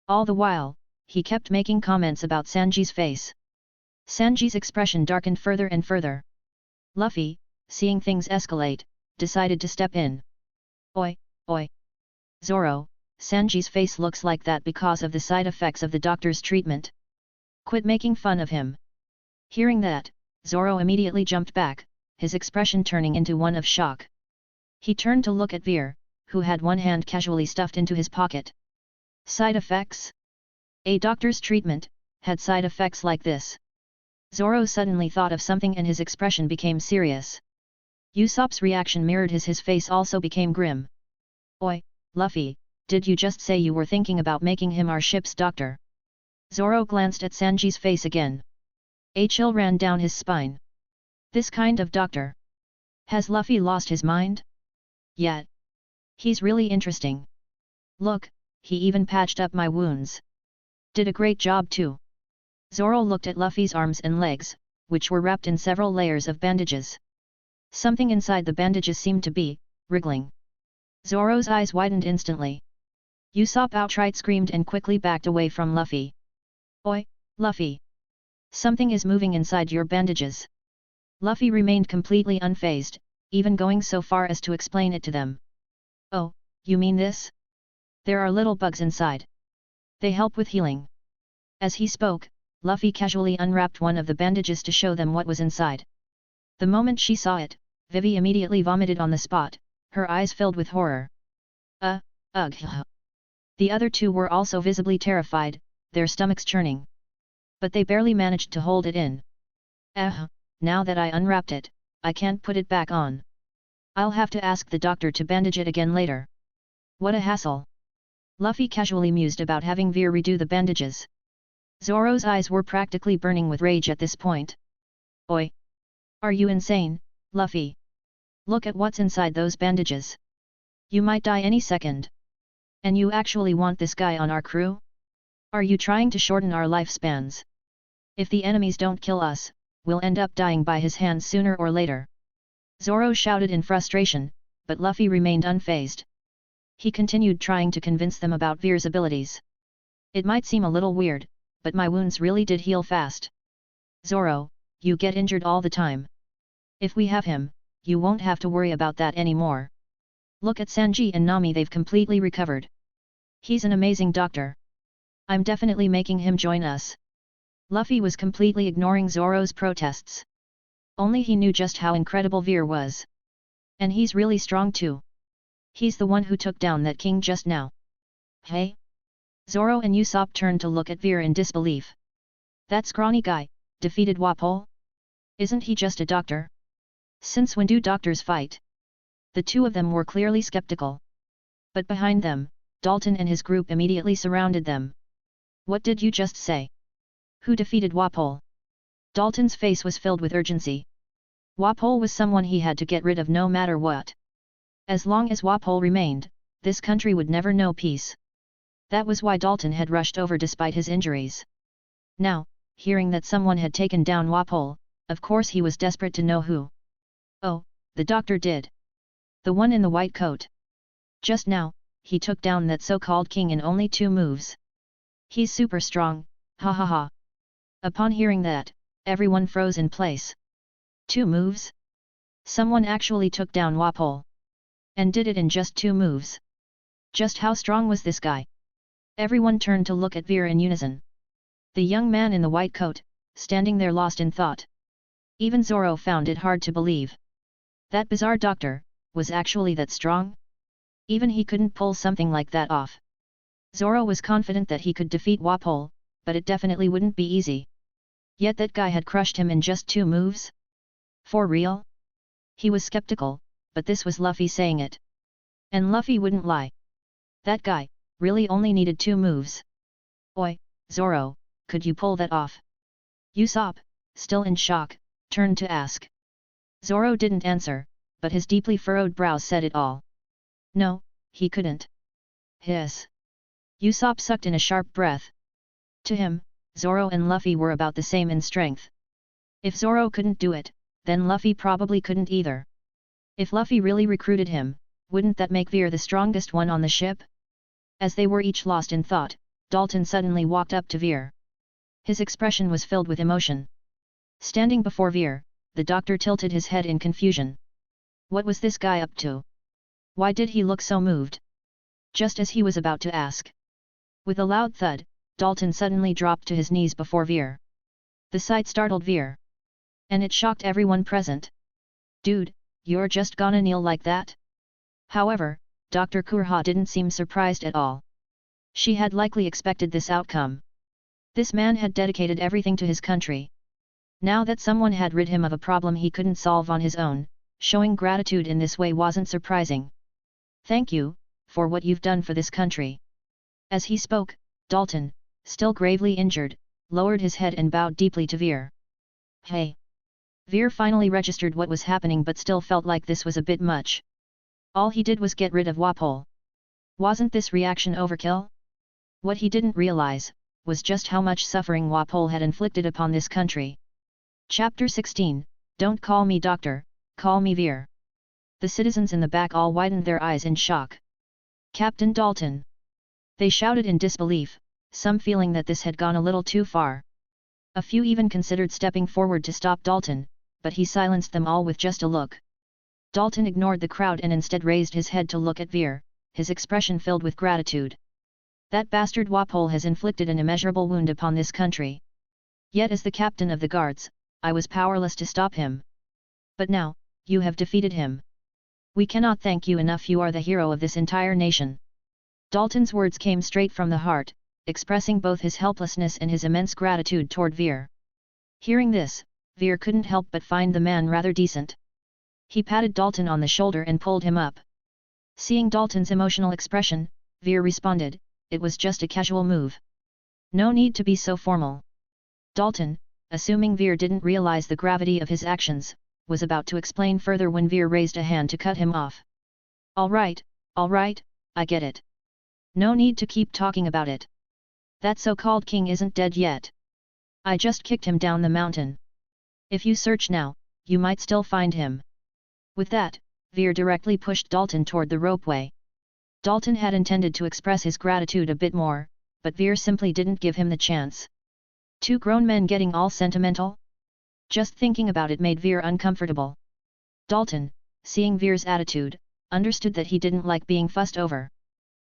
All the while, he kept making comments about Sanji's face. Sanji's expression darkened further and further. Luffy, seeing things escalate, decided to step in. Oi, oi. Zoro, Sanji's face looks like that because of the side effects of the doctor's treatment. Quit making fun of him. Hearing that, Zoro immediately jumped back, his expression turning into one of shock. He turned to look at Veer, who had one hand casually stuffed into his pocket. Side effects? A doctor's treatment had side effects like this. Zoro suddenly thought of something and his expression became serious. Usopp's reaction mirrored his face also became grim. Oi, Luffy, did you just say you were thinking about making him our ship's doctor? Zoro glanced at Sanji's face again. A chill ran down his spine. This kind of doctor? Has Luffy lost his mind? Yet. He's really interesting. Look, he even patched up my wounds. Did a great job too. Zoro looked at Luffy's arms and legs, which were wrapped in several layers of bandages. Something inside the bandages seemed to be wriggling. Zoro's eyes widened instantly. Usopp outright screamed and quickly backed away from Luffy. Oi, Luffy! Something is moving inside your bandages. Luffy remained completely unfazed, even going so far as to explain it to them. Oh, you mean this? There are little bugs inside. They help with healing. As he spoke, Luffy casually unwrapped one of the bandages to show them what was inside. The moment she saw it, Vivi immediately vomited on the spot, her eyes filled with horror. Ugh. The other two were also visibly terrified, their stomachs churning. But they barely managed to hold it in. Now that I unwrapped it, I can't put it back on. I'll have to ask the doctor to bandage it again later. What a hassle. Luffy casually mused about having Veer redo the bandages. Zoro's eyes were practically burning with rage at this point. Oi! Are you insane, Luffy? Look at what's inside those bandages. You might die any second. And you actually want this guy on our crew? Are you trying to shorten our lifespans? If the enemies don't kill us, we'll end up dying by his hands sooner or later. Zoro shouted in frustration, but Luffy remained unfazed. He continued trying to convince them about Veer's abilities. It might seem a little weird, but my wounds really did heal fast. Zoro, you get injured all the time. If we have him, you won't have to worry about that anymore. Look at Sanji and Nami, they've completely recovered. He's an amazing doctor. I'm definitely making him join us. Luffy was completely ignoring Zoro's protests. Only he knew just how incredible Veer was. And he's really strong too. He's the one who took down that king just now. Hey? Zoro and Usopp turned to look at Veer in disbelief. That scrawny guy defeated Wapol? Isn't he just a doctor? Since when do doctors fight? The two of them were clearly skeptical. But behind them, Dalton and his group immediately surrounded them. What did you just say? Who defeated Wapol? Dalton's face was filled with urgency. Wapol was someone he had to get rid of no matter what. As long as Wapol remained, this country would never know peace. That was why Dalton had rushed over despite his injuries. Now, hearing that someone had taken down Wapol, of course he was desperate to know who. Oh, the doctor did. The one in the white coat. Just now, he took down that so-called king in only 2 moves. He's super strong, ha ha ha. Upon hearing that, everyone froze in place. 2 moves? Someone actually took down Wapol. And did it in just 2 moves. Just how strong was this guy? Everyone turned to look at Veer in unison. The young man in the white coat, standing there lost in thought. Even Zoro found it hard to believe. That bizarre doctor, was actually that strong? Even he couldn't pull something like that off. Zoro was confident that he could defeat Wapol, but it definitely wouldn't be easy. Yet that guy had crushed him in just 2 moves? For real? He was skeptical, but this was Luffy saying it. And Luffy wouldn't lie. That guy, really only needed 2 moves. Oi, Zoro, could you pull that off? Usopp, still in shock, turned to ask. Zoro didn't answer, but his deeply furrowed brows said it all. No, he couldn't. Hiss. Usopp sucked in a sharp breath. To him, Zoro and Luffy were about the same in strength. If Zoro couldn't do it, then Luffy probably couldn't either. If Luffy really recruited him, wouldn't that make Veer the strongest one on the ship? As they were each lost in thought, Dalton suddenly walked up to Veer. His expression was filled with emotion. Standing before Veer, the doctor tilted his head in confusion. What was this guy up to? Why did he look so moved? Just as he was about to ask. With a loud thud, Dalton suddenly dropped to his knees before Veer. The sight startled Veer. And it shocked everyone present. Dude, you're just gonna kneel like that? However, Dr. Kureha didn't seem surprised at all. She had likely expected this outcome. This man had dedicated everything to his country. Now that someone had rid him of a problem he couldn't solve on his own, showing gratitude in this way wasn't surprising. Thank you, for what you've done for this country. As he spoke, Dalton, still gravely injured, lowered his head and bowed deeply to Veer. Hey! Veer finally registered what was happening but still felt like this was a bit much. All he did was get rid of Wapol. Wasn't this reaction overkill? What he didn't realize, was just how much suffering Wapol had inflicted upon this country. Chapter 16, Don't call me doctor, call me Veer. The citizens in the back all widened their eyes in shock. Captain Dalton! They shouted in disbelief, some feeling that this had gone a little too far. A few even considered stepping forward to stop Dalton, but he silenced them all with just a look. Dalton ignored the crowd and instead raised his head to look at Veer, his expression filled with gratitude. That bastard Wapol has inflicted an immeasurable wound upon this country. Yet as the captain of the guards, I was powerless to stop him. But now, you have defeated him. We cannot thank you enough. You are the hero of this entire nation. Dalton's words came straight from the heart, expressing both his helplessness and his immense gratitude toward Veer. Hearing this, Veer couldn't help but find the man rather decent. He patted Dalton on the shoulder and pulled him up. Seeing Dalton's emotional expression, Veer responded, it was just a casual move. No need to be so formal. Dalton, assuming Veer didn't realize the gravity of his actions, was about to explain further when Veer raised a hand to cut him off. All right, I get it. No need to keep talking about it. That so-called king isn't dead yet. I just kicked him down the mountain. If you search now, you might still find him. With that, Veer directly pushed Dalton toward the ropeway. Dalton had intended to express his gratitude a bit more, but Veer simply didn't give him the chance. 2 grown men getting all sentimental? Just thinking about it made Veer uncomfortable. Dalton, seeing Veer's attitude, understood that he didn't like being fussed over.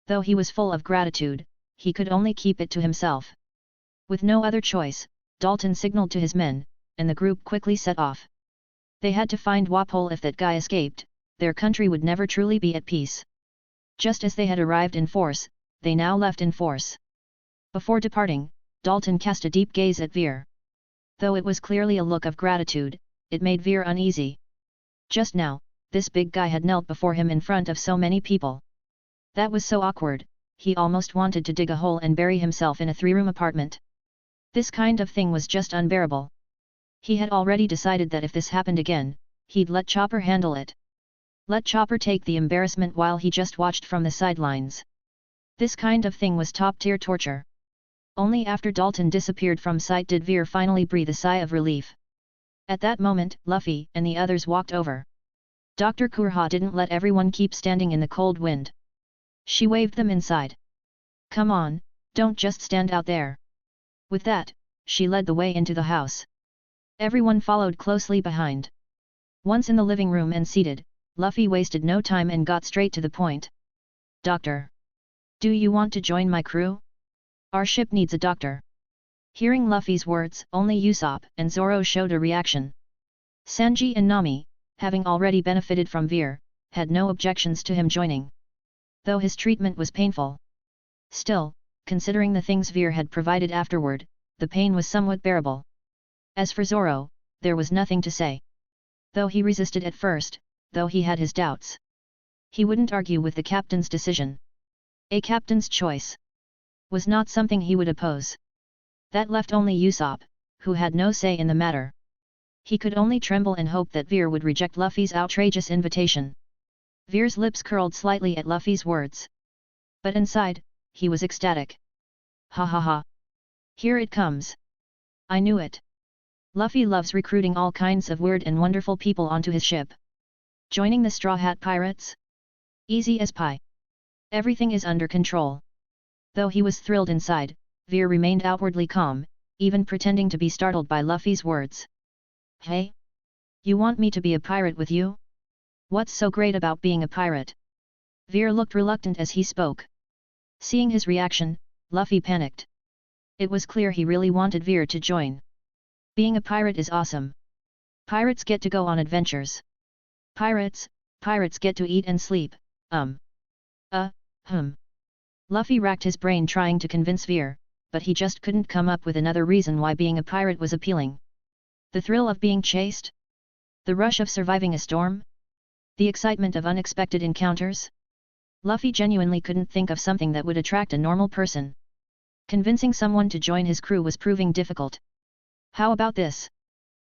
Though he was full of gratitude, he could only keep it to himself. With no other choice, Dalton signaled to his men, and the group quickly set off. They had to find Wapol. If that guy escaped, their country would never truly be at peace. Just as they had arrived in force, they now left in force. Before departing, Dalton cast a deep gaze at Veer. Though it was clearly a look of gratitude, it made Veer uneasy. Just now, this big guy had knelt before him in front of so many people. That was so awkward, he almost wanted to dig a hole and bury himself in a 3-room apartment. This kind of thing was just unbearable. He had already decided that if this happened again, he'd let Chopper handle it. Let Chopper take the embarrassment while he just watched from the sidelines. This kind of thing was top-tier torture. Only after Dalton disappeared from sight did Veer finally breathe a sigh of relief. At that moment, Luffy and the others walked over. Dr. Kureha didn't let everyone keep standing in the cold wind. She waved them inside. Come on, don't just stand out there. With that, she led the way into the house. Everyone followed closely behind. Once in the living room and seated, Luffy wasted no time and got straight to the point. Doctor. Do you want to join my crew? Our ship needs a doctor. Hearing Luffy's words, only Usopp and Zoro showed a reaction. Sanji and Nami, having already benefited from Veer, had no objections to him joining. Though his treatment was painful. Still, considering the things Veer had provided afterward, the pain was somewhat bearable. As for Zoro, there was nothing to say. Though he resisted at first, though he had his doubts. He wouldn't argue with the captain's decision. A captain's choice was not something he would oppose. That left only Usopp, who had no say in the matter. He could only tremble and hope that Veer would reject Luffy's outrageous invitation. Veer's lips curled slightly at Luffy's words. But inside, he was ecstatic. Ha ha ha. Here it comes. I knew it. Luffy loves recruiting all kinds of weird and wonderful people onto his ship. Joining the Straw Hat Pirates? Easy as pie. Everything is under control. Though he was thrilled inside, Veer remained outwardly calm, even pretending to be startled by Luffy's words. Hey? You want me to be a pirate with you? What's so great about being a pirate? Veer looked reluctant as he spoke. Seeing his reaction, Luffy panicked. It was clear he really wanted Veer to join. Being a pirate is awesome. Pirates get to go on adventures. Pirates get to eat and sleep, Luffy racked his brain trying to convince Veer, but he just couldn't come up with another reason why being a pirate was appealing. The thrill of being chased? The rush of surviving a storm? The excitement of unexpected encounters? Luffy genuinely couldn't think of something that would attract a normal person. Convincing someone to join his crew was proving difficult. How about this?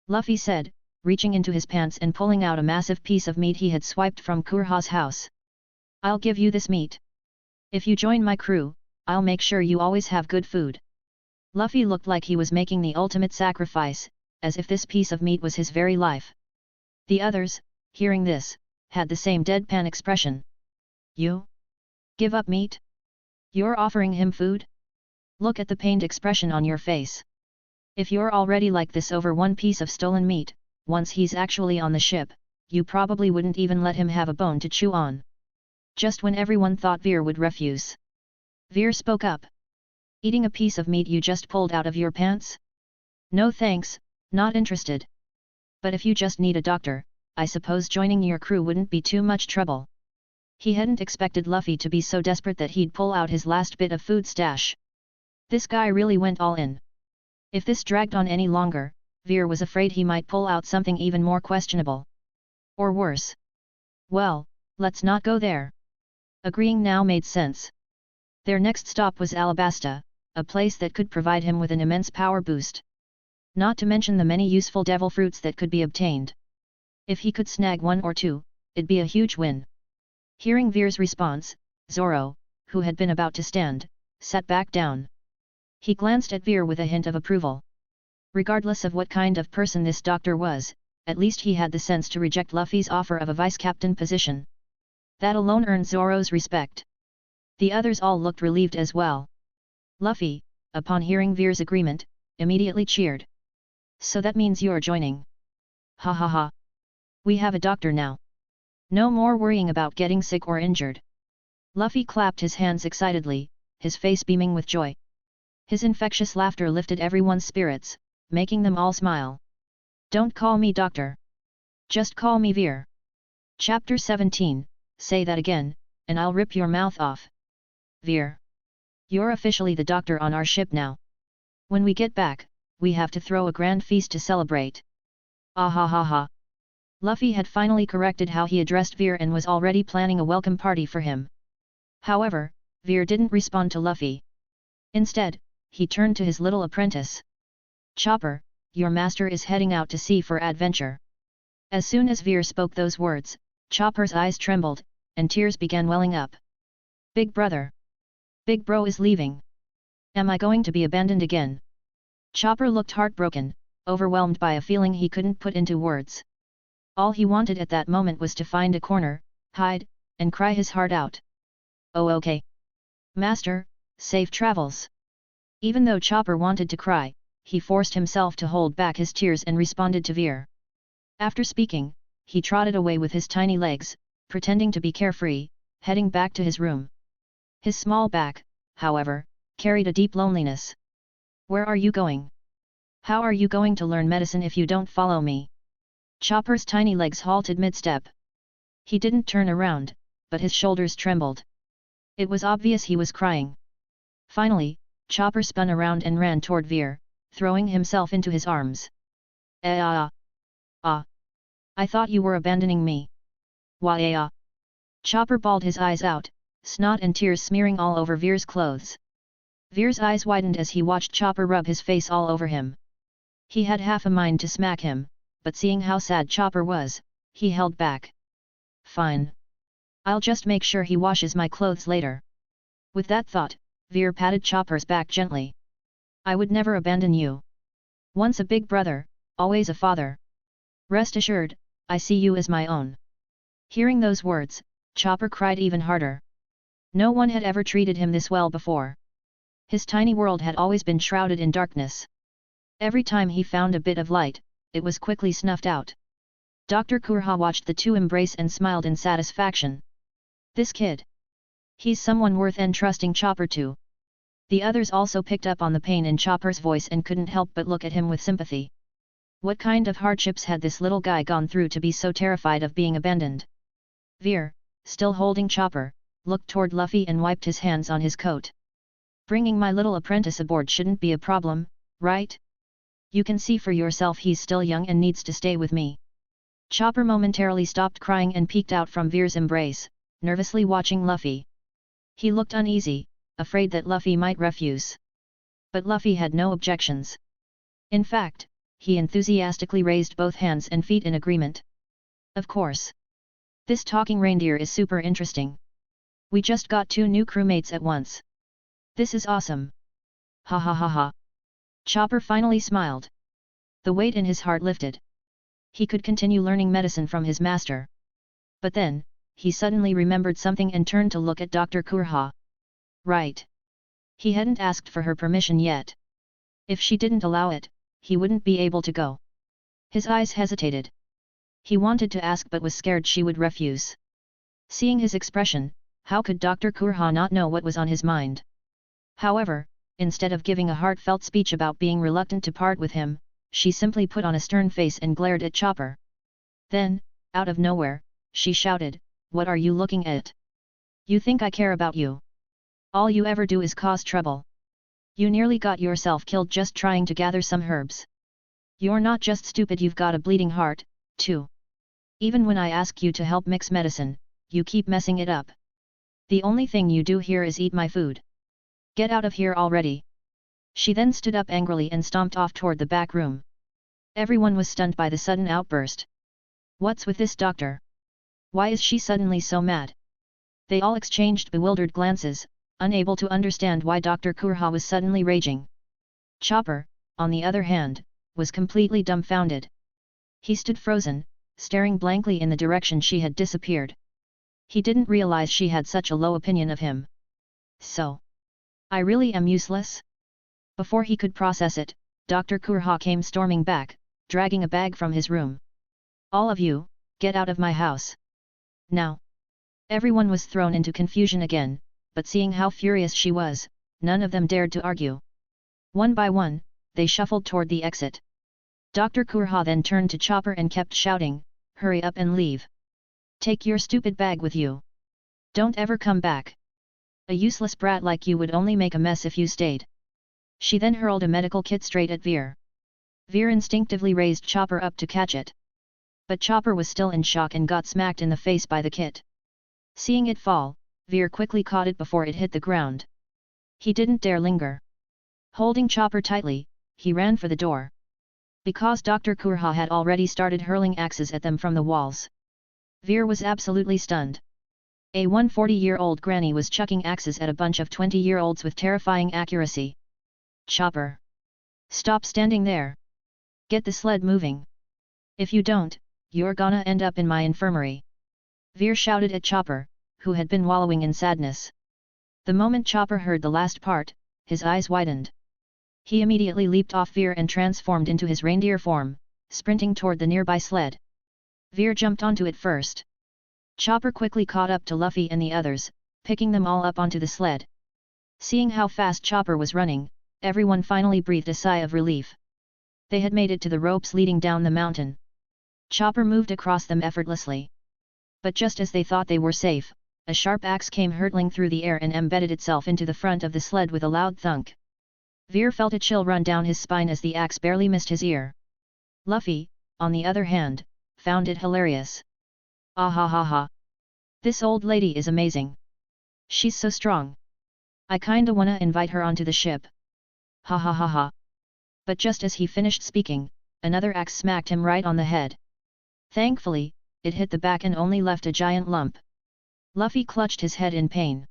Luffy said, reaching into his pants and pulling out a massive piece of meat he had swiped from Kureha's house. I'll give you this meat. If you join my crew, I'll make sure you always have good food. Luffy looked like he was making the ultimate sacrifice, as if this piece of meat was his very life. The others, hearing this, had the same deadpan expression. You? Give up meat? You're offering him food? Look at the pained expression on your face. If you're already like this over one piece of stolen meat, once he's actually on the ship, you probably wouldn't even let him have a bone to chew on. Just when everyone thought Veer would refuse. Veer spoke up. Eating a piece of meat you just pulled out of your pants? No thanks, not interested. But if you just need a doctor, I suppose joining your crew wouldn't be too much trouble. He hadn't expected Luffy to be so desperate that he'd pull out his last bit of food stash. This guy really went all in. If this dragged on any longer, Veer was afraid he might pull out something even more questionable. Or worse. Well, let's not go there. Agreeing now made sense. Their next stop was Alabasta, a place that could provide him with an immense power boost. Not to mention the many useful devil fruits that could be obtained. If he could snag one or two, it'd be a huge win. Hearing Veer's response, Zoro, who had been about to stand, sat back down. He glanced at Veer with a hint of approval. Regardless of what kind of person this doctor was, at least he had the sense to reject Luffy's offer of a vice-captain position. That alone earned Zoro's respect. The others all looked relieved as well. Luffy, upon hearing Veer's agreement, immediately cheered. So that means you're joining. Ha ha ha. We have a doctor now. No more worrying about getting sick or injured. Luffy clapped his hands excitedly, his face beaming with joy. His infectious laughter lifted everyone's spirits, making them all smile. Don't call me doctor. Just call me Veer. Chapter 17, Say that again, and I'll rip your mouth off. Veer. You're officially the doctor on our ship now. When we get back, we have to throw a grand feast to celebrate. Ah ha ha ha. Luffy had finally corrected how he addressed Veer and was already planning a welcome party for him. However, Veer didn't respond to Luffy. Instead, he turned to his little apprentice. Chopper, your master is heading out to sea for adventure. As soon as Veer spoke those words, Chopper's eyes trembled, and tears began welling up. Big brother! Big bro is leaving. Am I going to be abandoned again? Chopper looked heartbroken, overwhelmed by a feeling he couldn't put into words. All he wanted at that moment was to find a corner, hide, and cry his heart out. Oh okay. Master, safe travels. Even though Chopper wanted to cry, he forced himself to hold back his tears and responded to Veer. After speaking, he trotted away with his tiny legs, pretending to be carefree, heading back to his room. His small back, however, carried a deep loneliness. Where are you going? How are you going to learn medicine if you don't follow me? Chopper's tiny legs halted mid-step. He didn't turn around, but his shoulders trembled. It was obvious he was crying. Finally, Chopper spun around and ran toward Veer, throwing himself into his arms. I thought you were abandoning me. Why? Chopper bawled his eyes out, snot and tears smearing all over Veer's clothes. Veer's eyes widened as he watched Chopper rub his face all over him. He had half a mind to smack him, but seeing how sad Chopper was, he held back. Fine. I'll just make sure he washes my clothes later. With that thought, Veer patted Chopper's back gently. I would never abandon you. Once a big brother, always a father. Rest assured, I see you as my own. Hearing those words, Chopper cried even harder. No one had ever treated him this well before. His tiny world had always been shrouded in darkness. Every time he found a bit of light, it was quickly snuffed out. Dr. Kureha watched the two embrace and smiled in satisfaction. This kid. He's someone worth entrusting Chopper to. The others also picked up on the pain in Chopper's voice and couldn't help but look at him with sympathy. What kind of hardships had this little guy gone through to be so terrified of being abandoned? Veer, still holding Chopper, looked toward Luffy and wiped his hands on his coat. Bringing my little apprentice aboard shouldn't be a problem, right? You can see for yourself he's still young and needs to stay with me. Chopper momentarily stopped crying and peeked out from Veer's embrace, nervously watching Luffy. He looked uneasy, afraid that Luffy might refuse. But Luffy had no objections. In fact, he enthusiastically raised both hands and feet in agreement. Of course. This talking reindeer is super interesting. We just got 2 new crewmates at once. This is awesome. Ha ha ha ha. Chopper finally smiled. The weight in his heart lifted. He could continue learning medicine from his master. But then, he suddenly remembered something and turned to look at Dr. Kureha. Right. He hadn't asked for her permission yet. If she didn't allow it, he wouldn't be able to go. His eyes hesitated. He wanted to ask but was scared she would refuse. Seeing his expression, how could Dr. Kureha not know what was on his mind? However, instead of giving a heartfelt speech about being reluctant to part with him, she simply put on a stern face and glared at Chopper. Then, out of nowhere, she shouted, "What are you looking at? You think I care about you? All you ever do is cause trouble. You nearly got yourself killed just trying to gather some herbs. You're not just stupid, you've got a bleeding heart, too. Even when I ask you to help mix medicine, you keep messing it up. The only thing you do here is eat my food. Get out of here already." She then stood up angrily and stomped off toward the back room. Everyone was stunned by the sudden outburst. What's with this doctor? Why is she suddenly so mad? They all exchanged bewildered glances, unable to understand why Dr. Kureha was suddenly raging. Chopper, on the other hand, was completely dumbfounded. He stood frozen, staring blankly in the direction she had disappeared. He didn't realize she had such a low opinion of him. So, I really am useless? Before he could process it, Dr. Kureha came storming back, dragging a bag from his room. All of you, get out of my house. Now. Everyone was thrown into confusion again, but seeing how furious she was, none of them dared to argue. One by one, they shuffled toward the exit. Dr. Kureha then turned to Chopper and kept shouting, "Hurry up and leave. Take your stupid bag with you. Don't ever come back. A useless brat like you would only make a mess if you stayed." She then hurled a medical kit straight at Veer. Veer instinctively raised Chopper up to catch it. But Chopper was still in shock and got smacked in the face by the kit. Seeing it fall, Veer quickly caught it before it hit the ground. He didn't dare linger. Holding Chopper tightly, he ran for the door. Because Dr. Kureha had already started hurling axes at them from the walls. Veer was absolutely stunned. A 140-year-old granny was chucking axes at a bunch of 20-year-olds with terrifying accuracy. Chopper! Stop standing there! Get the sled moving! If you don't, you're gonna end up in my infirmary! Veer shouted at Chopper, who had been wallowing in sadness. The moment Chopper heard the last part, his eyes widened. He immediately leaped off Veer and transformed into his reindeer form, sprinting toward the nearby sled. Veer jumped onto it first. Chopper quickly caught up to Luffy and the others, picking them all up onto the sled. Seeing how fast Chopper was running, everyone finally breathed a sigh of relief. They had made it to the ropes leading down the mountain. Chopper moved across them effortlessly. But just as they thought they were safe, a sharp axe came hurtling through the air and embedded itself into the front of the sled with a loud thunk. Veer felt a chill run down his spine as the axe barely missed his ear. Luffy, on the other hand, found it hilarious. Ah ha ha ha! This old lady is amazing. She's so strong. I kinda wanna invite her onto the ship. Ha ha ha ha! But just as he finished speaking, another axe smacked him right on the head. Thankfully, it hit the back and only left a giant lump. Luffy clutched his head in pain.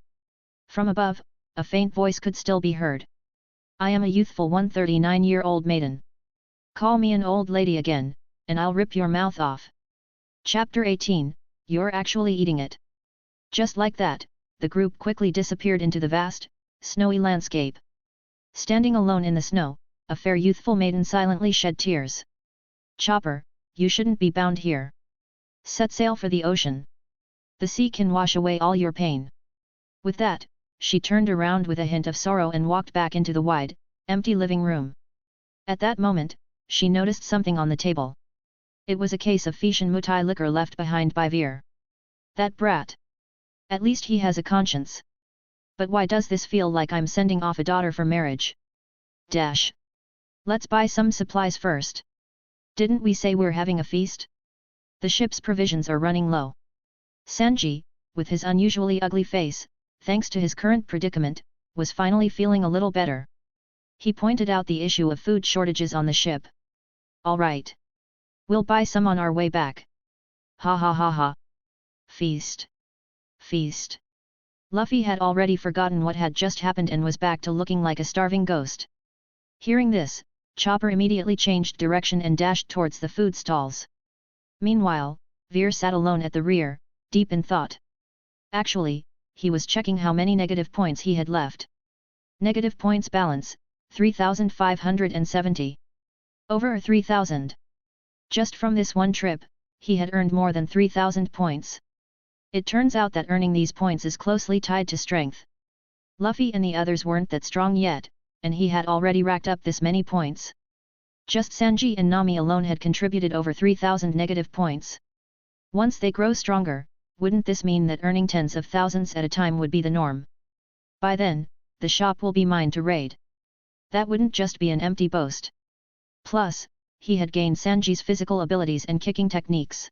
From above, a faint voice could still be heard. I am a youthful 139-year-old maiden. Call me an old lady again, and I'll rip your mouth off. Chapter 18, You're actually eating it. Just like that, the group quickly disappeared into the vast, snowy landscape. Standing alone in the snow, a fair youthful maiden silently shed tears. Chopper, you shouldn't be bound here. Set sail for the ocean. The sea can wash away all your pain. With that, she turned around with a hint of sorrow and walked back into the wide, empty living room. At that moment, she noticed something on the table. It was a case of Fishan Mutai liquor left behind by Veer. That brat! At least he has a conscience. But why does this feel like I'm sending off a daughter for marriage? Dash! Let's buy some supplies first. Didn't we say we're having a feast? The ship's provisions are running low. Sanji, with his unusually ugly face, thanks to his current predicament, was finally feeling a little better. He pointed out the issue of food shortages on the ship. All right. We'll buy some on our way back. Ha ha ha ha. Feast. Feast. Luffy had already forgotten what had just happened and was back to looking like a starving ghost. Hearing this, Chopper immediately changed direction and dashed towards the food stalls. Meanwhile, Veer sat alone at the rear, deep in thought. Actually, he was checking how many negative points he had left. Negative points balance, 3,570. Over 3,000. Just from this one trip, he had earned more than 3,000 points. It turns out that earning these points is closely tied to strength. Luffy and the others weren't that strong yet, and he had already racked up this many points. Just Sanji and Nami alone had contributed over 3,000 negative points. Once they grow stronger, wouldn't this mean that earning tens of thousands at a time would be the norm? By then, the shop will be mine to raid. That wouldn't just be an empty boast. Plus, he had gained Sanji's physical abilities and kicking techniques.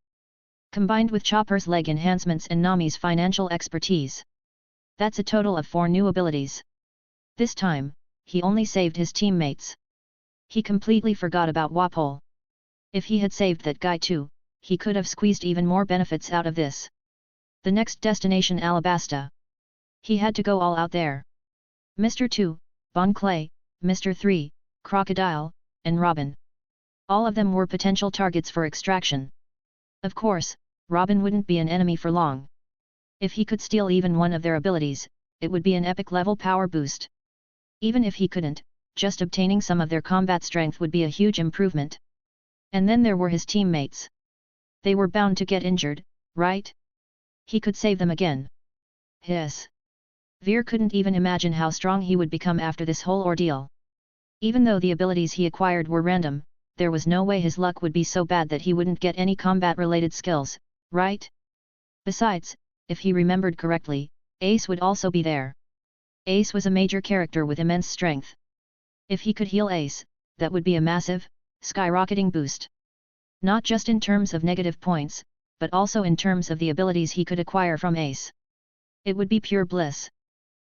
Combined with Chopper's leg enhancements and Nami's financial expertise. That's a total of 4 new abilities. This time, he only saved his teammates. He completely forgot about Wapol. If he had saved that guy too, he could have squeezed even more benefits out of this. The next destination Alabasta. He had to go all out there. Mr. 2, Bon Clay, Mr. 3, Crocodile, and Robin. All of them were potential targets for extraction. Of course, Robin wouldn't be an enemy for long. If he could steal even one of their abilities, it would be an epic level power boost. Even if he couldn't, just obtaining some of their combat strength would be a huge improvement. And then there were his teammates. They were bound to get injured, right? He could save them again. Hiss. Veer couldn't even imagine how strong he would become after this whole ordeal. Even though the abilities he acquired were random, there was no way his luck would be so bad that he wouldn't get any combat-related skills, right? Besides, if he remembered correctly, Ace would also be there. Ace was a major character with immense strength. If he could heal Ace, that would be a massive, skyrocketing boost. Not just in terms of negative points, but also in terms of the abilities he could acquire from Ace. It would be pure bliss.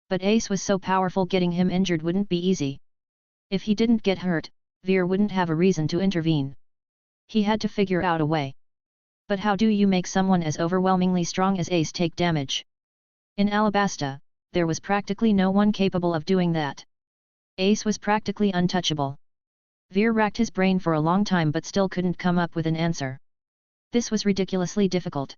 But Ace was so powerful, getting him injured wouldn't be easy. If he didn't get hurt, Veer wouldn't have a reason to intervene. He had to figure out a way. But how do you make someone as overwhelmingly strong as Ace take damage? In Alabasta, there was practically no one capable of doing that. Ace was practically untouchable. Veer racked his brain for a long time but still couldn't come up with an answer. This was ridiculously difficult.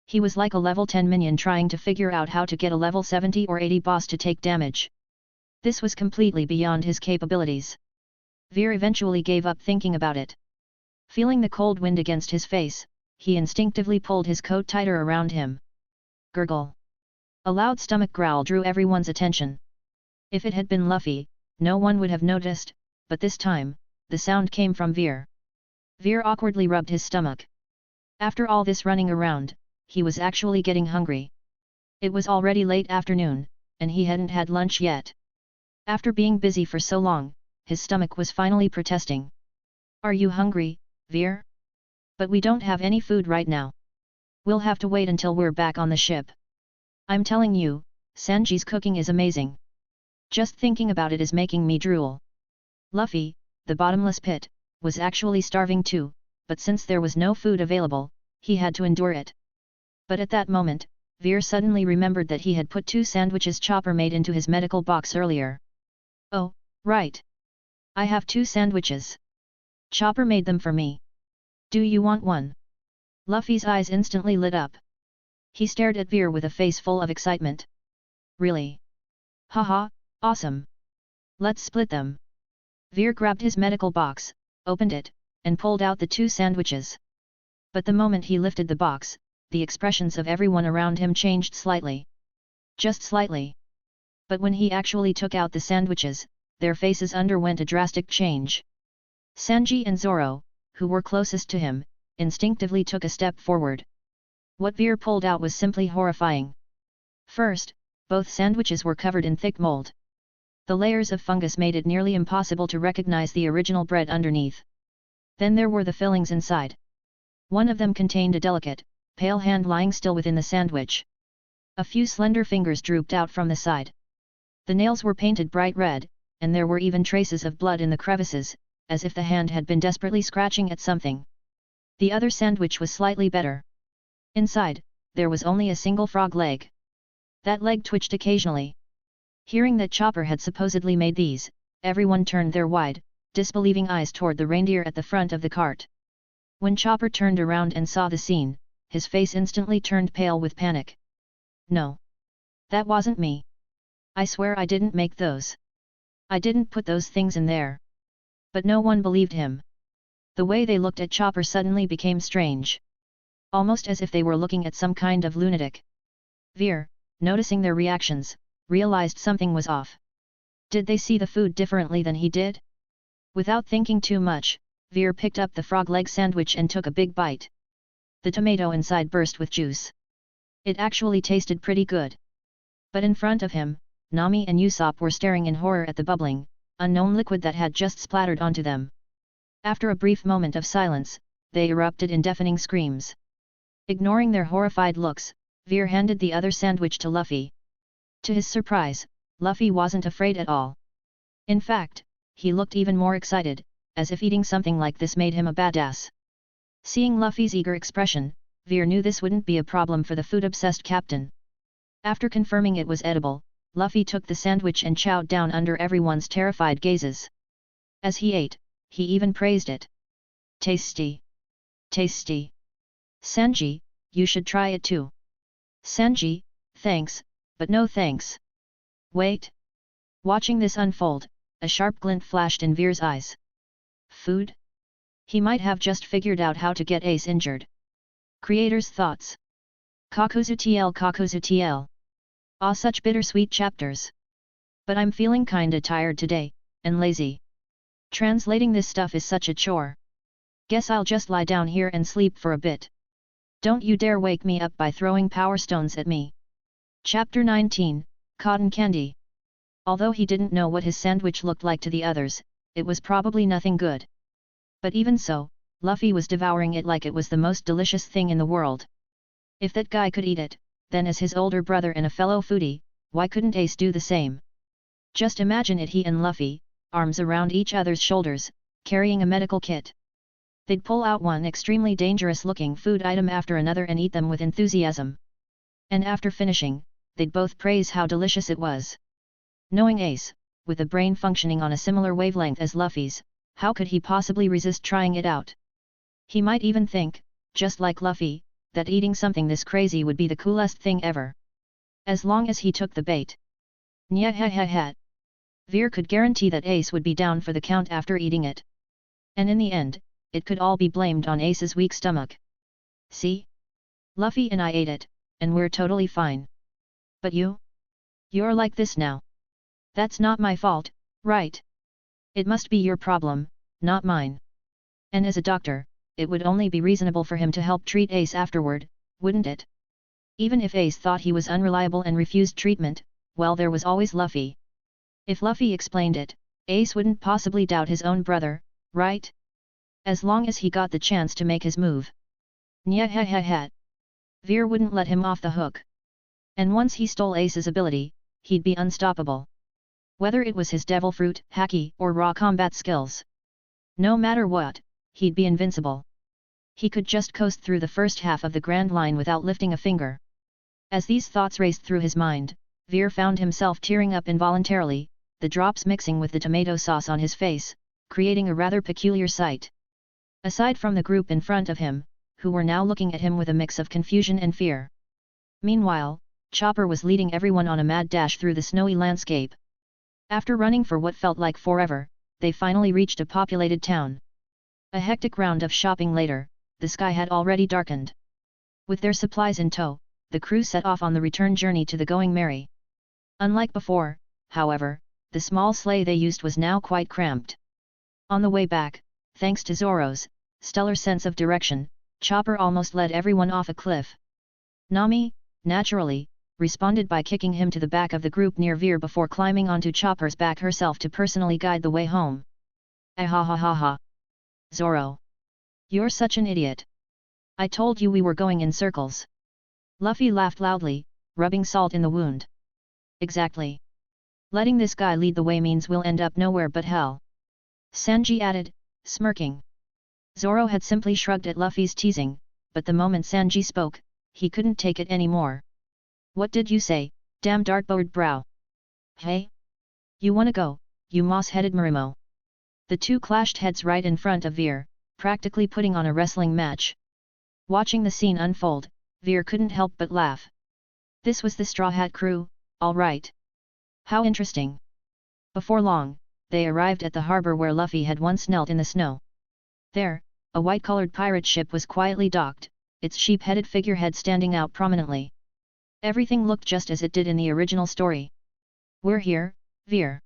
He was like a level 10 minion trying to figure out how to get a level 70 or 80 boss to take damage. This was completely beyond his capabilities. Veer eventually gave up thinking about it. Feeling the cold wind against his face, he instinctively pulled his coat tighter around him. Gurgle. A loud stomach growl drew everyone's attention. If it had been Luffy, no one would have noticed, but this time, the sound came from Veer. Veer awkwardly rubbed his stomach. After all this running around, he was actually getting hungry. It was already late afternoon, and he hadn't had lunch yet. After being busy for so long, his stomach was finally protesting. Are you hungry, Veer? But we don't have any food right now. We'll have to wait until we're back on the ship. I'm telling you, Sanji's cooking is amazing. Just thinking about it is making me drool. Luffy, the bottomless pit, was actually starving too, but since there was no food available, he had to endure it. But at that moment, Veer suddenly remembered that he had put 2 sandwiches Chopper made into his medical box earlier. Oh, right. I have 2 sandwiches. Chopper made them for me. Do you want one? Luffy's eyes instantly lit up. He stared at Veer with a face full of excitement. Really? Haha, awesome. Let's split them. Veer grabbed his medical box, opened it, and pulled out the 2 sandwiches. But the moment he lifted the box, the expressions of everyone around him changed slightly. Just slightly. But when he actually took out the sandwiches, their faces underwent a drastic change. Sanji and Zoro, who were closest to him, instinctively took a step forward. What Veer pulled out was simply horrifying. First, both sandwiches were covered in thick mold. The layers of fungus made it nearly impossible to recognize the original bread underneath. Then there were the fillings inside. One of them contained a delicate, pale hand lying still within the sandwich. A few slender fingers drooped out from the side. The nails were painted bright red, and there were even traces of blood in the crevices, as if the hand had been desperately scratching at something. The other sandwich was slightly better. Inside, there was only a single frog leg. That leg twitched occasionally. Hearing that Chopper had supposedly made these, everyone turned their wide, disbelieving eyes toward the reindeer at the front of the cart. When Chopper turned around and saw the scene, his face instantly turned pale with panic. No. That wasn't me. I swear I didn't make those. I didn't put those things in there. But no one believed him. The way they looked at Chopper suddenly became strange. Almost as if they were looking at some kind of lunatic. Veer, noticing their reactions, realized something was off. Did they see the food differently than he did? Without thinking too much, Veer picked up the frog leg sandwich and took a big bite. The tomato inside burst with juice. It actually tasted pretty good. But in front of him, Nami and Usopp were staring in horror at the bubbling, unknown liquid that had just splattered onto them. After a brief moment of silence, they erupted in deafening screams. Ignoring their horrified looks, Veer handed the other sandwich to Luffy. To his surprise, Luffy wasn't afraid at all. In fact, he looked even more excited, as if eating something like this made him a badass. Seeing Luffy's eager expression, Veer knew this wouldn't be a problem for the food-obsessed captain. After confirming it was edible, Luffy took the sandwich and chowed down under everyone's terrified gazes. As he ate, he even praised it. Tasty! Tasty! Sanji, you should try it too. Sanji, thanks, but no thanks. Wait! Watching this unfold, a sharp glint flashed in Veer's eyes. Food? He might have just figured out how to get Ace injured. Creator's thoughts. Kakuzu TL Kakuzu TL. Ah, such bittersweet chapters. But I'm feeling kinda tired today, and lazy. Translating this stuff is such a chore. Guess I'll just lie down here and sleep for a bit. Don't you dare wake me up by throwing power stones at me. Chapter 19, Cotton Candy. Although he didn't know what his sandwich looked like to the others, it was probably nothing good. But even so, Luffy was devouring it like it was the most delicious thing in the world. If that guy could eat it, then as his older brother and a fellow foodie, why couldn't Ace do the same? Just imagine it, he and Luffy, arms around each other's shoulders, carrying a medical kit. They'd pull out one extremely dangerous-looking food item after another and eat them with enthusiasm. And after finishing, they'd both praise how delicious it was. Knowing Ace, with a brain functioning on a similar wavelength as Luffy's, how could he possibly resist trying it out? He might even think, just like Luffy, that eating something this crazy would be the coolest thing ever. As long as he took the bait. Nyah. Veer could guarantee that Ace would be down for the count after eating it. And in the end, it could all be blamed on Ace's weak stomach. See? Luffy and I ate it, and we're totally fine. But you? You're like this now. That's not my fault, right? It must be your problem, not mine. And as a doctor, it would only be reasonable for him to help treat Ace afterward, wouldn't it? Even if Ace thought he was unreliable and refused treatment, well, there was always Luffy. If Luffy explained it, Ace wouldn't possibly doubt his own brother, right? As long as he got the chance to make his move. Nyah. Veer wouldn't let him off the hook. And once he stole Ace's ability, he'd be unstoppable. Whether it was his devil fruit, haki, or raw combat skills. No matter what, he'd be invincible. He could just coast through the first half of the Grand Line without lifting a finger. As these thoughts raced through his mind, Veer found himself tearing up involuntarily, the drops mixing with the tomato sauce on his face, creating a rather peculiar sight. Aside from the group in front of him, who were now looking at him with a mix of confusion and fear. Meanwhile, Chopper was leading everyone on a mad dash through the snowy landscape. After running for what felt like forever, they finally reached a populated town. A hectic round of shopping later, the sky had already darkened. With their supplies in tow, the crew set off on the return journey to the Going Merry. Unlike before, however, the small sleigh they used was now quite cramped. On the way back, thanks to Zoro's stellar sense of direction, Chopper almost led everyone off a cliff. Nami, naturally, responded by kicking him to the back of the group near Veer before climbing onto Chopper's back herself to personally guide the way home. Ha. Zoro. You're such an idiot. I told you we were going in circles. Luffy laughed loudly, rubbing salt in the wound. Exactly. Letting this guy lead the way means we'll end up nowhere but hell. Sanji added, smirking. Zoro had simply shrugged at Luffy's teasing, but the moment Sanji spoke, he couldn't take it anymore. What did you say, damn dartboard brow? Hey? You wanna go, you moss-headed Marimo? The two clashed heads right in front of Veer, practically putting on a wrestling match. Watching the scene unfold, Veer couldn't help but laugh. This was the Straw Hat crew, all right. How interesting. Before long, they arrived at the harbor where Luffy had once knelt in the snow. There, a white-colored pirate ship was quietly docked, its sheep-headed figurehead standing out prominently. Everything looked just as it did in the original story. We're here, Veer.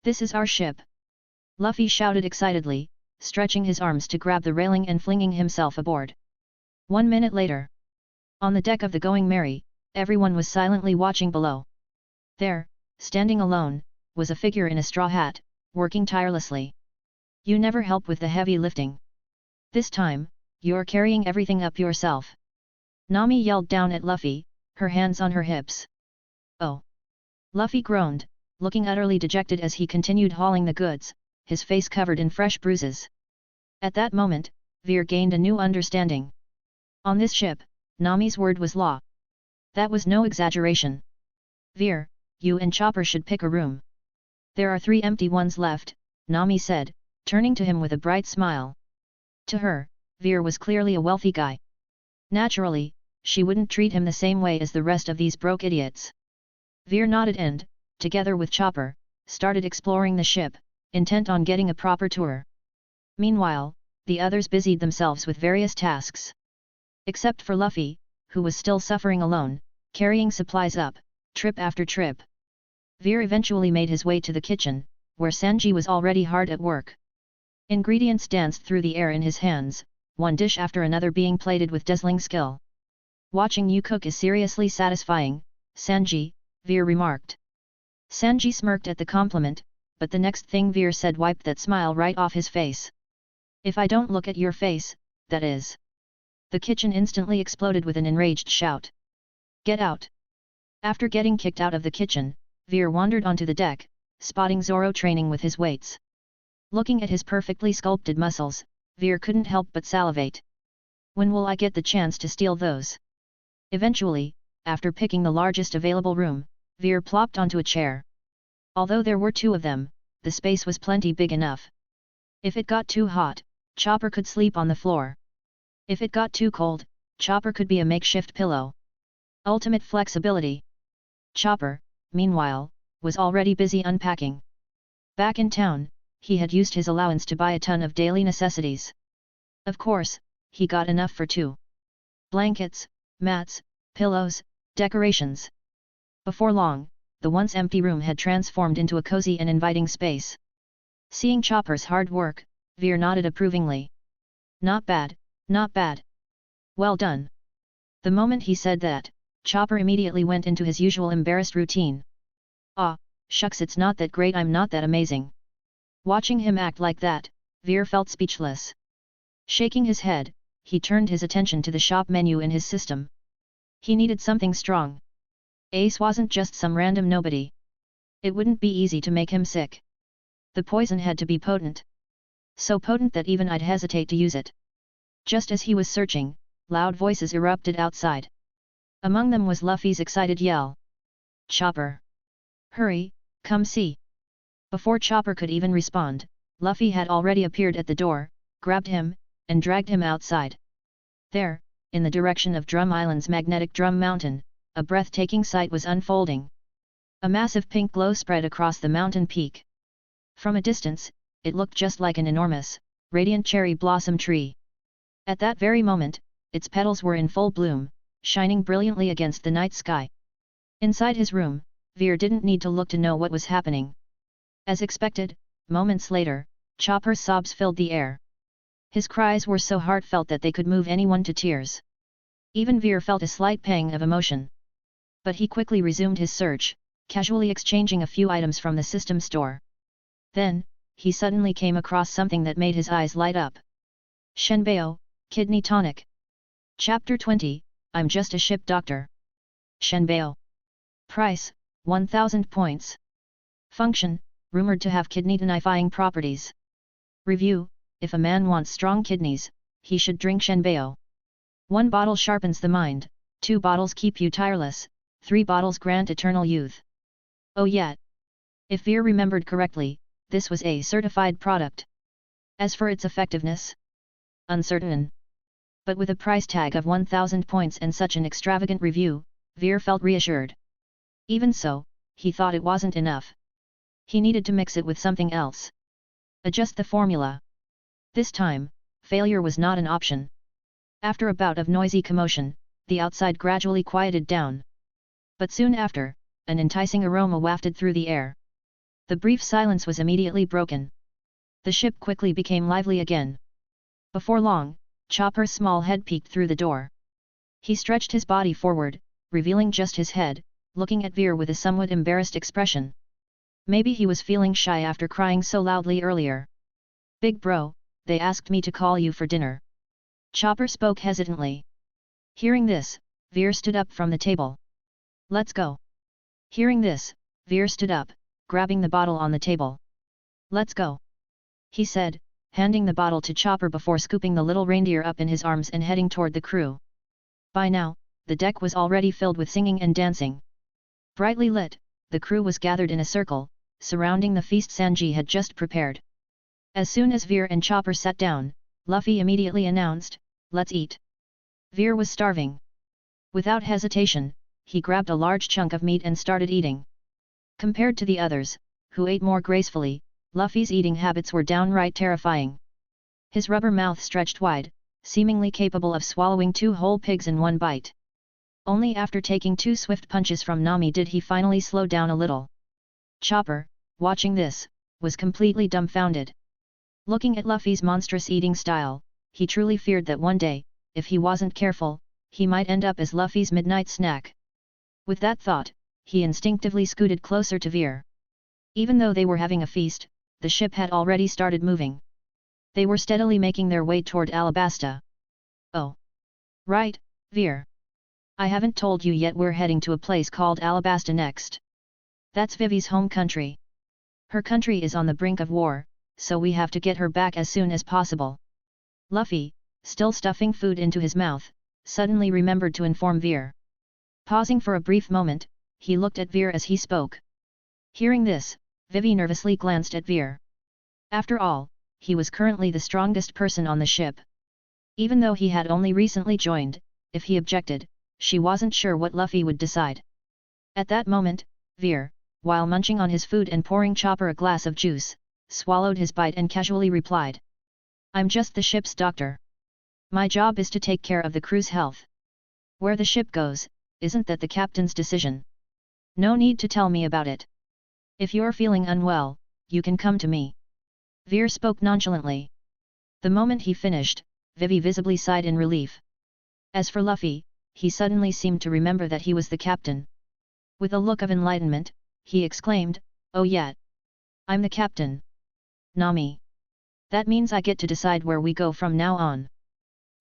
This is our ship. Luffy shouted excitedly, stretching his arms to grab the railing and flinging himself aboard. 1 minute later. On the deck of the Going Merry, everyone was silently watching below. There, standing alone, was a figure in a straw hat, working tirelessly. You never help with the heavy lifting. This time, you're carrying everything up yourself. Nami yelled down at Luffy, her hands on her hips. Oh! Luffy groaned, looking utterly dejected as he continued hauling the goods, his face covered in fresh bruises. At that moment, Veer gained a new understanding. On this ship, Nami's word was law. That was no exaggeration. Veer, you and Chopper should pick a room. There are 3 empty ones left, Nami said, turning to him with a bright smile. To her, Veer was clearly a wealthy guy. Naturally, she wouldn't treat him the same way as the rest of these broke idiots. Veer nodded and, together with Chopper, started exploring the ship, intent on getting a proper tour. Meanwhile, the others busied themselves with various tasks. Except for Luffy, who was still suffering alone, carrying supplies up, trip after trip. Veer eventually made his way to the kitchen, where Sanji was already hard at work. Ingredients danced through the air in his hands, one dish after another being plated with dazzling skill. Watching you cook is seriously satisfying, Sanji, Veer remarked. Sanji smirked at the compliment, but the next thing Veer said wiped that smile right off his face. If I don't look at your face, that is. The kitchen instantly exploded with an enraged shout. Get out! After getting kicked out of the kitchen, Veer wandered onto the deck, spotting Zoro training with his weights. Looking at his perfectly sculpted muscles, Veer couldn't help but salivate. When will I get the chance to steal those? Eventually, after picking the largest available room, Veer plopped onto a chair. Although there were 2 of them, the space was plenty big enough. If it got too hot, Chopper could sleep on the floor. If it got too cold, Chopper could be a makeshift pillow. Ultimate flexibility. Chopper, meanwhile, was already busy unpacking. Back in town, he had used his allowance to buy a ton of daily necessities. Of course, he got enough for 2 blankets, mats, pillows, decorations. Before long, the once empty room had transformed into a cozy and inviting space. Seeing Chopper's hard work, Veer nodded approvingly. Not bad, not bad. Well done. The moment he said that, Chopper immediately went into his usual embarrassed routine. Ah, shucks, it's not that great, I'm not that amazing. Watching him act like that, Veer felt speechless. Shaking his head, he turned his attention to the shop menu in his system. He needed something strong. Ace wasn't just some random nobody. It wouldn't be easy to make him sick. The poison had to be potent. So potent that even I'd hesitate to use it. Just as he was searching, loud voices erupted outside. Among them was Luffy's excited yell. Chopper! Hurry, come see! Before Chopper could even respond, Luffy had already appeared at the door, grabbed him, and dragged him outside. There, in the direction of Drum Island's magnetic Drum Mountain, a breathtaking sight was unfolding. A massive pink glow spread across the mountain peak. From a distance, it looked just like an enormous, radiant cherry blossom tree. At that very moment, its petals were in full bloom, shining brilliantly against the night sky. Inside his room, Veer didn't need to look to know what was happening. As expected, moments later, Chopper's sobs filled the air. His cries were so heartfelt that they could move anyone to tears. Even Veer felt a slight pang of emotion. But he quickly resumed his search, casually exchanging a few items from the system store. Then, he suddenly came across something that made his eyes light up. Shenbeo, Kidney Tonic. Chapter 20, I'm just a ship doctor. Shenbeo. Price, 1000 points. Function, rumored to have kidney tonifying properties. Review, if a man wants strong kidneys, he should drink Shenbeo. 1 bottle sharpens the mind, 2 bottles keep you tireless, 3 bottles grant eternal youth. Oh yeah! If Veer remembered correctly, this was a certified product. As for its effectiveness? Uncertain. But with a price tag of 1000 points and such an extravagant review, Veer felt reassured. Even so, he thought it wasn't enough. He needed to mix it with something else. Adjust the formula. This time, failure was not an option. After a bout of noisy commotion, the outside gradually quieted down. But soon after, an enticing aroma wafted through the air. The brief silence was immediately broken. The ship quickly became lively again. Before long, Chopper's small head peeked through the door. He stretched his body forward, revealing just his head, looking at Veer with a somewhat embarrassed expression. Maybe he was feeling shy after crying so loudly earlier. Big bro, they asked me to call you for dinner. Chopper spoke hesitantly. Hearing this, Veer stood up from the table. Let's go. Hearing this, Veer stood up, grabbing the bottle on the table. Let's go. He said, handing the bottle to Chopper before scooping the little reindeer up in his arms and heading toward the crew. By now, the deck was already filled with singing and dancing. Brightly lit, the crew was gathered in a circle, surrounding the feast Sanji had just prepared. As soon as Veer and Chopper sat down, Luffy immediately announced, "Let's eat." Veer was starving. Without hesitation, he grabbed a large chunk of meat and started eating. Compared to the others, who ate more gracefully, Luffy's eating habits were downright terrifying. His rubber mouth stretched wide, seemingly capable of swallowing 2 whole pigs in one bite. Only after taking 2 swift punches from Nami did he finally slow down a little. Chopper, watching this, was completely dumbfounded. Looking at Luffy's monstrous eating style, he truly feared that one day, if he wasn't careful, he might end up as Luffy's midnight snack. With that thought, he instinctively scooted closer to Veer. Even though they were having a feast, the ship had already started moving. They were steadily making their way toward Alabasta. Oh! Right, Veer. I haven't told you yet, we're heading to a place called Alabasta next. That's Vivi's home country. Her country is on the brink of war, so we have to get her back as soon as possible. Luffy, still stuffing food into his mouth, suddenly remembered to inform Veer. Pausing for a brief moment, he looked at Veer as he spoke. Hearing this, Vivi nervously glanced at Veer. After all, he was currently the strongest person on the ship. Even though he had only recently joined, if he objected, she wasn't sure what Luffy would decide. At that moment, Veer, while munching on his food and pouring Chopper a glass of juice, swallowed his bite and casually replied. I'm just the ship's doctor. My job is to take care of the crew's health. Where the ship goes, isn't that the captain's decision? No need to tell me about it. If you're feeling unwell, you can come to me. Veer spoke nonchalantly. The moment he finished, Vivi visibly sighed in relief. As for Luffy, he suddenly seemed to remember that he was the captain. With a look of enlightenment, he exclaimed, oh yeah. I'm the captain. Nami. That means I get to decide where we go from now on.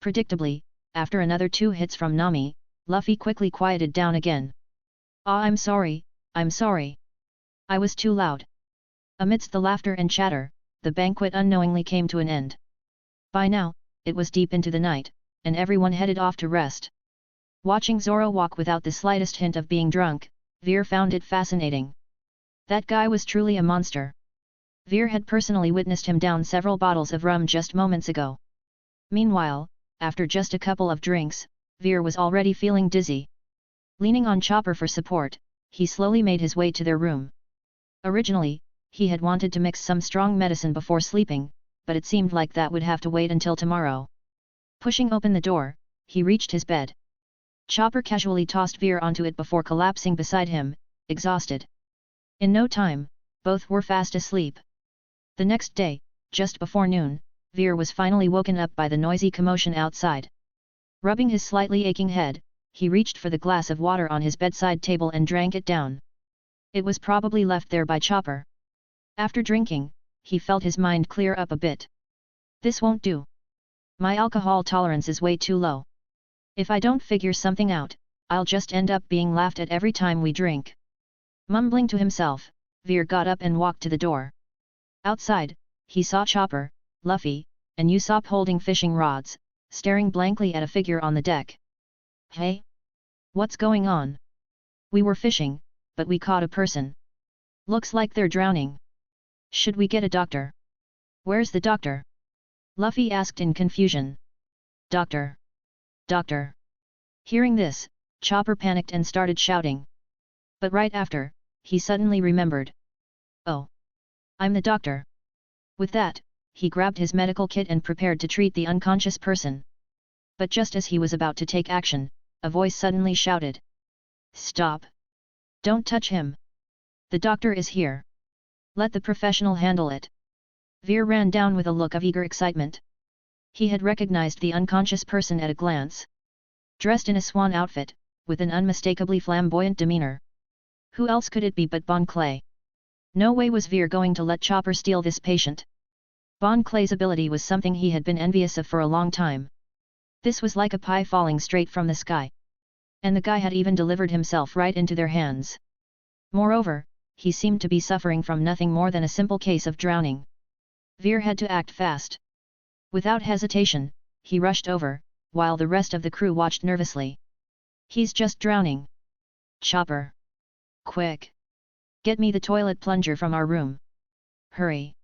Predictably, after another 2 hits from Nami, Luffy quickly quieted down again. Ah, I'm sorry. I was too loud. Amidst the laughter and chatter, the banquet unknowingly came to an end. By now, it was deep into the night, and everyone headed off to rest. Watching Zoro walk without the slightest hint of being drunk, Veer found it fascinating. That guy was truly a monster. Veer had personally witnessed him down several bottles of rum just moments ago. Meanwhile, after just a couple of drinks, Veer was already feeling dizzy. Leaning on Chopper for support, he slowly made his way to their room. Originally, he had wanted to mix some strong medicine before sleeping, but it seemed like that would have to wait until tomorrow. Pushing open the door, he reached his bed. Chopper casually tossed Veer onto it before collapsing beside him, exhausted. In no time, both were fast asleep. The next day, just before noon, Veer was finally woken up by the noisy commotion outside. Rubbing his slightly aching head, he reached for the glass of water on his bedside table and drank it down. It was probably left there by Chopper. After drinking, he felt his mind clear up a bit. This won't do. My alcohol tolerance is way too low. If I don't figure something out, I'll just end up being laughed at every time we drink. Mumbling to himself, Veer got up and walked to the door. Outside, he saw Chopper, Luffy, and Usopp holding fishing rods, staring blankly at a figure on the deck. Hey? What's going on? We were fishing, but we caught a person. Looks like they're drowning. Should we get a doctor? Where's the doctor? Luffy asked in confusion. Doctor! Doctor! Hearing this, Chopper panicked and started shouting. But right after, he suddenly remembered. Oh! I'm the doctor! With that, he grabbed his medical kit and prepared to treat the unconscious person. But just as he was about to take action, a voice suddenly shouted. Stop! Don't touch him! The doctor is here! Let the professional handle it! Veer ran down with a look of eager excitement. He had recognized the unconscious person at a glance. Dressed in a swan outfit, with an unmistakably flamboyant demeanor. Who else could it be but Bon Clay? No way was Veer going to let Chopper steal this patient. Bon Clay's ability was something he had been envious of for a long time. This was like a pie falling straight from the sky. And the guy had even delivered himself right into their hands. Moreover, he seemed to be suffering from nothing more than a simple case of drowning. Veer had to act fast. Without hesitation, he rushed over, while the rest of the crew watched nervously. He's just drowning. Chopper! Quick! Get me the toilet plunger from our room. Hurry!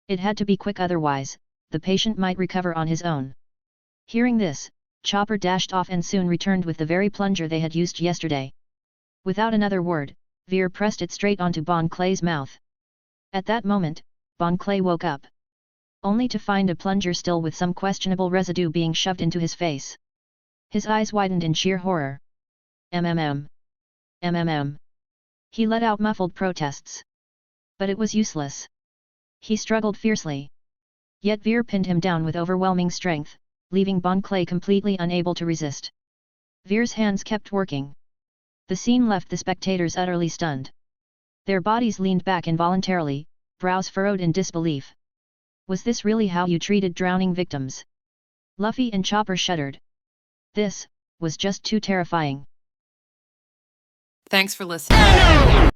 It had to be quick, otherwise, the patient might recover on his own. Hearing this, Chopper dashed off and soon returned with the very plunger they had used yesterday. Without another word, Veer pressed it straight onto Bon Clay's mouth. At that moment, Bon Clay woke up. Only to find a plunger still with some questionable residue being shoved into his face. His eyes widened in sheer horror. MMM. MMM. He let out muffled protests. But it was useless. He struggled fiercely. Yet Veer pinned him down with overwhelming strength, leaving Bon Clay completely unable to resist. Veer's hands kept working. The scene left the spectators utterly stunned. Their bodies leaned back involuntarily, brows furrowed in disbelief. Was this really how you treated drowning victims? Luffy and Chopper shuddered. This was just too terrifying. Thanks for listening.